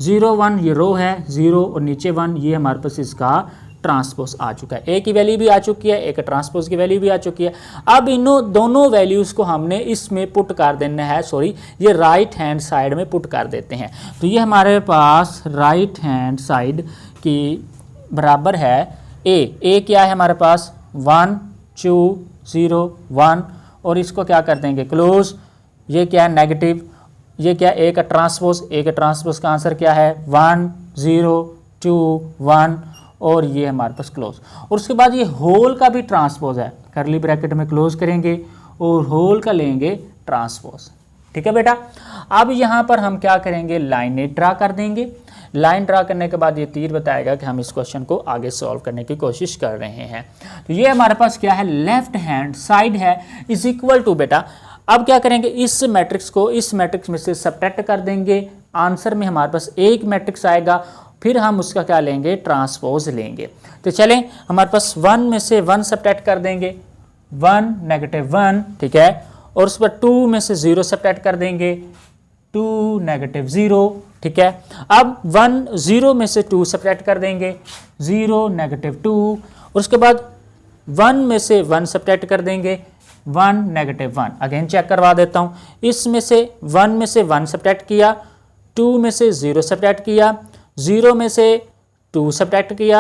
0 1 ये रो है, 0 और नीचे 1 ये हमारे पास इसका ट्रांसपोज आ चुका है। ए की वैल्यू भी आ चुकी है, ए का ट्रांसपोज की वैल्यू भी आ चुकी है। अब इन दोनों वैल्यूज को हमने इसमें पुट कर देना है, सॉरी ये राइट हैंड साइड में पुट कर देते हैं। तो ये हमारे पास राइट हैंड साइड की बराबर है ए क्या है हमारे पास 1 2 0 1 और इसको क्या कर देंगे क्लोज, ये क्या है नेगेटिव, ये क्या ए का ट्रांसपोज का आंसर क्या है 1 0 2 1 और ये हमारे पास क्लोज। और उसके बाद ये होल का भी ट्रांसपोज है, करली ब्रैकेट में क्लोज करेंगे और होल का लेंगे ट्रांसपोज, ठीक है बेटा। अब यहाँ पर हम क्या करेंगे, लाइन ड्रा कर देंगे। लाइन ड्रा करने के बाद ये तीर बताएगा कि हम इस क्वेश्चन को आगे सॉल्व करने की कोशिश कर रहे हैं। तो ये हमारे पास क्या है, लेफ्ट हैंड साइड है इज इक्वल टू, बेटा अब क्या करेंगे, इस मैट्रिक्स को इस मैट्रिक्स में से सब्ट्रैक्ट कर देंगे, आंसर में हमारे पास एक मैट्रिक्स आएगा, फिर हम उसका क्या लेंगे, ट्रांसपोज लेंगे। तो चलें हमारे पास 1 में से 1 सब्ट्रैक्ट कर देंगे, 1 -1, ठीक है, और उस पर 2 में से 0 सब्ट्रैक्ट कर देंगे, 2 -0, ठीक है। अब 1 0 में से 2 सब्ट्रैक्ट कर देंगे, 0 -2, और उसके बाद 1 में से 1 सब्ट्रैक्ट कर देंगे, 1 -1। अगेन चेक करवा देता हूँ, इसमें से 1 में से 1 सब्ट्रैक्ट किया, 2 में से 0 सब्ट्रैक्ट किया, 0 में से 2 सब्ट्रैक्ट किया,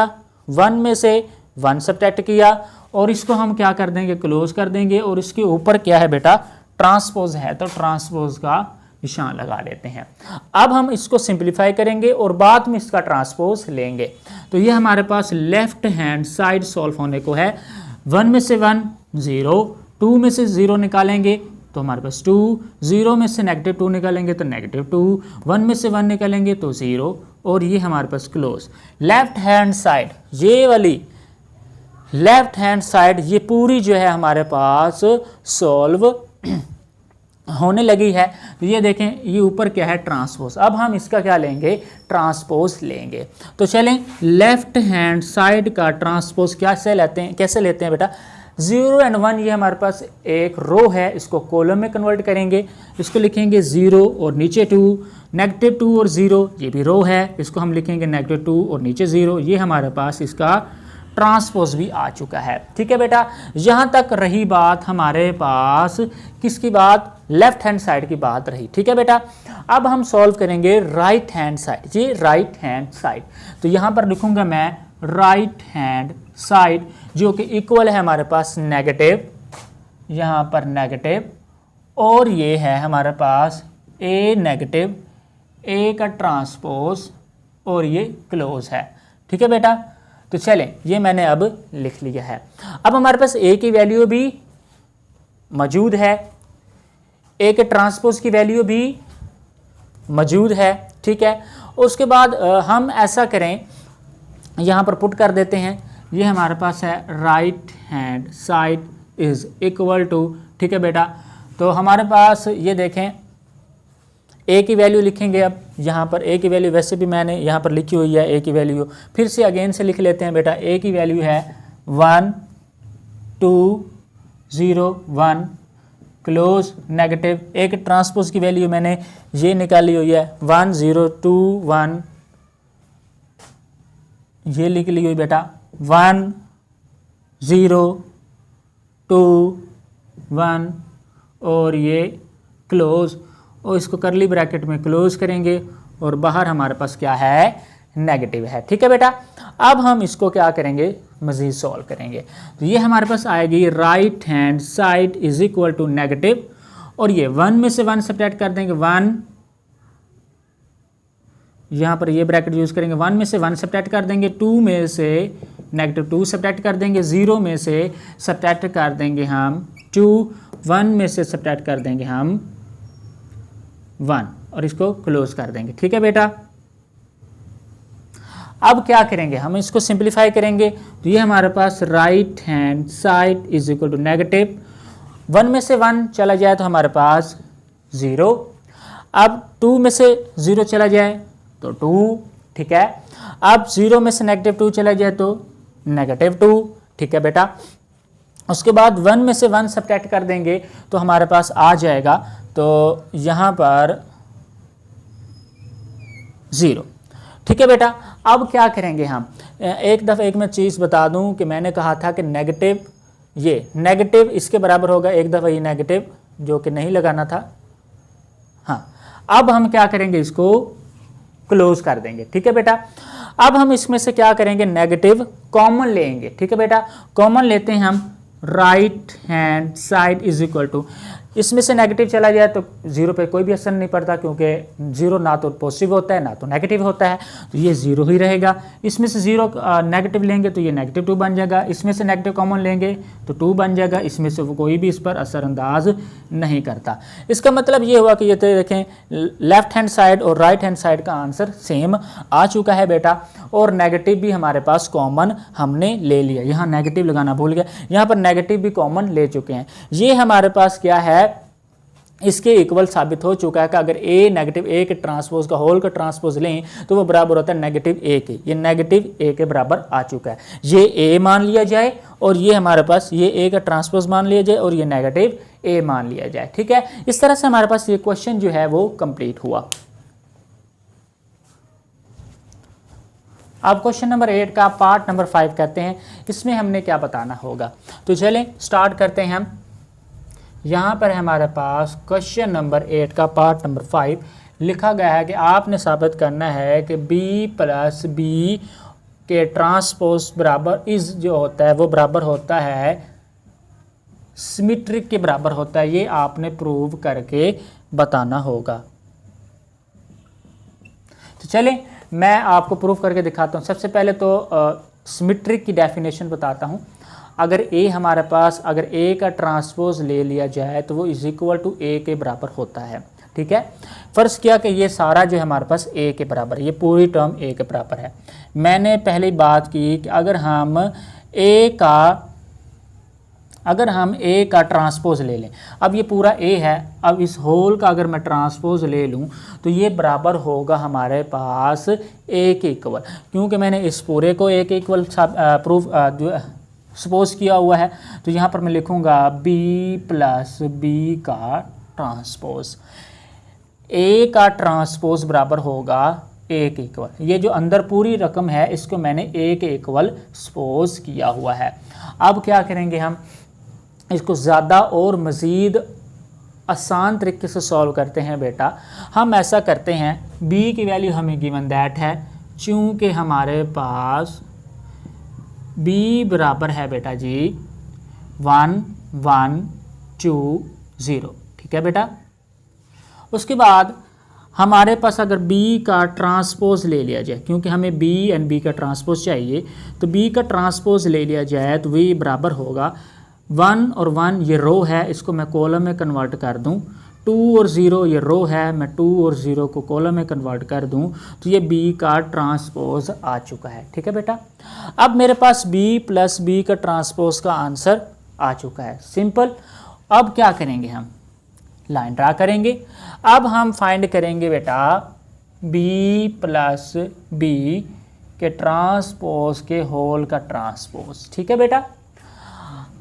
1 में से 1 सब्ट्रैक्ट किया, और इसको हम क्या कर देंगे, क्लोज कर देंगे। और इसके ऊपर क्या है बेटा, ट्रांसपोज है, तो ट्रांसपोज का निशान लगा लेते हैं। अब हम इसको सिंप्लीफाई करेंगे और बाद में इसका ट्रांसपोज लेंगे। तो ये हमारे पास लेफ्ट हैंड साइड सॉल्व होने को है, 1 में से 1 0, 2 में से 0 निकालेंगे तो हमारे पास 2, 0 में से -2 निकालेंगे तो -2, 1 में से 1 निकालेंगे तो 0, और ये हमारे पास क्लोज। लेफ्ट हैंड साइड, ये वाली लेफ्ट हैंड साइड ये पूरी जो है हमारे पास सॉल्व होने लगी है। तो ये देखें, ये ऊपर क्या है, ट्रांसपोज। अब हम इसका क्या लेंगे, ट्रांसपोज लेंगे। तो चलें लेफ्ट हैंड साइड का ट्रांसपोज कैसे लेते हैं बेटा, 0 और 1 ये हमारे पास एक रो है, इसको कॉलम में कन्वर्ट करेंगे, इसको लिखेंगे 0 और नीचे 2, -2 और 0 ये भी रो है, इसको हम लिखेंगे -2 और नीचे 0, ये हमारे पास इसका ट्रांसपोज भी आ चुका है, ठीक है बेटा। यहाँ तक रही बात हमारे पास किसकी बात, लेफ्ट हैंड साइड की बात रही, ठीक है बेटा। अब हम सॉल्व करेंगे राइट हैंड साइड, ये राइट हैंड साइड, तो यहाँ पर लिखूंगा मैं राइट हैंड साइड जो कि इक्वल है हमारे पास नेगेटिव, यहाँ पर नेगेटिव, और ये है हमारे पास ए नेगेटिव, ए का ट्रांसपोज, और ये क्लोज है, ठीक है बेटा। तो चलें ये मैंने अब लिख लिया है। अब हमारे पास ए की वैल्यू भी मौजूद है, ए के ट्रांसपोज की वैल्यू भी मौजूद है, ठीक है। उसके बाद हम ऐसा करें, यहाँ पर पुट कर देते हैं, ये हमारे पास है right hand side is equal to, ठीक है बेटा। तो हमारे पास ये देखें, ए की वैल्यू लिखेंगे। अब यहाँ पर ए की वैल्यू वैसे भी मैंने यहाँ पर लिखी हुई है, ए की वैल्यू फिर से अगेन से लिख लेते हैं बेटा। ए की वैल्यू है 1 2 0 1 क्लोज नेगेटिव। ए के ट्रांसपोज की वैल्यू मैंने ये निकाली हुई है 1 0 2 1, ये लिख ली हुई बेटा 1 0 2 1, और ये क्लोज, और इसको करली ब्रैकेट में क्लोज करेंगे, और बाहर हमारे पास क्या है, नेगेटिव है, ठीक है बेटा। अब हम इसको क्या करेंगे, मजीद सॉल्व करेंगे। तो ये हमारे पास आएगी right hand side is equal to negative, और ये 1 में से 1 सब्ट्रैक्ट कर देंगे 1, यहाँ पर ये ब्रैकेट यूज करेंगे, 1 में से 1 सब्ट्रैक्ट कर देंगे, 2 में से -2 सब्ट्रैक्ट कर देंगे, 0 में से सब्ट्रैक्ट कर देंगे हम 2, 1 में से सब्ट्रैक्ट कर देंगे हम 1 और इसको क्लोज कर देंगे। ठीक है बेटा, अब क्या करेंगे, हम इसको सिंप्लीफाई करेंगे तो ये हमारे पास right hand side is equal to negative 1 में से 1 चला जाए तो हमारे पास 0, अब 2 में से 0 चला जाए तो 2, ठीक है। अब 0 में से -2 चला जाए तो -2, ठीक है बेटा। उसके बाद 1 में से 1 सब्ट्रैक्ट कर देंगे तो हमारे पास आ जाएगा, तो यहाँ पर 0, ठीक है बेटा। अब क्या करेंगे हम, एक मैं चीज़ बता दूं कि मैंने कहा था कि नेगेटिव, ये नेगेटिव इसके बराबर होगा, एक दफ़ा ये नेगेटिव जो कि नहीं लगाना था। हाँ, अब हम क्या करेंगे, इसको क्लोज कर देंगे। ठीक है बेटा, अब हम इसमें से क्या करेंगे, नेगेटिव कॉमन लेंगे। ठीक है बेटा, कॉमन लेते हैं हम, right hand side is equal to, इसमें से नेगेटिव चला जाए तो 0 पे कोई भी असर नहीं पड़ता, क्योंकि 0 ना तो पॉजिटिव होता है ना तो नेगेटिव होता है, तो ये 0 ही रहेगा। इसमें से 0 नेगेटिव लेंगे तो ये -2 बन जाएगा, इसमें से नेगेटिव कॉमन लेंगे तो 2 बन जाएगा, इसमें से वो कोई भी इस पर असरअंदाज नहीं करता। इसका मतलब ये हुआ कि ये तो देखें लेफ्ट हैंड साइड और राइट हैंड साइड का आंसर सेम आ चुका है बेटा, और नेगेटिव भी हमारे पास कॉमन हमने ले लिया। यहाँ नेगेटिव लगाना भूल गया, यहाँ पर नेगेटिव भी कॉमन ले चुके हैं। ये हमारे पास क्या है, इसके इक्वल साबित हो चुका है कि अगर a नेगेटिव a के ट्रांसपोज का होल का ट्रांसपोज लें तो वो बराबर होता है नेगेटिव a के, ये नेगेटिव a के बराबर आ चुका है। ये a मान लिया जाए और ये हमारे पास ये a का ट्रांसपोज मान लिया जाए और ये नेगेटिव a मान लिया जाए। ठीक है, इस तरह से हमारे पास ये क्वेश्चन जो है वो कंप्लीट हुआ। अब क्वेश्चन नंबर 8 का पार्ट नंबर 5 कहते हैं, इसमें हमने क्या बताना होगा। तो चलें स्टार्ट करते हैं हम। यहाँ पर हमारे पास क्वेश्चन नंबर 8 का पार्ट नंबर 5 लिखा गया है कि आपने साबित करना है कि b प्लस बी के ट्रांसपोज बराबर इस जो होता है वो बराबर होता है सिमेट्रिक के बराबर होता है। ये आपने प्रूव करके बताना होगा। तो चलें मैं आपको प्रूव करके दिखाता हूँ। सबसे पहले तो सिमेट्रिक की डेफिनेशन बताता हूँ। अगर a हमारे पास, अगर a का ट्रांसपोज ले लिया जाए तो वो इज इक्वल टू a के बराबर होता है। ठीक है, फ़र्ज़ किया कि ये सारा जो है हमारे पास a के बराबर है, ये पूरी टर्म a के बराबर है। मैंने पहले बात की कि अगर हम a का ट्रांसपोज ले लें, अब ये पूरा a है, अब इस होल का अगर मैं ट्रांसपोज ले लूँ तो ये बराबर होगा हमारे पास a के इक्वल, क्योंकि मैंने इस पूरे को a के इक्वल प्रूफ सपोज किया हुआ है। तो यहाँ पर मैं लिखूँगा b प्लस बी का ट्रांसपोज, a का ट्रांसपोज बराबर होगा a के इक्वल। ये जो अंदर पूरी रकम है इसको मैंने a के इक्वल सपोज किया हुआ है। अब क्या करेंगे, हम इसको ज़्यादा और मज़ीद आसान तरीके से सॉल्व करते हैं बेटा। हम ऐसा करते हैं, b की वैल्यू हमें गिवन दैट है, चूँकि हमारे पास b बराबर है बेटा जी 1 1 2 0। ठीक है बेटा, उसके बाद हमारे पास अगर b का ट्रांसपोज ले लिया जाए, क्योंकि हमें b एंड b का ट्रांसपोज चाहिए, तो b का ट्रांसपोज ले लिया जाए तो v बराबर होगा 1 और 1 ये रो है, इसको मैं कॉलम में कन्वर्ट कर दूं। 2 और 0 ये रो है, मैं 2 और 0 को कॉलम में कन्वर्ट कर दूं तो ये b का ट्रांसपोज आ चुका है। ठीक है बेटा, अब मेरे पास b प्लस बी का ट्रांसपोज का आंसर आ चुका है। सिंपल। अब क्या करेंगे, हम लाइन ड्रा करेंगे। अब हम फाइंड करेंगे बेटा b प्लस बी के ट्रांसपोज के होल का ट्रांसपोज। ठीक है बेटा,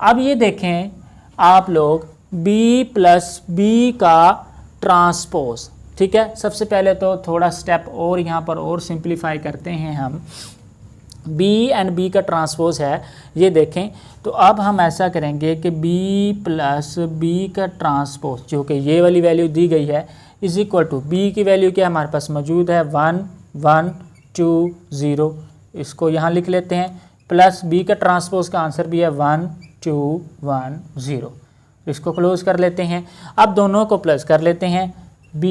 अब ये देखें आप लोग b प्लस बी का ट्रांसपोज। ठीक है, सबसे पहले तो थोड़ा स्टेप और यहाँ पर और सिंप्लीफाई करते हैं हम। b एंड b का ट्रांसपोज है, ये देखें। तो अब हम ऐसा करेंगे कि b प्लस बी का ट्रांसपोज जो कि ये वाली वैल्यू दी गई है इज इक्वल टू b की वैल्यू क्या हमारे पास मौजूद है 1 1 2 0, इसको यहाँ लिख लेते हैं, प्लस b का ट्रांसपोज का आंसर भी है 1 2 1 0, इसको क्लोज कर लेते हैं। अब दोनों को प्लस कर लेते हैं, b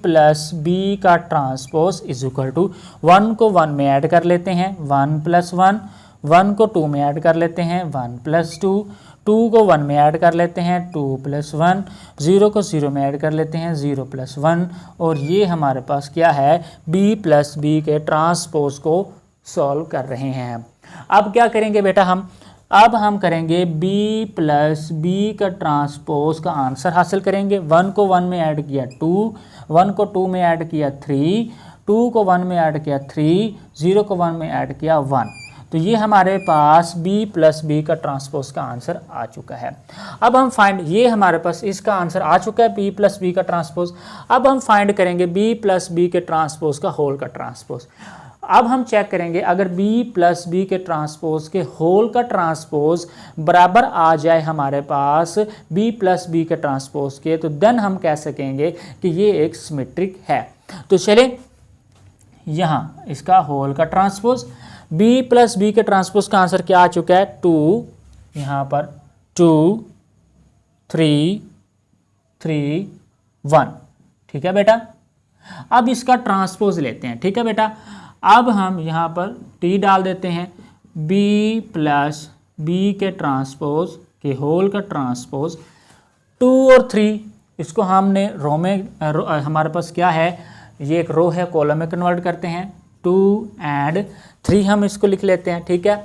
प्लस बी का ट्रांसपोज इज इक्वल टू 1 को 1 में ऐड कर लेते हैं 1 प्लस 1, 1 को 2 में ऐड कर लेते हैं 1 प्लस 2, 2 को 1 में ऐड कर लेते हैं 2 + 1, 0 को 0 में ऐड कर लेते हैं 0 + 1, और ये हमारे पास क्या है, b + b के ट्रांसपोज को सॉल्व कर रहे हैं। अब क्या करेंगे बेटा अब हम करेंगे b + b का ट्रांसपोज का आंसर हासिल करेंगे। 1 को 1 में ऐड किया 2, 1 को 2 में ऐड किया 3, 2 को 1 में ऐड किया 3, 0 को 1 में ऐड किया 1। तो ये हमारे पास b + b का ट्रांसपोज का आंसर आ चुका है। अब हम फाइंड, ये हमारे पास इसका आंसर आ चुका है b + b का ट्रांसपोज। अब हम फाइंड करेंगे b + b के ट्रांसपोज का होल का ट्रांसपोज। अब हम चेक करेंगे अगर b + b के ट्रांसपोज के होल का ट्रांसपोज बराबर आ जाए हमारे पास b + b के ट्रांसपोज के, तो देन हम कह सकेंगे कि ये एक सिमेट्रिक है। तो चले यहाँ इसका होल का ट्रांसपोज, b + b के ट्रांसपोज का आंसर क्या आ चुका है, 2, यहाँ पर 2 3 3 1। ठीक है बेटा, अब इसका ट्रांसपोज लेते हैं। ठीक है बेटा, अब हम यहाँ पर t डाल देते हैं, b + b के ट्रांसपोज के होल का ट्रांसपोज 2 और 3, इसको हमने रो में हमारे पास क्या है, ये एक रो है, कॉलम में कन्वर्ट करते हैं। 2 और 3 हम इसको लिख लेते हैं। ठीक है,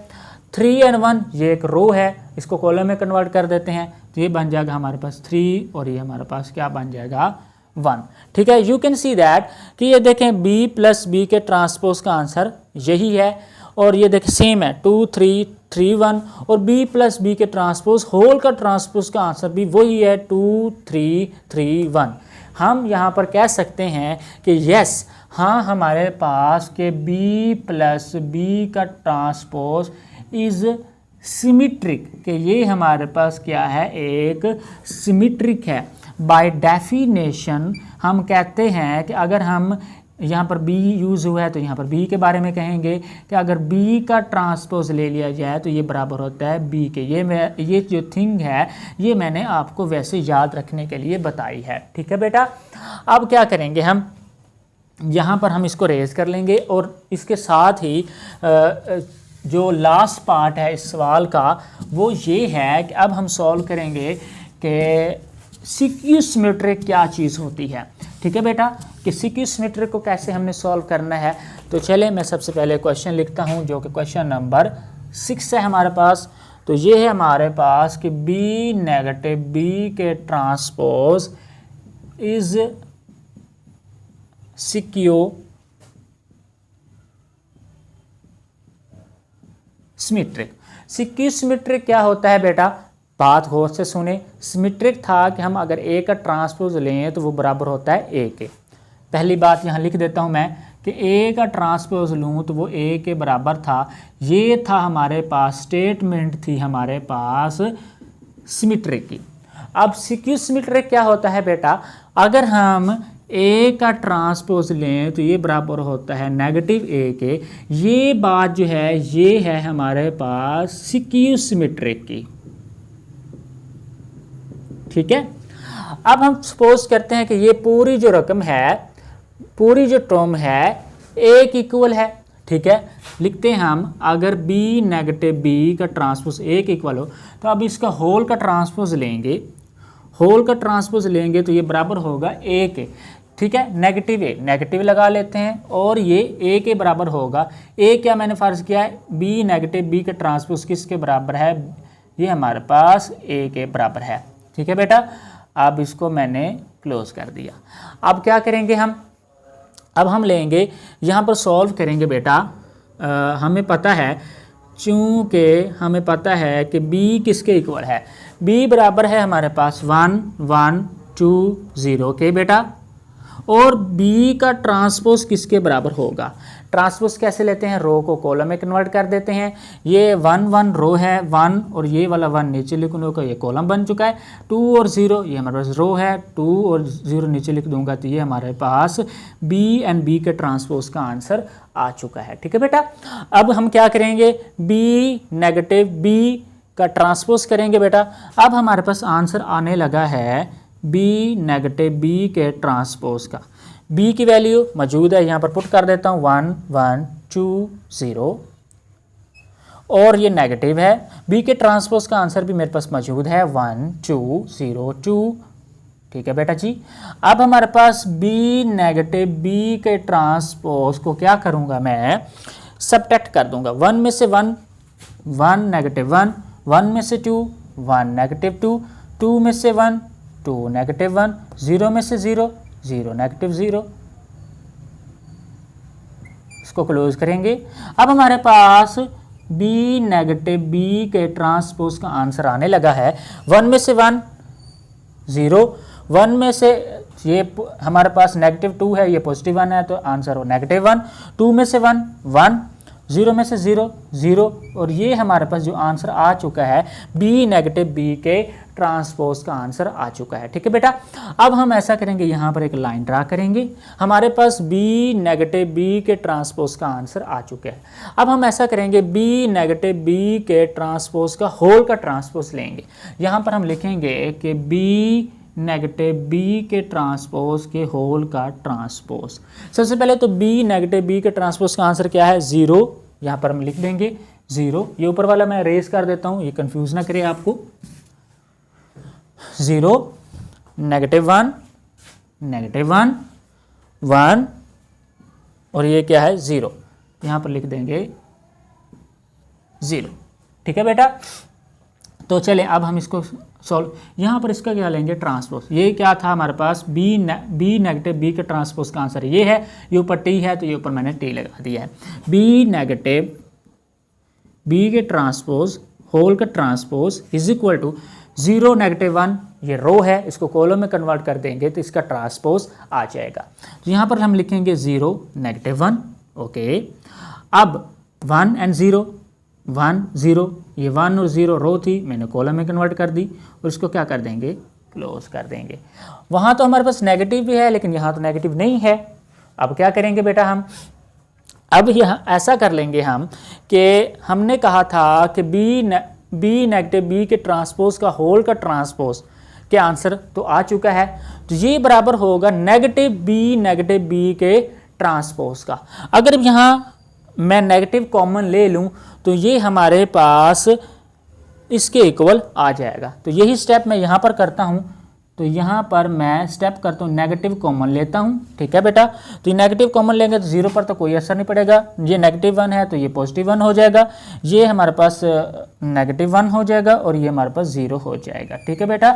3 और 1 ये एक रो है, इसको कॉलम में कन्वर्ट कर देते हैं, तो ये बन जाएगा हमारे पास 3 और ये हमारे पास क्या बन जाएगा 1। ठीक है, यू कैन सी दैट कि ये देखें b + b के ट्रांसपोज का आंसर यही है, और ये देखें सेम है 2 3 3 1, और b + b के ट्रांसपोज होल का ट्रांसपोज का आंसर भी वही है 2 3 3 1। हम यहाँ पर कह सकते हैं कि यस, हाँ हमारे पास के b + b का ट्रांसपोज इज़ सिमेट्रिक, कि ये हमारे पास क्या है, एक सिमेट्रिक है। बाय डेफिनेशन हम कहते हैं कि अगर हम यहाँ पर b यूज़ हुआ है तो यहाँ पर b के बारे में कहेंगे कि अगर b का ट्रांसपोज ले लिया जाए तो ये बराबर होता है b के। ये जो थिंग है ये मैंने आपको वैसे याद रखने के लिए बताई है। ठीक है बेटा, अब क्या करेंगे हम, यहाँ पर हम इसको रेज कर लेंगे, और इसके साथ ही जो लास्ट पार्ट है इस सवाल का वो ये है कि अब हम सॉल्व करेंगे कि सिक्यू सिमेट्रिक क्या चीज़ होती है। ठीक है बेटा, कि सिक्यू सिमेट्रिक को कैसे हमने सॉल्व करना है। तो चले मैं सबसे पहले क्वेश्चन लिखता हूँ, जो कि क्वेश्चन नंबर 6 है हमारे पास। तो ये है हमारे पास कि b - b के ट्रांसपोज इज सिक्यू सिमेट्रिक। सिक्यू सिमेट्रिक क्या होता है बेटा, बात गौर से सुने। सिमेट्रिक था कि हम अगर a का ट्रांसपोज लें तो वो बराबर होता है a के। पहली बात यहाँ लिख देता हूँ मैं कि a का ट्रांसपोज लूँ तो वो a के बराबर था। ये था हमारे पास स्टेटमेंट थी हमारे पास सिमेट्रिक की। अब सिक्यू सिमेट्रिक क्या होता है बेटा, अगर हम a का ट्रांसपोज लें तो ये बराबर होता है -a के। ये बात जो है ये है हमारे पास सिक्यू सिमेट्रिक की। ठीक है, अब हम सपोज करते हैं कि ये पूरी जो रकम है, पूरी जो टर्म है a के इक्वल है। ठीक है, लिखते हैं हम अगर b - b का ट्रांसपोज a के इक्वल हो तो अब इसका होल का ट्रांसपोज लेंगे, होल का ट्रांसपोज लेंगे तो ये बराबर होगा a के। ठीक है, -a नेगेटिव लगा लेते हैं, और ये a के बराबर होगा। a क्या मैंने फ़र्ज़ किया है, b - b का ट्रांसपोज किसके बराबर है, ये हमारे पास a के बराबर है। ठीक है बेटा, अब इसको मैंने क्लोज कर दिया। अब क्या करेंगे हम, अब हम लेंगे यहाँ पर सॉल्व करेंगे बेटा। हमें पता है, चूँकि हमें पता है कि b किसके इक्वल है, b बराबर है हमारे पास 1 1 2 0 के बेटा, और b का ट्रांसपोज किसके बराबर होगा। ट्रांसपोज कैसे लेते हैं, रो को कॉलम में कन्वर्ट कर देते हैं। ये 1 1 रो है 1, और ये वाला 1 नीचे लिख दूंगा, ये कॉलम बन चुका है। 2 और 0 ये हमारे पास रो है, 2 और 0 नीचे लिख दूंगा, तो ये हमारे पास b एंड b के ट्रांसपोज का आंसर आ चुका है। ठीक है बेटा, अब हम क्या करेंगे, b - b का ट्रांसपोज करेंगे बेटा। अब हमारे पास आंसर आने लगा है b - b के ट्रांसपोज का। b की वैल्यू मौजूद है, यहाँ पर पुट कर देता हूँ 1 1 2 0, और ये नेगेटिव है। बी के ट्रांसपोज का आंसर भी मेरे पास मौजूद है 1 2 0 2। ठीक है बेटा जी। अब हमारे पास बी नेगेटिव बी के ट्रांसपोज को क्या करूंगा मैं, सबट्रैक्ट कर दूंगा। 1 में से 1 1 नेगेटिव 1, 1 में से 2 1 नेगेटिव 2, 2 में से 1 2 नेगेटिव 1, 0 में से 0 0 नेगेटिव 0। इसको क्लोज करेंगे। अब हमारे पास बी नेगेटिव बी के ट्रांसपोज का आंसर आने लगा है। 1 में से 1 0, 1 में से ये हमारे पास नेगेटिव 2 है, ये पॉजिटिव 1 है तो आंसर हो नेगेटिव 1। 2 में से 1 1, 0 में से 0 0, और ये हमारे पास जो आंसर आ चुका है बी नेगेटिव बी के ट्रांसपोज का आंसर आ चुका है। ठीक है बेटा। अब हम ऐसा करेंगे, यहाँ पर एक लाइन ड्रा करेंगे। हमारे पास बी नेगेटिव बी के ट्रांसपोज का आंसर आ चुका है। अब हम ऐसा करेंगे, बी नेगेटिव बी के ट्रांसपोज का होल का ट्रांसपोज लेंगे। यहाँ पर हम लिखेंगे कि बी नेगेटिव बी के ट्रांसपोज के होल का ट्रांसपोज। सबसे पहले तो बी नेगेटिव बी के ट्रांसपोज का आंसर क्या है 0, यहाँ पर हम लिख देंगे 0। ये ऊपर वाला मैं रेज कर देता हूँ, ये कंफ्यूज ना करे आपको। 0 नेगेटिव 1 नेगेटिव 1 1, और ये क्या है 0, यहाँ पर लिख देंगे 0। ठीक है बेटा। तो चले अब हम इसको सॉल्व, यहाँ पर इसका क्या लेंगे ट्रांसपोज। ये क्या था हमारे पास बी नेगेटिव बी के ट्रांसपोज का आंसर ये है, ये ऊपर टी है तो ये ऊपर मैंने टी लगा दिया है। बी नेगेटिव बी के ट्रांसपोज होल का transpose is equal to 0 negative 1, ये रो है, इसको कॉलम में कन्वर्ट कर देंगे तो इसका ट्रांसपोज आ जाएगा। तो यहाँ पर हम लिखेंगे 0 नेगेटिव 1। ओके, अब 1 एंड 0 1 0, ये 1 और 0 रो थी, मैंने कॉलम में कन्वर्ट कर दी और इसको क्या कर देंगे क्लोज कर देंगे। वहाँ तो हमारे पास नेगेटिव भी है लेकिन यहाँ तो नेगेटिव नहीं है। अब क्या करेंगे बेटा हम, अब यहाँ ऐसा कर लेंगे हम कि हमने कहा था कि बी नेगेटिव बी के ट्रांसपोज का होल का ट्रांसपोज के आंसर तो आ चुका है, तो ये बराबर होगा नेगेटिव बी के ट्रांसपोज का। अगर यहाँ मैं नेगेटिव कॉमन ले लूँ तो ये हमारे पास इसके इक्वल आ जाएगा। तो यही स्टेप मैं यहाँ पर करता हूँ। तो यहाँ पर मैं स्टेप करता हूँ, नेगेटिव कॉमन लेता हूँ। ठीक है बेटा। तो ये नेगेटिव कॉमन लेंगे तो 0 पर तो कोई असर नहीं पड़ेगा। ये नेगेटिव 1 है तो ये पॉजिटिव 1 हो जाएगा, ये हमारे पास नेगेटिव 1 हो जाएगा और ये हमारे पास 0 हो जाएगा। ठीक है बेटा।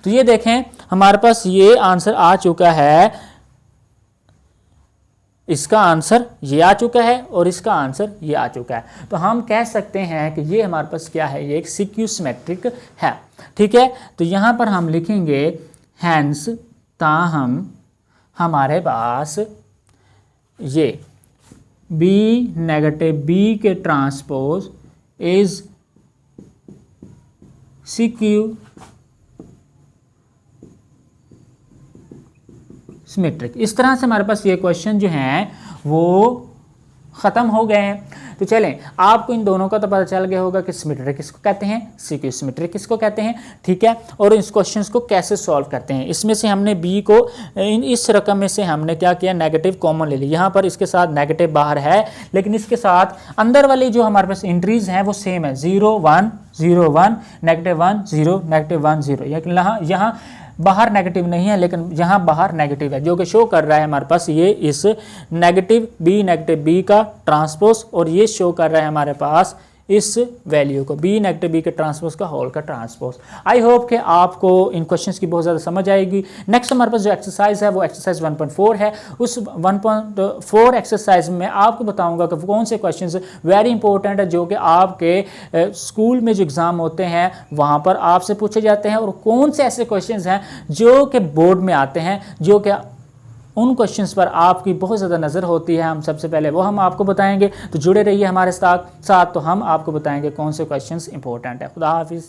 तो ये देखें हमारे पास ये आंसर आ चुका है, इसका आंसर ये आ चुका है और इसका आंसर ये आ चुका है। तो हम कह सकते हैं कि ये हमारे पास क्या है, ये एक सिक्यू सिमेट्रिक है। ठीक है। तो यहाँ पर हम लिखेंगे हैंस ताहम हमारे पास ये बी नेगेटिव बी के ट्रांसपोज इज सिक्यू सिमेट्रिक। इस तरह से हमारे पास ये क्वेश्चन जो हैं वो ख़त्म हो गए हैं। तो चलें, आपको इन दोनों का तो पता चल गया होगा कि सिमेट्रिक किसको कहते हैं, सिक्यू सिमेट्रिक किसको कहते हैं। ठीक है। और इस क्वेश्चंस को कैसे सॉल्व करते हैं, इसमें से हमने बी को इस रकम में से हमने क्या किया, नेगेटिव कॉमन ले लिया। यहाँ पर इसके साथ नेगेटिव बाहर है लेकिन इसके साथ अंदर वाली जो हमारे पास एंट्रीज हैं वो सेम है, 0 1 0 1 नेगेटिव 1 0 नेगेटिव 1 0। यहाँ बाहर नेगेटिव नहीं है लेकिन यहाँ बाहर नेगेटिव है, जो कि शो कर रहा है हमारे पास ये इस नेगेटिव बी का ट्रांसपोज, और ये शो कर रहा है हमारे पास इस वैल्यू को बी नेगेटिव बी के ट्रांसपोज का होल का ट्रांसपोज। आई होप कि आपको इन क्वेश्चंस की बहुत ज़्यादा समझ आएगी। नेक्स्ट हमारे पास जो एक्सरसाइज है वो एक्सरसाइज 1.4 है। उस 1.4 एक्सरसाइज में आपको बताऊंगा कि कौन से क्वेश्चंस वेरी इंपॉर्टेंट है जो कि आपके स्कूल में जो एग्ज़ाम होते हैं वहाँ पर आपसे पूछे जाते हैं, और कौन से ऐसे क्वेश्चंस हैं जो कि बोर्ड में आते हैं जो कि उन क्वेश्चंस पर आपकी बहुत ज़्यादा नज़र होती है। हम सबसे पहले वो हम आपको बताएंगे, तो जुड़े रहिए हमारे साथ। तो हम आपको बताएंगे कौन से क्वेश्चंस इंपॉर्टेंट है। खुदा हाफिज़।